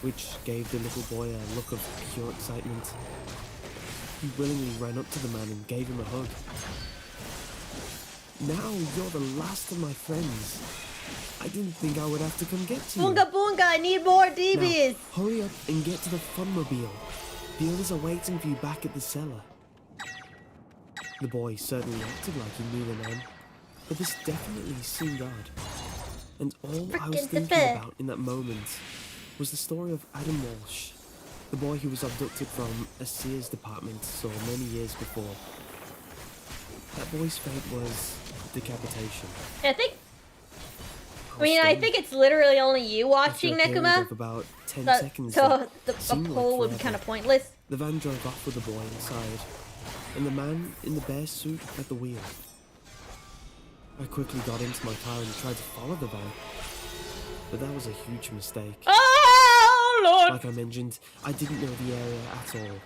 which gave the little boy a look of pure excitement. He willingly ran up to the man and gave him a hug. "Now you're the last of my friends. I didn't think I would have to come get to you. Boonga boonga, I need more Now, DBs. hurry up and get to the funmobile. The others are waiting for you back at the cellar." The boy certainly acted like he knew the man, but this definitely seemed odd. And all I was Frickin' thinking Tibet. about in that moment was the story of Adam Walsh, the boy who was abducted from a Sears department store many years before. That boy's fate was decapitation. I think I mean, I think it's literally only you watching, After a period Nekuma. of about 10 So, seconds, so it the seemed like poll would be forever. kind of pointless. The van drove off with the boy inside, and the man in the bear suit at the wheel. I quickly got into my car and tried to follow the van, but that was a huge mistake. Oh, Lord! Like I mentioned, I didn't know the area at all.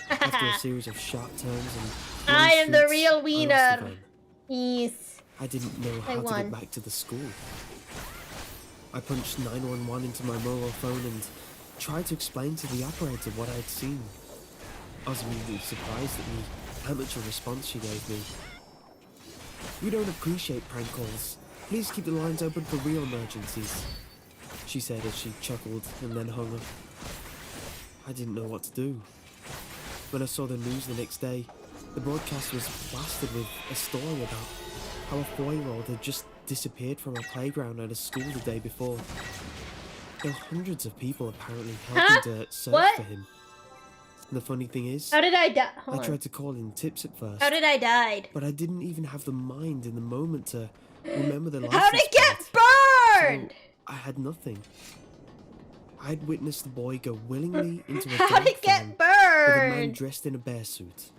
After a series of sharp turns and I long am the streets, real I lost the wiener. van. Yes. I didn't know how to won. get back to the school. I punched 911 into my mobile phone and tried to explain to the operator what I'd seen. I was immediately surprised at the amateur response she gave me. "We don't appreciate prank calls. Please keep the lines open for real emergencies," she said as she chuckled and then hung up. I didn't know what to do. When I saw the news the next day, the broadcast was blasted with a story about how a 4-year-old had just disappeared from a playground at a school the day before. There were hundreds of people apparently helping to search What? for him. The funny thing is, How did I die? I tried to call in tips at first, How did I die? but I didn't even have the mind in the moment to remember the license How did it get plate. burned? So I had nothing. I had witnessed the boy go willingly into a How dog did it farm get with a man burned? dressed in a bear suit.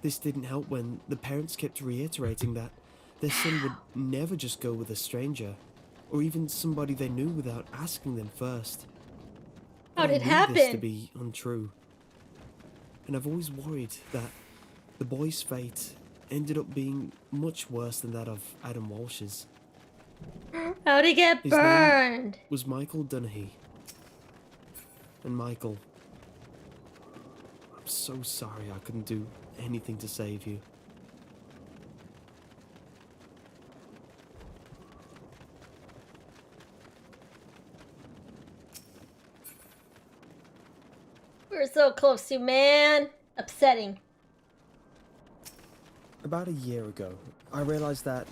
This didn't help when the parents kept reiterating that their son would never just go with a stranger, or even somebody they knew without asking them first. How did it I knew this to happen? be untrue. And I've always worried that the boy's fate ended up being much worse than that of Adam Walsh's. How did it get His name burned? was Michael Dunahee. And Michael, I'm so sorry I couldn't do anything to save you. We were so close to, man. Upsetting. About a year ago, I realized that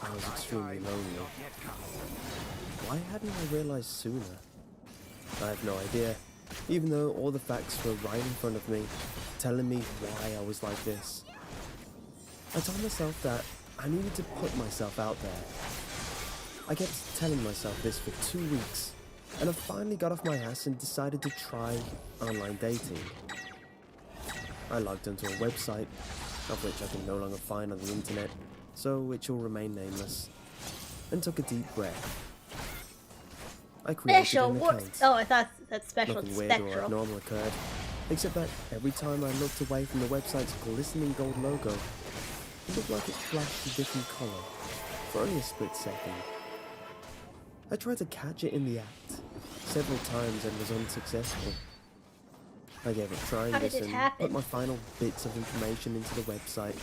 I was extremely lonely. Why hadn't I realized sooner? I have no idea, even though all the facts were right in front of me, telling me why I was like this. I told myself that I needed to put myself out there. I kept telling myself this for 2 weeks, and I finally got off my ass and decided to try online dating. I logged onto a website, of which I can no longer find on the internet, so it shall remain nameless, and took a deep breath. I created Special an what? account. Oh, I thought that's special. Nothing weird or Spectral. abnormal occurred, except that every time I looked away from the website's glistening gold logo, it looked like it flashed a different colour, for only a split second. I tried to catch it in the act, several times and was unsuccessful. I gave up trying How did this it and happen? put my final bits of information into the website,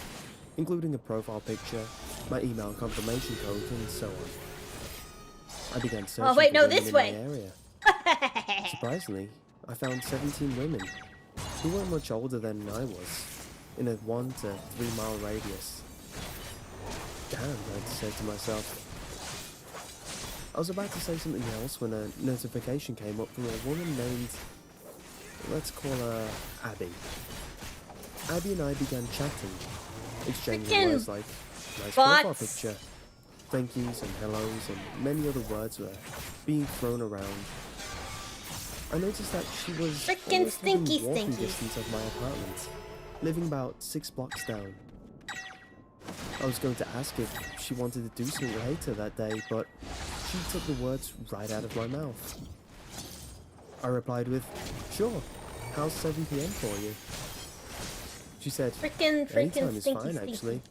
including a profile picture, my email confirmation code, and so on. I began searching wait, for no, women this in way. my area. Surprisingly, I found 17 women who weren't much older than I was, in a 1 to 3 mile radius. Damn, I said to myself. I was about to say something else when a notification came up from a woman named, let's call her Abby. Abby and I began chatting, exchanging Frickin' words like nice profile bots. picture, thank yous and hellos, and many other words were being thrown around. I noticed that she was Frickin' almost within stinky walking stinkies. distance of my apartment, living about 6 blocks down. I was going to ask if she wanted to do something later that day, but she took the words right out of my mouth. I replied with, "Sure, how's 7 p.m. for you?" She said, Frickin' "Anytime is stinky, fine, stinky. actually."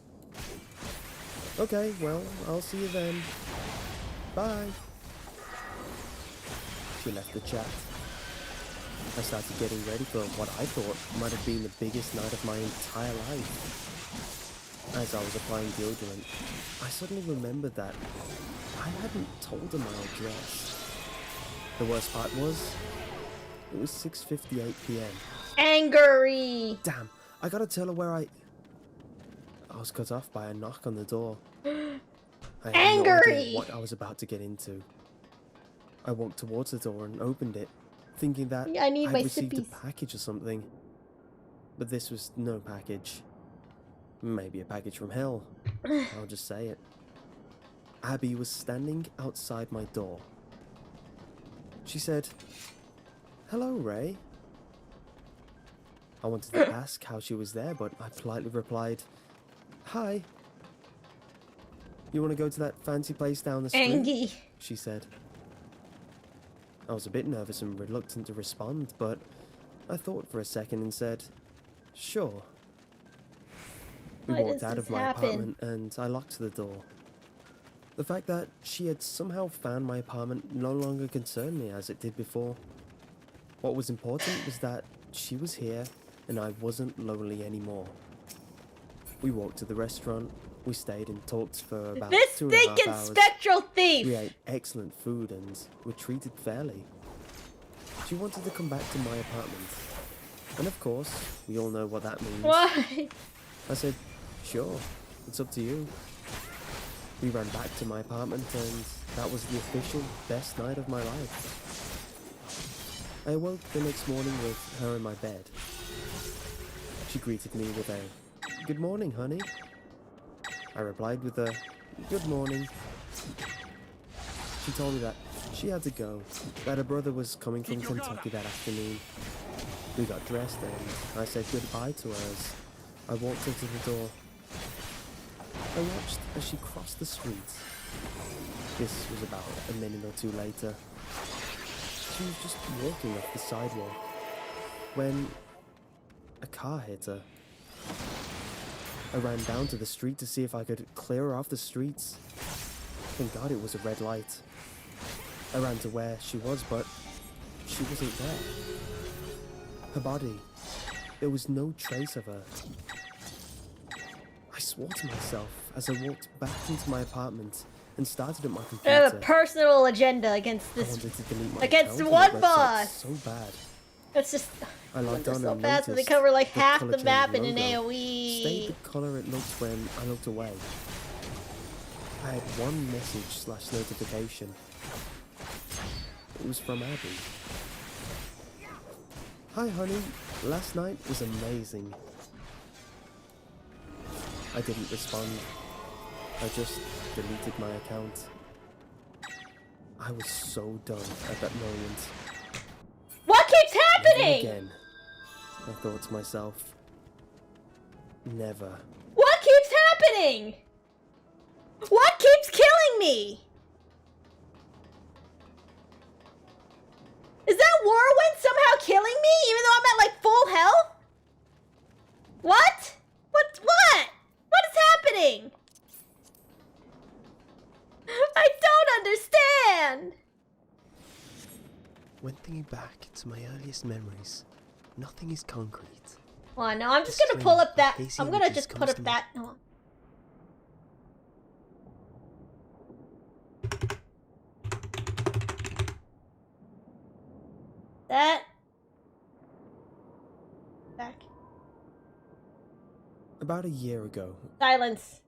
"Okay, well, I'll see you then. Bye." She left the chat. I started getting ready for what I thought might have been the biggest night of my entire life. As I was applying deodorant, I suddenly remembered that I hadn't told her my address. The worst part was, it was 6:58 p.m. Angry. Damn, I gotta tell her where I was cut off by a knock on the door. I had no Angry. idea what I was about to get into. I walked towards the door and opened it, thinking that Yeah, I need I'd my received a sippies. package or something. But this was no package. Maybe a package from hell. I'll just say it. Abby was standing outside my door. She said, "Hello, Ray." I wanted to ask how she was there, but I politely replied, "Hi." "You want to go to that fancy place down the street?" Angie. She said. I was a bit nervous and reluctant to respond, but I thought for a second and said, "Sure." We Why walked does out of this my happen? apartment and I locked the door. The fact that she had somehow found my apartment no longer concerned me as it did before. What was important was that she was here and I wasn't lonely anymore. We walked to the restaurant, we stayed and talked for about This 2.5 stinking hours. spectral thief! We ate excellent food and were treated fairly. She wanted to come back to my apartment. And of course, we all know what that means. Why? I said, "Sure, it's up to you." We ran back to my apartment and that was the official best night of my life. I awoke the next morning with her in my bed. She greeted me with a, "Good morning, honey." I replied with a, "Good morning." She told me that she had to go, that her brother was coming from Kentucky that afternoon. We got dressed and I said goodbye to her as I walked her to the door. I watched as she crossed the street. This was about a minute or two later. She was just walking off the sidewalk when a car hit her. I ran down to the street to see if I could clear her off the streets. Thank God it was a red light. I ran to where she was, but she wasn't there. Her body, there was no trace of her. I swore to myself as I walked back into my apartment and started at my I computer. have a personal agenda against I this. wanted to delete my against account on one the website boss. so bad. It's just. I logged They're on so and fast that they noticed cover like the half colour the change map in an logo AoE. stayed the colour it looked when I looked away. I had one message/notification. It was from Abby. "Hi honey, last night was amazing." I didn't respond. I just deleted my account. I was so done at that moment. What keeps Never happening? again, I thought to myself. Never. What keeps happening? What keeps killing me? Is that Warwind somehow killing me even though I'm at like full health? What? What? What is happening? I don't understand. When thinking back to my earliest memories, nothing is concrete. Well, no, I'm just The gonna pull string up that. of hazy I'm gonna images just put comes up to me. that. No. That. Back. About a year ago, Silence.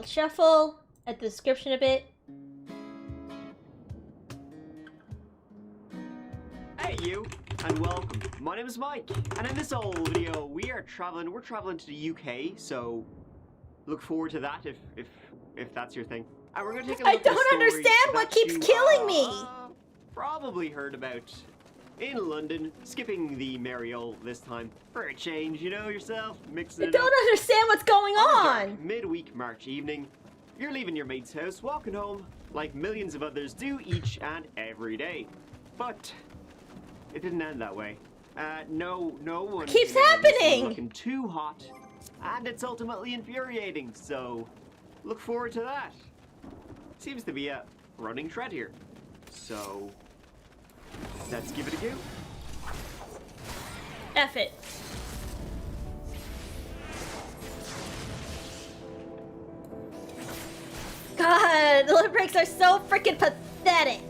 Shuffle at the description a bit. Hey you, and welcome. My name is Mike, and in this old video, we're traveling to the UK, so look forward to that if that's your thing. And we're gonna take a I look at a don't story understand what that keeps you, killing me. Probably heard about in London, skipping the Merry Old this time for a change, you know yourself, mixing I it up. don't understand what's going On a dark, on. midweek March evening, you're leaving your mate's house, walking home like millions of others do each and every day. But it didn't end that way. No one keeps in London is happening? looking too hot, and it's ultimately infuriating. So look forward to that. Seems to be a running thread here. So let's give it a go. F it. God, the lip breaks are so freaking pathetic.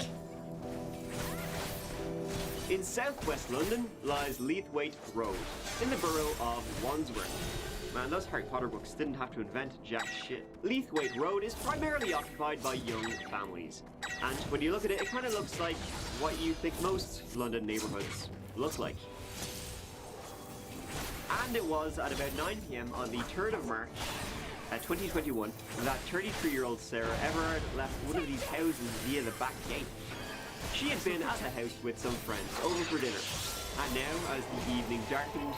In southwest London lies Leithwaite Road, in the borough of Wandsworth. Man, those Harry Potter books didn't have to invent jack shit. Leithwaite Road is primarily occupied by young families. And when you look at it, it kind of looks like what you think most London neighbourhoods look like. And it was at about 9 PM on the 3rd of March 2021 that 33-year-old Sarah Everard left one of these houses via the back gate. She had been at the house with some friends over for dinner, and now, as the evening darkened,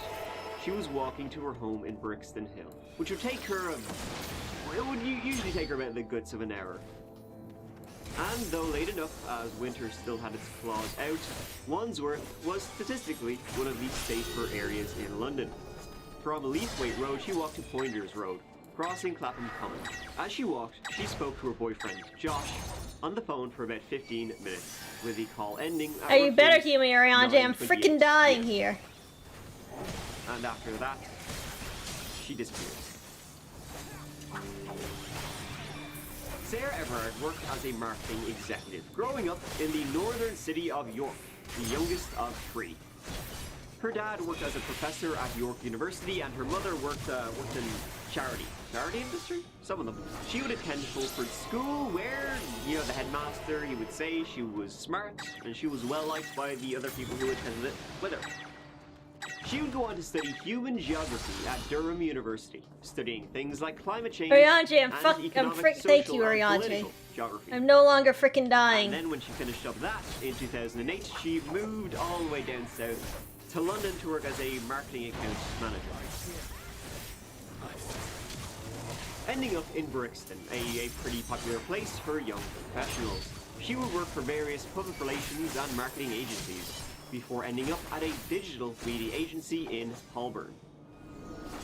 she was walking to her home in Brixton Hill, which would take her it would usually take her about the guts of an hour. And though late enough as winter still had its claws out, Wandsworth was statistically one of the safer areas in London. From Leithwaite Road, she walked to Poinders Road, crossing Clapham Common. As she walked, she spoke to her boyfriend, Josh, on the phone for about 15 minutes, with the call ending at Hey, you better roughly hear me, Ariane. I'm 9:28 freaking dying PM. here. And after that, she disappeared. Sarah Everard worked as a marketing executive, growing up in the northern city of York, the youngest of 3. Her dad worked as a professor at York University, and her mother worked in charity industry, some of them. She would attend Fulford School, where, you know, the headmaster, he would say she was smart, and she was well liked by the other people who attended it with her. She would go on to study human geography at Durham University, studying things like climate change Ariane, and economic, thank social, you, and Ariane. political geography. I'm no longer freaking dying. And then when she finished up that in 2008, she moved all the way down south to London to work as a marketing account manager. Ending up in Brixton, a pretty popular place for young professionals. She would work for various public relations and marketing agencies, before ending up at a digital media agency in Holborn.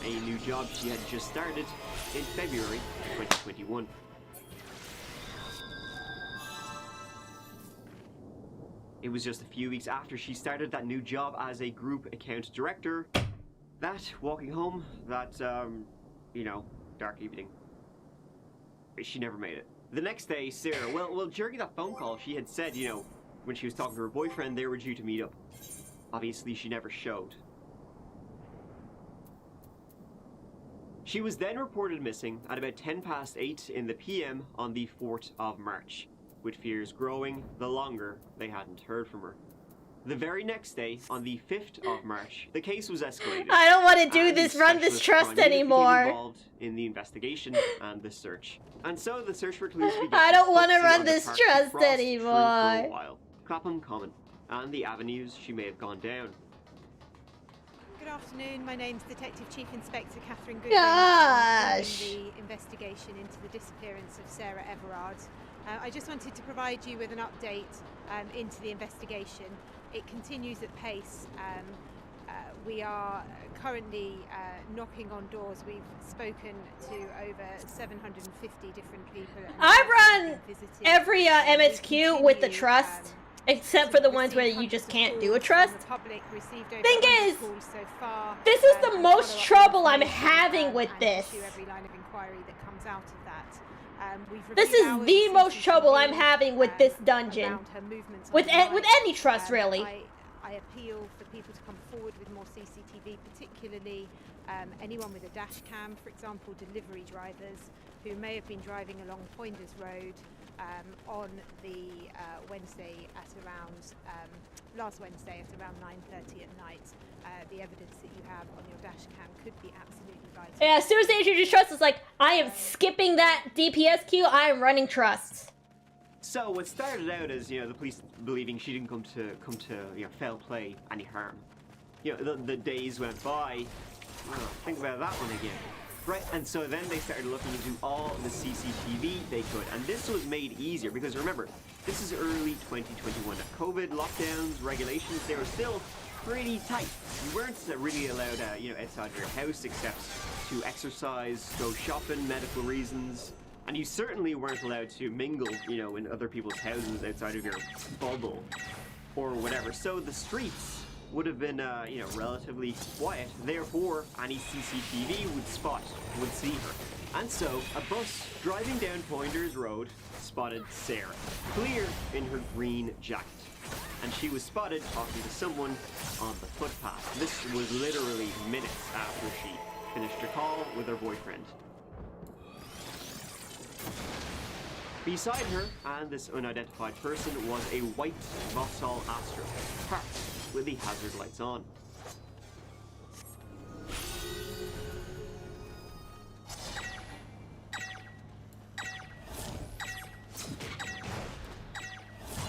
A new job she had just started in February 2021. It was just a few weeks after she started that new job as a group account director that, walking home, that, dark evening, she never made it. The next day, Sarah, well, during that phone call, she had said, when she was talking to her boyfriend, they were due to meet up. Obviously, she never showed. She was then reported missing at about 8:10 in the PM on the 4th of March, with fears growing the longer they hadn't heard from her. The very next day, on the 5th of March, the case was escalated. I don't want to do and this, run this specialist trust crime unit became anymore. involved in the investigation and the search. And so the search for clues began. I don't want to focusing run on the this parts she trust crossed through anymore. For a while. Clapham Common, and the avenues she may have gone down. Good afternoon, my name's Detective Chief Inspector Catherine Goodwin. Gosh. I'm the investigation into the disappearance of Sarah Everard. I just wanted to provide you with an update into the investigation. It continues at pace. We are currently knocking on doors. We've spoken to over 750 different people. and I run visited. every We MSQ with the continue, trust, except for the ones where you just can't do a trust. Thing is, this is the most trouble I'm having with this. Every line of inquiry that comes out of that. This is the most trouble I'm having with this dungeon. With any trust, really. I appeal for people to come forward with more CCTV, particularly anyone with a dash cam, for example, delivery drivers who may have been driving along Poinders Road on the Wednesday at around, last Wednesday at around 9:30 at night. The evidence that you have on your dash cam could be absolutely vital. Yeah, as soon as they introduce trust, it's like, I am skipping that DPS queue, I am running trusts. So what started out as, the police believing she didn't come to foul play any harm. The days went by. Think about that one again. Right, and so then they started looking into all the CCTV they could, and this was made easier because remember, this is early 2021. COVID lockdowns, regulations, they were still pretty tight. You weren't really allowed, outside of your house except to exercise, go shopping, medical reasons. And you certainly weren't allowed to mingle, in other people's houses outside of your bubble or whatever. So the streets would have been, relatively quiet. Therefore, any CCTV would see her. And so, a bus driving down Poinders Road spotted Sarah, clear in her green jacket. And she was spotted talking to someone on the footpath. This was literally minutes after she finished her call with her boyfriend. Beside her and this unidentified person was a white Vauxhall Astra, parked with the hazard lights on.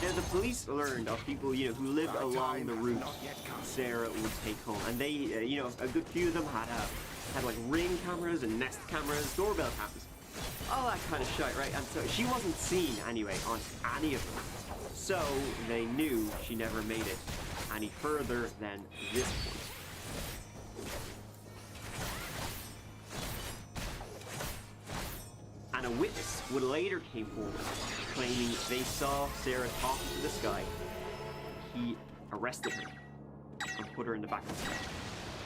Now, the police learned of people, who lived along the route Sarah would take home, and they, a good few of them had like ring cameras and Nest cameras, doorbell cameras, all that kind of shit, right? And so she wasn't seen anyway on any of them, so they knew she never made it any further than this point. And a witness would later came forward, claiming they saw Sarah talking to this guy. He arrested her and put her in the back of the car.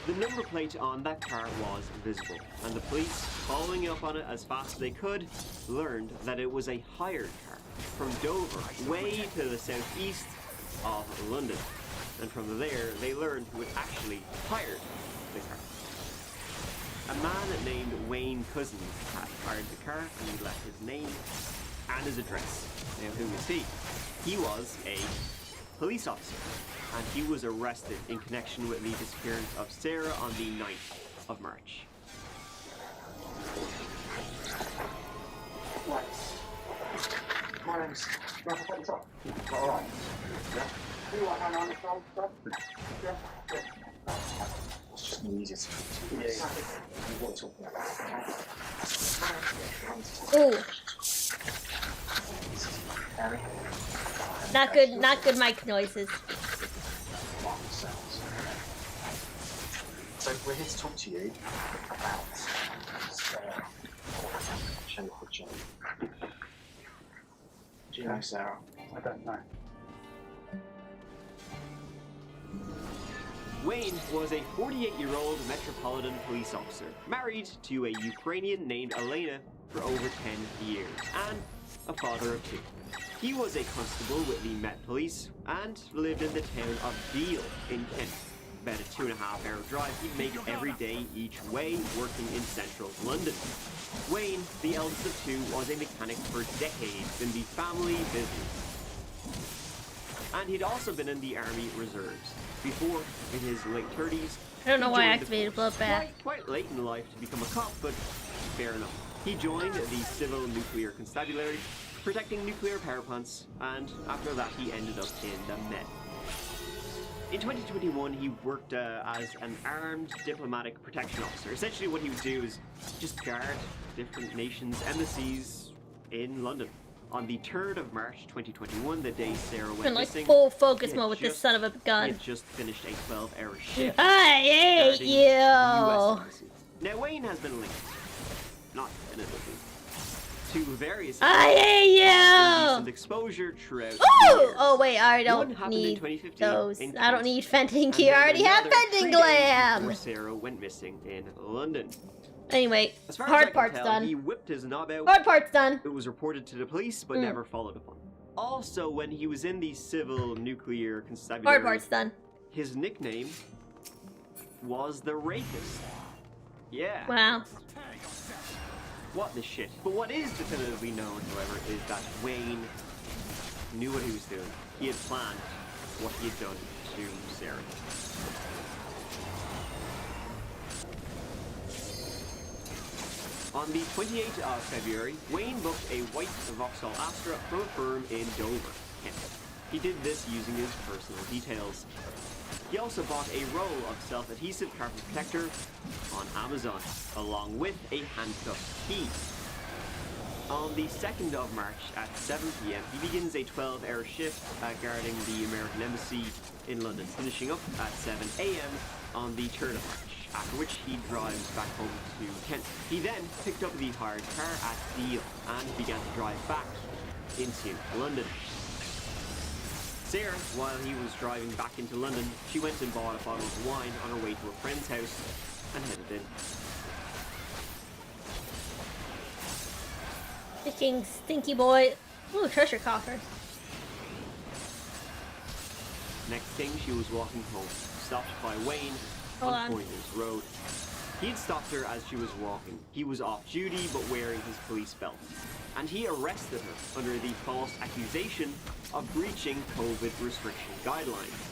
The number plate on that car was visible, and the police, following up on it as fast as they could, learned that it was a hired car from Dover, way to the southeast of London. And from there, they learned who had actually hired the car. A man named Wayne Cousins had hired the car, and he left his name and his address. Now, who was he? He was a police officer, and he was arrested in connection with the disappearance of Sarah on the 9th of March. My name's alright. Yeah. Do you want to on the phone stuff? Yeah. It's just easier to talk to you. Yeah. You want to talk about it. Ooh. Not good mic noises. So we're here to talk to you about Jennifer Jones. Do you know Sarah? I don't know. Wayne was a 48-year-old Metropolitan police officer, married to a Ukrainian named Elena for over 10 years, and a father of 2. He was a constable with the Met Police and lived in the town of Deal in Kent. About a 2.5-hour drive he'd make every day each way, working in central London. Wayne, the eldest of 2, was a mechanic for decades in the family business. And he'd also been in the Army Reserves. Before, in his late 30s, I don't know he why I joined the activated force. bloodbath. Quite late in life to become a cop, but fair enough. He joined the Civil Nuclear Constabulary, protecting nuclear power plants, and after that he ended up in the Met. In 2021, he worked as an armed diplomatic protection officer. Essentially what he would do is just guard different nations' embassies in London. On the 3rd of March 2021, the day Sarah went I'm in like missing, full focus mode with this son of a he gun. had just finished a 12-hour shift. I hate guarding the US you. embassy. Now, Wayne has been linked, not definitively, to various I hate indecent you. exposure throughout the Oh, years. oh wait, I One don't happened in need 2015 those. in I don't Kent, need Fenton and gear. I then already have another Fenton 3 days glam. before Sarah went missing in London. Anyway, As far as I hard can part's tell, done. he whipped his knob out. Hard part's done. It was reported to the police, but never followed upon. Also, when he was in the Civil Nuclear Constabulary, Hard part's done. his nickname was the Rapist. Yeah. Wow. What the shit. But what is definitively known, however, is that Wayne knew what he was doing. He had planned what he had done to Sarah. On the 28th of February, Wayne booked a white Vauxhall Astra from a firm in Dover, Kent. He did this using his personal details. He also bought a roll of self-adhesive carbon protector on Amazon, along with a handcuffed key. On the 2nd of March at 7 PM, he begins a 12-hour shift guarding the American Embassy in London, finishing up at 7 AM on the 3rd of March, after which he drives back home to Kent. He then picked up the hired car at Deal and began to drive back into London. Sarah, while he was driving back into London, she went and bought a bottle of wine on her way to a friend's house and headed in. Freaking stinky boy. Ooh, treasure coffer. Next thing, she was walking home, stopped by Wayne Hold on on. Pointers Road. He'd stopped her as she was walking. He was off duty but wearing his police belt. And he arrested her under the false accusation of breaching COVID restriction guidelines.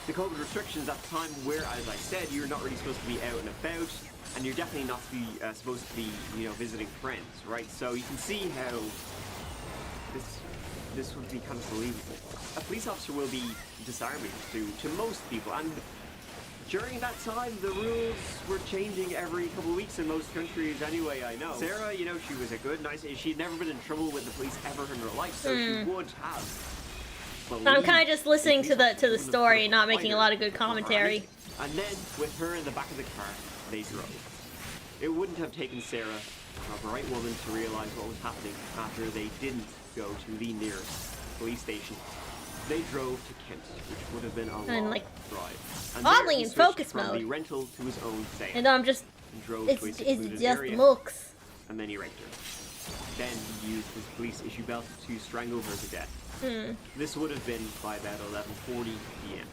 The COVID restrictions at the time were, as I said, you're not really supposed to be out and about, and you're definitely not to be, supposed to be, you know, visiting friends, right? So you can see how this would be kind of believable. A police officer will be disarming to most people, and during that time, the rules were changing every couple of weeks in most countries anyway, I know. Sarah, you know, she was a good, nice, she'd never been in trouble with the police ever in her life, so she would have. I'm kind of just listening to the story and not making a lot of good commentary. And then, with her in the back of the car, they drove. It wouldn't have taken Sarah, a bright woman, to realize what was happening after they didn't go to the nearest police station. They drove to Kent, which would have been a long drive. And oddly there he in switched focus from mode. the rental to his own sale. And I'm just, And drove to a it's secluded just area, looks. and then he raped her. Then he used his police issue belt to strangle her to death. This would have been by about 11:40 p.m.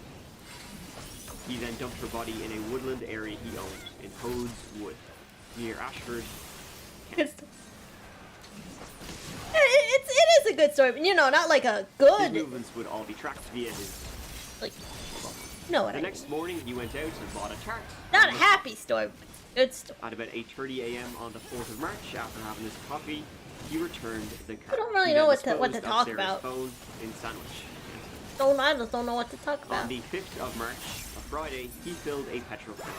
He then dumped her body in a woodland area he owned in Hodes Wood, near Ashford, Kent. It is a good story, but you know, not like a His good, movements would all be tracked via his... like, no, what The I next mean. morning, he went out and bought a tart. Not a happy story, but good story. At about 8:30 a.m. on the 4th of March, after having his coffee, he returned the car. I don't really He know then what to disposed of talk Sarah's about. phone in Sandwich. I just don't know what to talk On about. the 5th of March, a Friday, he filled a petrol tank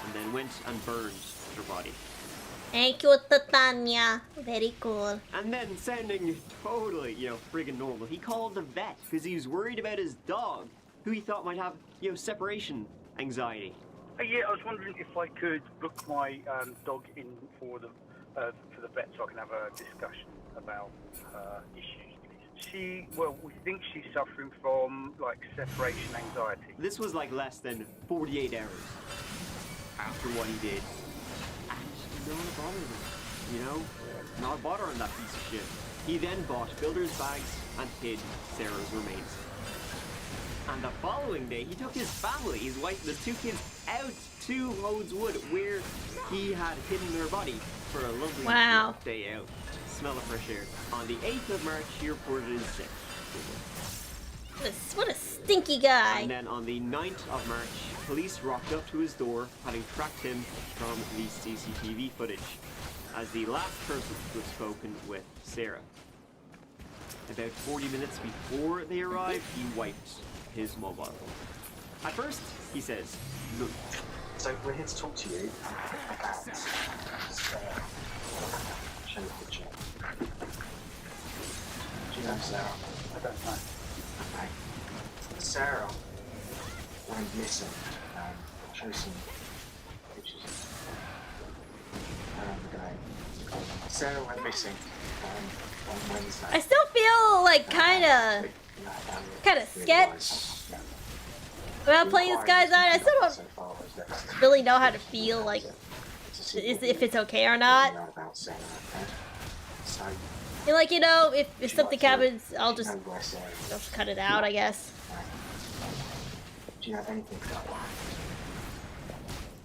and then went and burned her body. Thank you, Titania. Very cool. And then, sounding totally, you know, friggin' normal, he called the vet because he was worried about his dog, who he thought might have, you know, separation anxiety. Yeah, I was wondering if I could book my dog in for the vet so I can have a discussion about issues. We think she's suffering from, like, separation anxiety. This was like less than 48 hours after what he did. And not a bother him, you know? Not a bother on that piece of shit. He then bought builder's bags and hid Sarah's remains. And the following day, he took his family, his wife and his 2 kids, out to Hodes Wood, where he had hidden their body for a lovely day out. Smell of fresh air. On the 8th of March, he reported his death. What a stinky guy. And then on the 9th of March, police rocked up to his door, having tracked him from the CCTV footage, as the last person who had spoken with Sarah. About 40 minutes before they arrived, he wiped his mobile phone. At first, he says, "Look." So we're here to talk to you about show the picture. Do you know Sarah? I don't know. Okay. Sarah went missing. I'll show you some pictures around the day. Sarah went missing on Wednesday. I still feel like kind of sketch about playing this guy's out. I still don't really know how to feel like if it's okay or not. And like, you know, if something happens, I'll just cut it out, I guess. Do you know anything about that?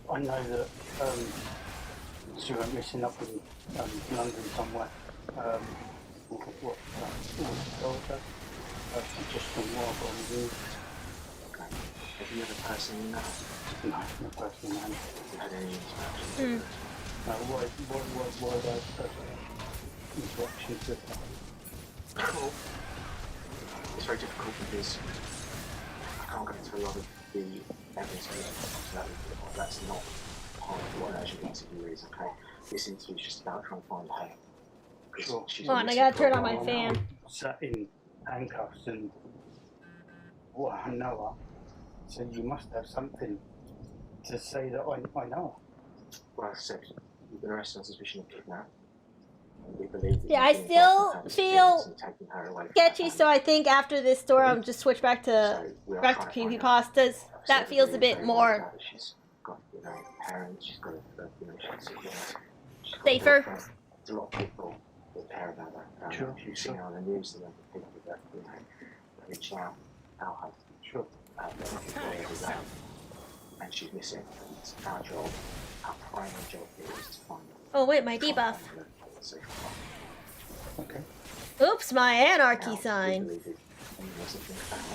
I know that she went missing up in London somewhere. What told her? She just from what on the news. Okay. Have you ever personally known? No, not personally known. Have you had any interaction? No, why interactions with her? Cool. It's very difficult because I can't go into a lot of the evidence, so that's not part of what actually the interview is, okay? This interview is just about trying to find her. Sure. Hold on, I gotta turn on my fan. Sat in handcuffs and well, I know her. So you must have something to say that I know her. Well, as I said, you've been arrested on suspicion of kidnapping. We believe that I still feel sketchy, so I think after this story, I'm just switch back to creepypastas. That feels a bit more She's got, parents, she's got safer. There's a lot of people that care about that. Sure. You've seen her on the news, the people that, reach out, help her. Sure. And she's missing. And it's our job, our primary job here is to find her. Oh wait, my debuff. Okay. Oops, my anarchy Now, sign. we believe and we mustn't think about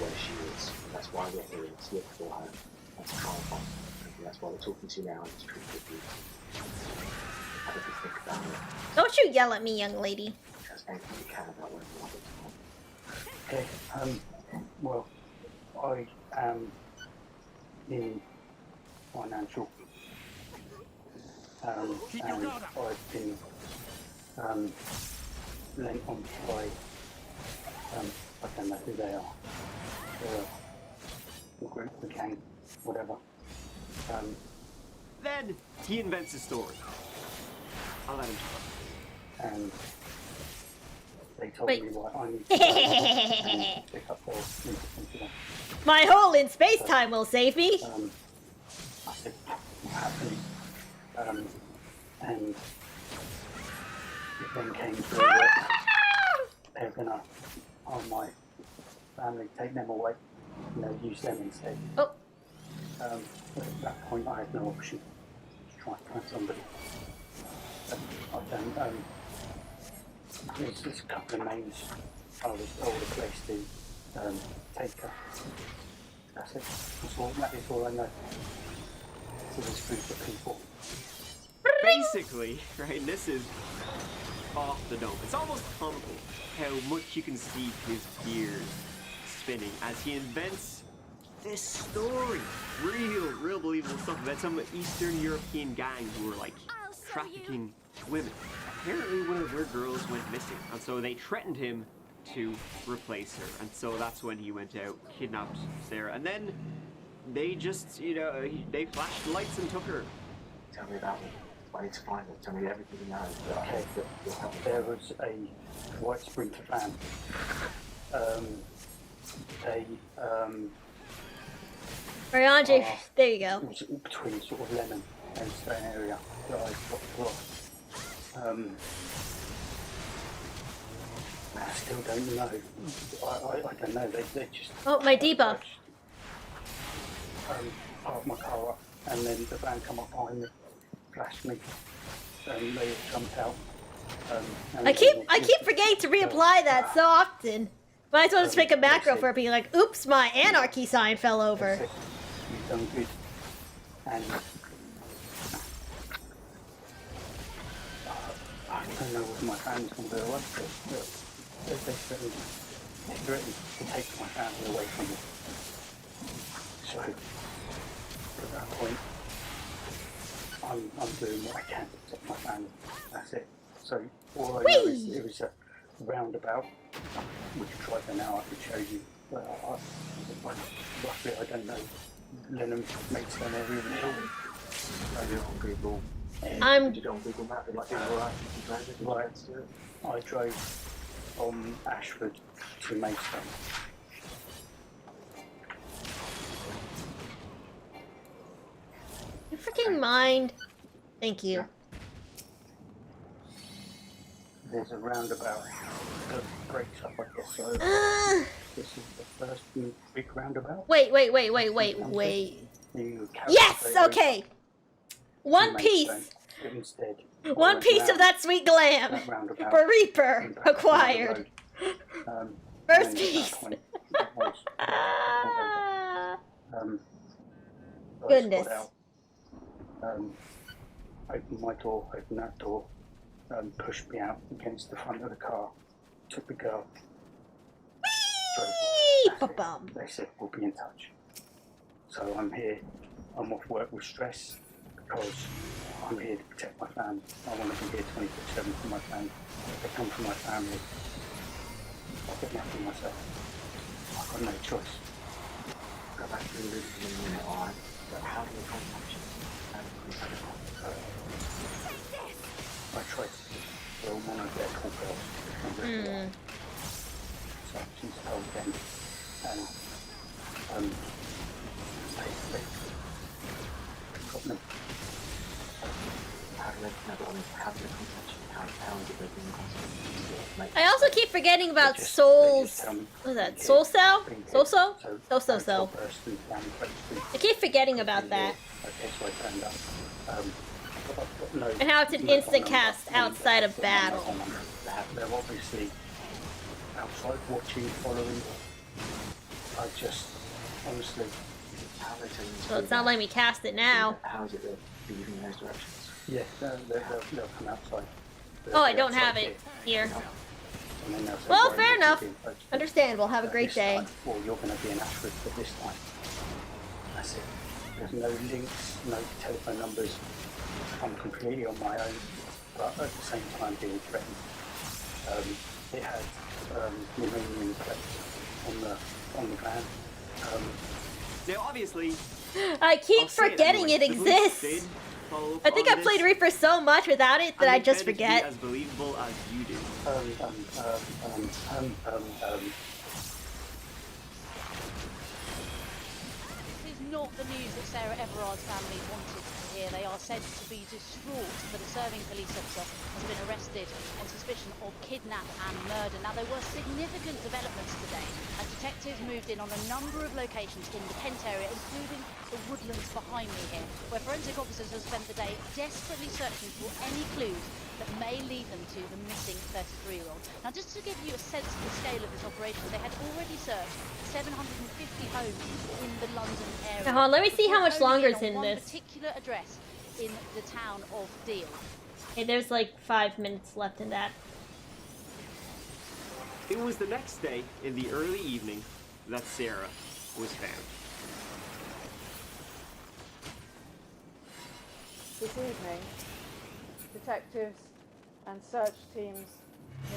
where she is. And that's why we're here, to look for her and to try and find her. And that's why we're talking to you now and to treat you. Have a good think about it. Don't you yell at me, young lady. Because anything you can about where you want it to go. Okay, well, I am in financial, and I've been lent on by, I don't know who they are, the group, the gang, whatever. Then he invents a story. I'll let him talk. And they told Wait. me what I need to do and pick up their incident. My hole in space-time will save me. I said, what happened? And it then came through that they're gonna, on my family, take them away, you know, use them instead. Oh. But at that point, I had no option to try and find somebody. I don't, there's a couple of names I was told a place to take her. That's it. That is all I know. So this group of people. Basically, right, this is off the dome. It's almost comical how much you can see his gears spinning as he invents this story. Real believable stuff about some Eastern European gang who were like trafficking women. Apparently one of their girls went missing, and so they threatened him to replace her, and so that's when he went out, kidnapped Sarah, and then they just, you know, they flashed lights and took her. Tell me about it. I need to find her. Tell me everything you know. Okay, there was a white Sprinter van. Ariane, there you go. It was between sort of Lemon and Stone area that I got across. I still don't know. I don't know. They just. Oh, my debuff. Parked my car up, and then the van come up behind me, flashed me, and they jumped out. I keep forgetting to reapply that so often. Might as well just make a macro for it being like, oops, my anarchy sign fell over. You've done good. And I don't know what my family's going to do. They threatened to take my family away from me. So, at that point, I'm doing what I can to protect my family. That's it. So, all I know is it was a roundabout. We could try for now, I could show you. But roughly, I don't know. Lennon makes an area of the hill. I do it on Google. I'm. Did it on Google Maps? Like, right, I drove from Ashford to Maidstone. You freaking mind. Thank you. There's a roundabout that breaks up, I guess. So this is the first big roundabout. Wait. Yes, okay. One piece. Instead, One piece of that sweet glam. For Reaper acquired. First piece. Goodness. Opened my door, opened that door, pushed me out against the front of the car, took the girl. They said, we'll be in touch. So I'm here, I'm off work with stress, because I'm here to protect my family. I want to be here 24/7 for my family. They come from my family. I've got nothing myself. I've got no choice. Go back to the root in a minute, alright? But how do we contact you? I tried to tell one of their call girls. So she's told them, and they got them. How do they contact you? how is it they've been constantly I also keep forgetting about just Soul's. tell me, What was that? okay, Soul Cell? bring Soul it. Cell? So, Soul. first and down close to I keep forgetting about that. Okay, so I turned up. I've got no, And how it's an no instant phone number, cast and outside of I've got no battle. phone number. They're obviously outside watching, following. I just, honestly, how they tell you to So do it's not that? letting me cast it now. How is it they're moving in those directions? Yes, they'll come outside. Oh, I don't have it here. And then they'll say, Well, "Right, fair you're enough. being posted Understandable. Have a at great this day. time, or you're going to be an asterisk at this time." That's it. There's no links, no telephone numbers. I'm completely on my own, but at the same time being threatened. It had Romanian flags on the ground. Now, obviously, I keep I'll say forgetting anyway, it the police exists. did follow up I think on I've played this, Reaper so much without it that and I they just found it to be forget. as believable as you do. This is not the news that Sarah Everard's family wanted to hear. They are said to be distraught that a serving police officer has been arrested on suspicion of kidnap and murder. Now, there were significant developments today as detectives moved in on a number of locations in the Kent area, including the woodlands behind me here, where forensic officers have spent the day desperately searching for any clues that may lead them to the missing 33-year-old. Now, just to give you a sense of the scale of this operation, they had already searched 750 homes in the London area. Now, hold on, let me see how much before longer honing is in on one this. particular address in the town of Deal. Okay, there's like 5 minutes left in that. It was the next day, in the early evening, that Sarah was found. This evening, detectives and search teams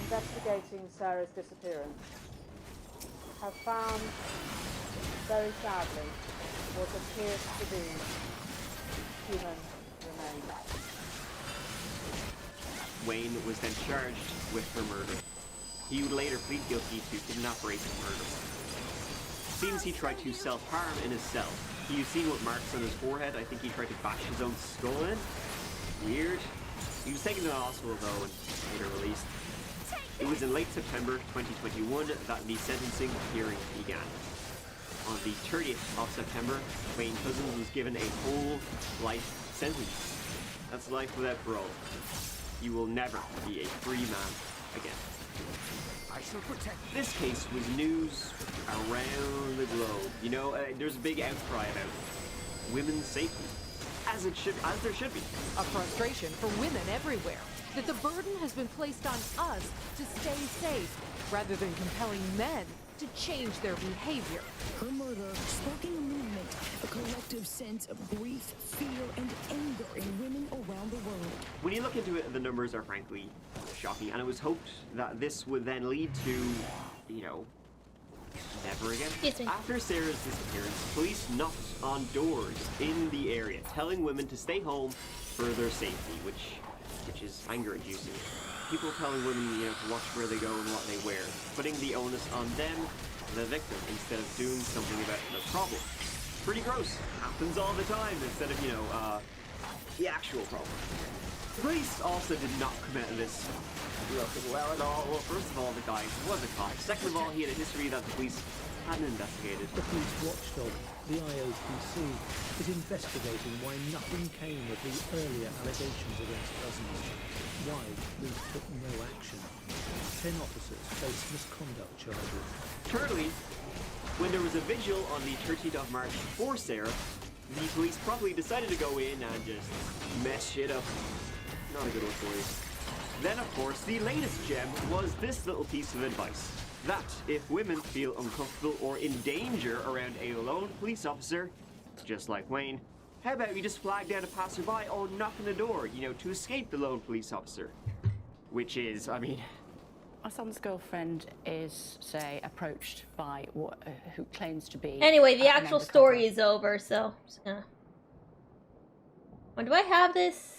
investigating Sarah's disappearance have found, very sadly, what appears to be human remains. Wayne was then charged with her murder. He would later plead guilty to kidnap, rape, and murder. Seems he tried to self-harm in his cell. You've seen what marks on his forehead. I think he tried to bash his own skull in. Weird. He was taken to the hospital though and later released. It was in late September 2021 that the sentencing hearing began. On the 30th of September, Wayne Couzens was given a whole life sentence. That's life without parole. You will never be a free man again. I shall protect This case was news around the globe. You know, there's a big outcry about women's safety, as there should be. A frustration for women everywhere that the burden has been placed on us to stay safe, rather than compelling men to change their behavior. Her murder sparking a movement, a collective sense of grief, fear, and anger in women around the world. When you look into it, the numbers are frankly shocking, and it was hoped that this would then lead to, you know, never again. After Sarah's disappearance, police knocked on doors in the area, telling women to stay home for their safety, which is anger-inducing. People telling women, you know, to watch where they go and what they wear, putting the onus on them, the victim, instead of doing something about the problem. Pretty gross. Happens all the time instead of, you know, the actual problem. The police also did not come out of this looking well at all. Well, first of all, the guy was a cop. Second of all, he had a history that the police hadn't investigated. The police watchdog, the IOPC, is investigating why nothing came of the earlier allegations against Couzens. Why police took no action. 10 officers face misconduct charges. Thirdly, when there was a vigil on the 13th of March for Sarah, the police probably decided to go in and just mess shit up. Not a good one for you. Then, of course, the latest gem was this little piece of advice. That if women feel uncomfortable or in danger around a lone police officer, just like Wayne, how about you just flag down a passerby or knock on the door, you know, to escape the lone police officer? Which is, I mean... My son's girlfriend is, say, approached by who claims to be... Anyway, the actual story is over, so... When do I have this?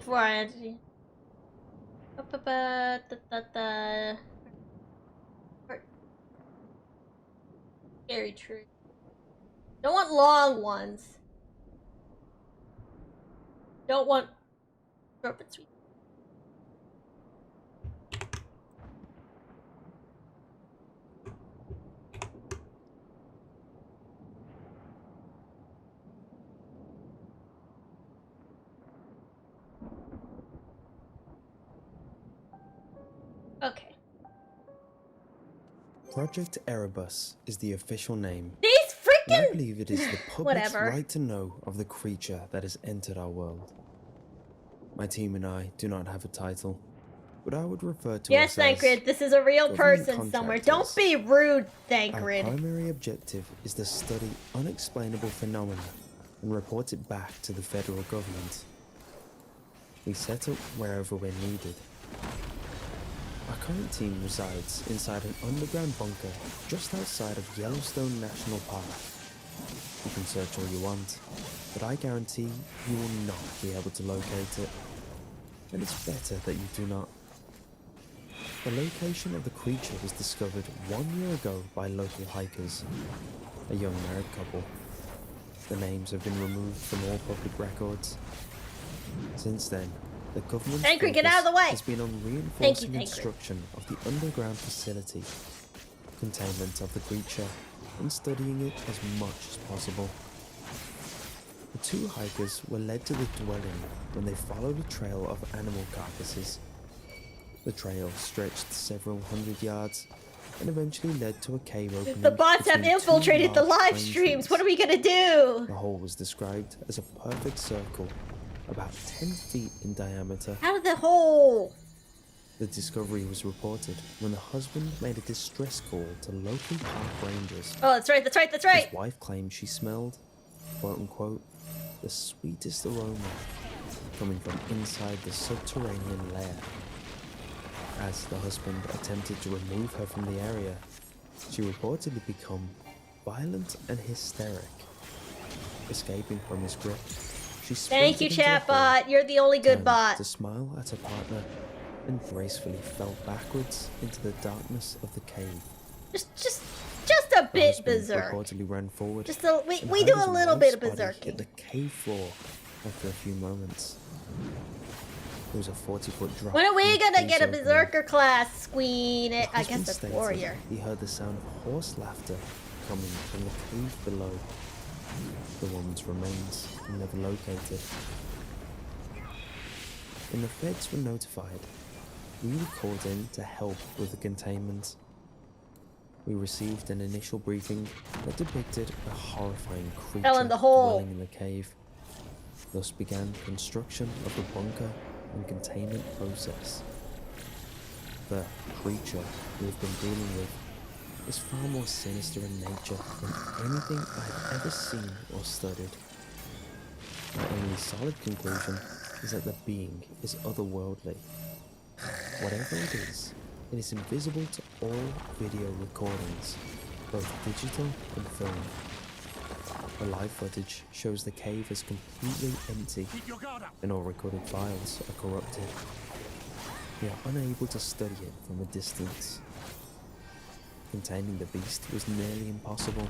before I enter. Scary tree. Don't want long ones. Don't want short but sweet. Okay. Project Erebus is the official name. These And I freaking believe it is the public's whatever. right to know of the creature that has entered our world. My team and I do not have a title, but I would refer to Yes, us as Thancred, this is a real government person somewhere. contractors. Don't be rude, Our Thancred. primary objective is to study unexplainable phenomena and report it back to the federal government. We set up wherever we're needed. Our current team resides inside an underground bunker just outside of Yellowstone National Park. You can search all you want, but I guarantee you will not be able to locate it. And it's better that you do not. The location of the creature was discovered 1 year ago by local hikers, a young married couple. The names have been removed from all public records. Since then, the government's Tancred, get out of the way! has been on Thank you, reinforcing Tancred. construction of the underground facility, containment of the creature, and studying it as much as possible. The two hikers were led to the dwelling when they followed a trail of animal carcasses. The trail stretched several hundred yards and eventually led to a cave opening. The bots have between two infiltrated the large live pine streams. trees. What are we gonna do? The hole was described as a perfect circle, about 10 feet in diameter. Out of the hole. The discovery was reported when the husband made a distress call to local park rangers. Oh, that's right, that's right, that's right. His wife claimed she smelled, quote unquote, the sweetest aroma coming from inside the subterranean lair. As the husband attempted to remove her from the area, she reportedly became violent and hysteric. Escaping from his grip, she Thank you, sprinted into the hole, chatbot. You're the only good turned bot. to smile at her partner, and gracefully fell backwards into the darkness of the cave. Just a The bit husband berserk. reportedly ran forward. Just a we and we heard do his a little wife's bit of body hit berserking. the cave floor after a few moments. There was a 40-foot drop. When are in we the gonna cave's get a opening. berserker class, Queen? The I guess husband that's stated warrior. He heard the sound of hoarse laughter coming from the cave below. The woman's remains were never located. When the feds were notified, we were called in to help with the containment. We received an initial briefing that depicted a horrifying creature Fell in the hole. dwelling in the cave. Thus began construction of the bunker and containment process. The creature we've been dealing with is far more sinister in nature than anything I've ever seen or studied. My only solid conclusion is that the being is otherworldly. Whatever it is invisible to all video recordings, both digital and film. The live footage shows the cave is completely empty and all recorded files are corrupted. We are unable to study it from a distance. Containing the beast was nearly impossible.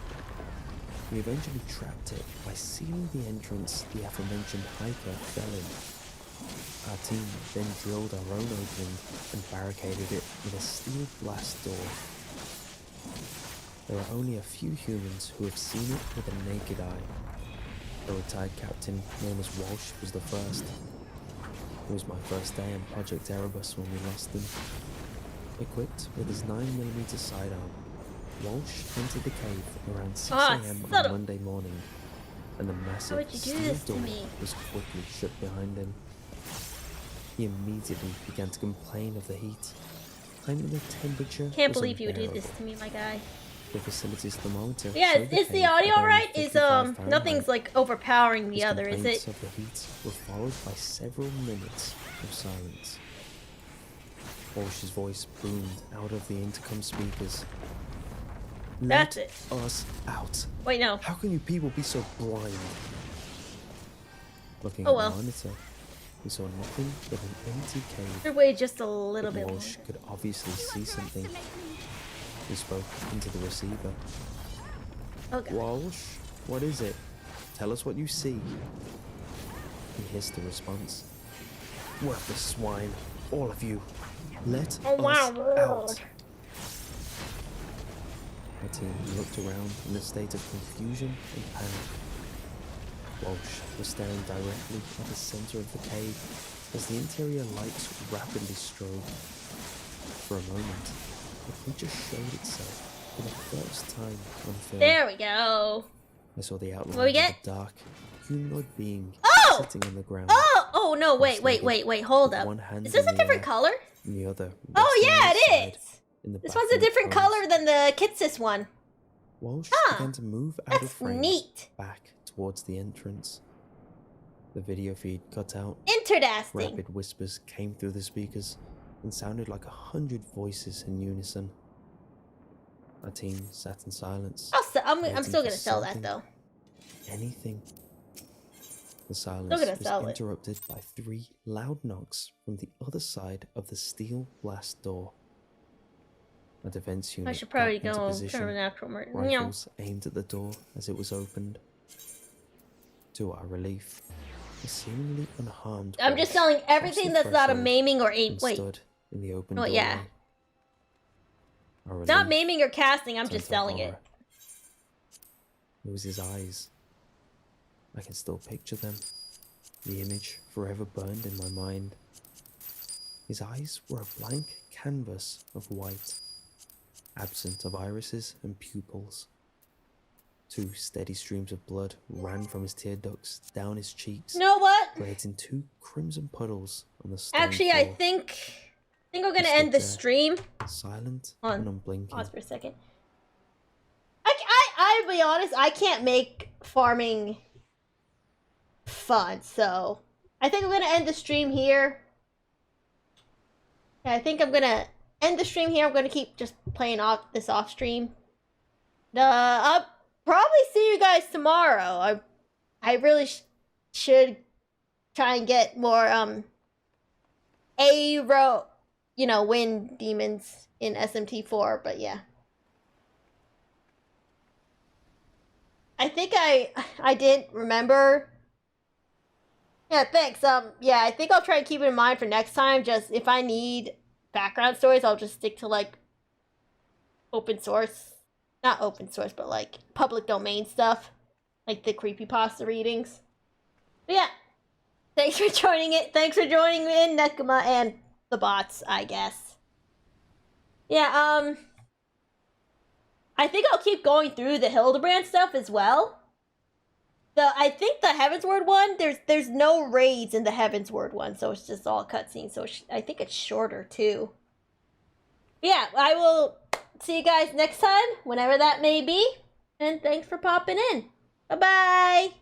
We eventually trapped it by sealing the entrance the aforementioned hiker fell in. Our team then drilled our own opening and barricaded it with a steel blast door. There are only a few humans who have seen it with a naked eye. A retired captain known as Walsh was the first. It was my first day on Project Erebus when we lost him. Equipped with his 9mm sidearm, Walsh entered the cave around 6 a.m. on Monday morning, and the massive would you do steel this to door me? was quickly shut behind him. He immediately began to complain of the heat, claiming the temperature Can't was believe you would do unbearable. this to me, my guy. The facility's thermometer Yeah, showed is the cave audio at only right? Is 55 nothing's Fahrenheit. like overpowering the His other, is complaints it? of the heat were followed by several minutes of silence. Walsh's voice boomed out of the intercom speakers. That's Let it. us out. Wait, no. How can you people be so blind? Looking Oh, at well. the monitor, We saw nothing but an empty cave. Your way just a little bit more. Walsh could obviously see something. We spoke into the receiver. Okay. Walsh, what is it? Tell us what you see. He hissed a response. Worthless swine, all of you. Let us out. My team looked around in a state of confusion and panic. Walsh was staring directly at the center of the cave as the interior lights rapidly strobed. For a moment, the creature showed itself for the first time on film. There we go. I saw the outline What we of get? a dark, humanoid being sitting on the ground. Oh no, wait, hold up. One hand Is this in a the different air, color? and the other Oh resting yeah, on its it side is. in the This back one's a of the different pose. color than the Kitsis one. Walsh Huh. began to move out of That's frame neat. back towards the entrance. The video feed cut out. Interesting. Rapid whispers came through the speakers and sounded like 100 voices in unison. Our team sat in silence. I'm waiting still for gonna sell that something, though. Anything. The silence gonna was sell it. interrupted by 3 loud knocks from the other side of the steel glass door. A defense unit I should probably got into go position, turn an actual murder. rifles aimed at the door as it was opened. To our relief, a seemingly unharmed I'm just Walsh selling crossed everything the that's not a threshold maiming or and wait. stood in the open No, doorway. yeah. Our It's not relief maiming or casting, I'm turned just to selling it. horror. It was his eyes. I can still picture them. The image forever burned in my mind. His eyes were a blank canvas of white, absent of irises and pupils. 2 steady streams of blood ran from his tear ducts down his cheeks. You know what? Creating 2 crimson puddles on the stone Actually, floor. I think I'm gonna He end the stood there, stream. silent Hold on. and unblinking. Pause for a second. I'll be honest, I can't make farming fun, so I think I'm gonna end the stream here. Yeah, I think I'm gonna end the stream here. I'm gonna keep just playing off this off stream. I'll probably see you guys tomorrow. I really should try and get more win demons in SMT4, but yeah. I think I didn't remember. Yeah, thanks. Yeah, I think I'll try and keep it in mind for next time. Just if I need background stories, I'll just stick to like open source. Not open source, but like public domain stuff. Like the creepypasta readings. But yeah. Thanks for joining it. Thanks for joining me in, Nekama and the bots, I guess. Yeah, I think I'll keep going through the Hildebrand stuff as well. I think the Heavensward one, there's no raids in the Heavensward one, so it's just all cutscenes. So I think it's shorter too. Yeah, I will see you guys next time, whenever that may be. And thanks for popping in. Bye-bye.